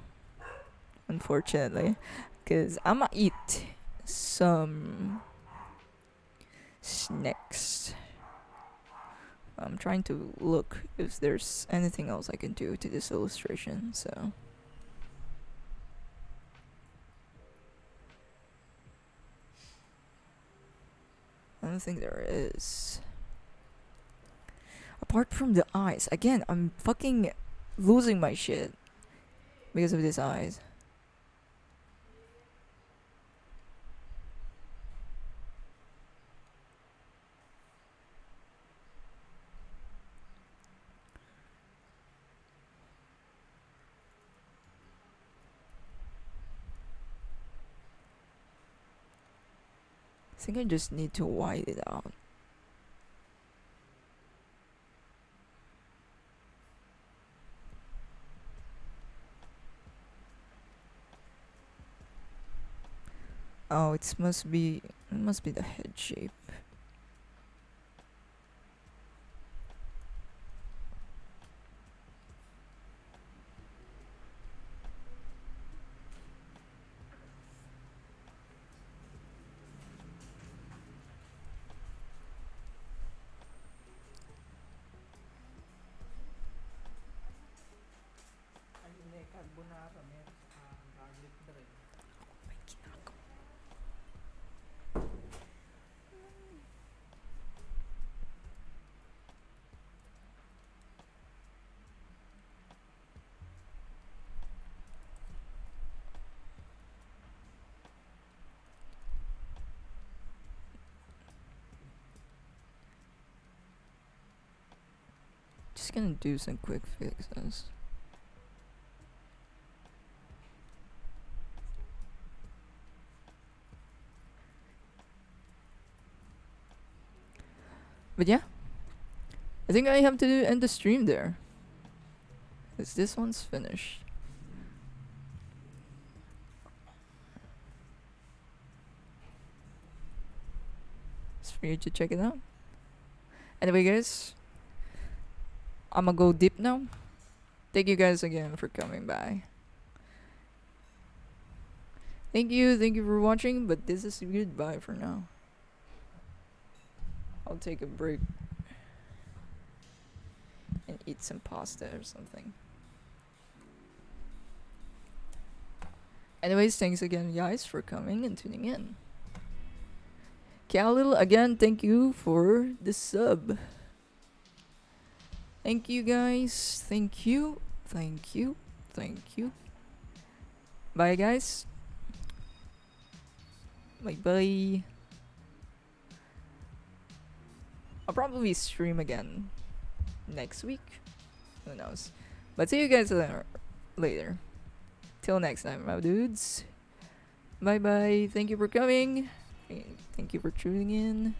unfortunately, because I'ma eat some snacks I'm trying to look if there's anything else I can do to this illustration, so. I don't think there is. Apart from the eyes. Again, I'm fucking losing my shit because of these eyes. I think I just need to white it out. Oh, it must be the head shape. Just gonna do some quick fixes. But yeah, I think I have to end the stream there. Cause this one's finished. It's for you to check it out. Anyway, guys, I'ma go deep now. Thank you guys again for coming by. Thank you for watching, but this is goodbye for now. I'll take a break and eat some pasta or something. Anyways, thanks again, guys, for coming and tuning in. Khalil, again, thank you for the sub. Thank you, guys. Thank you. Bye, guys. Bye. I'll probably stream again next week. Who knows? But see you guys later. Till next time, my dudes. Bye. Thank you for coming. Thank you for tuning in.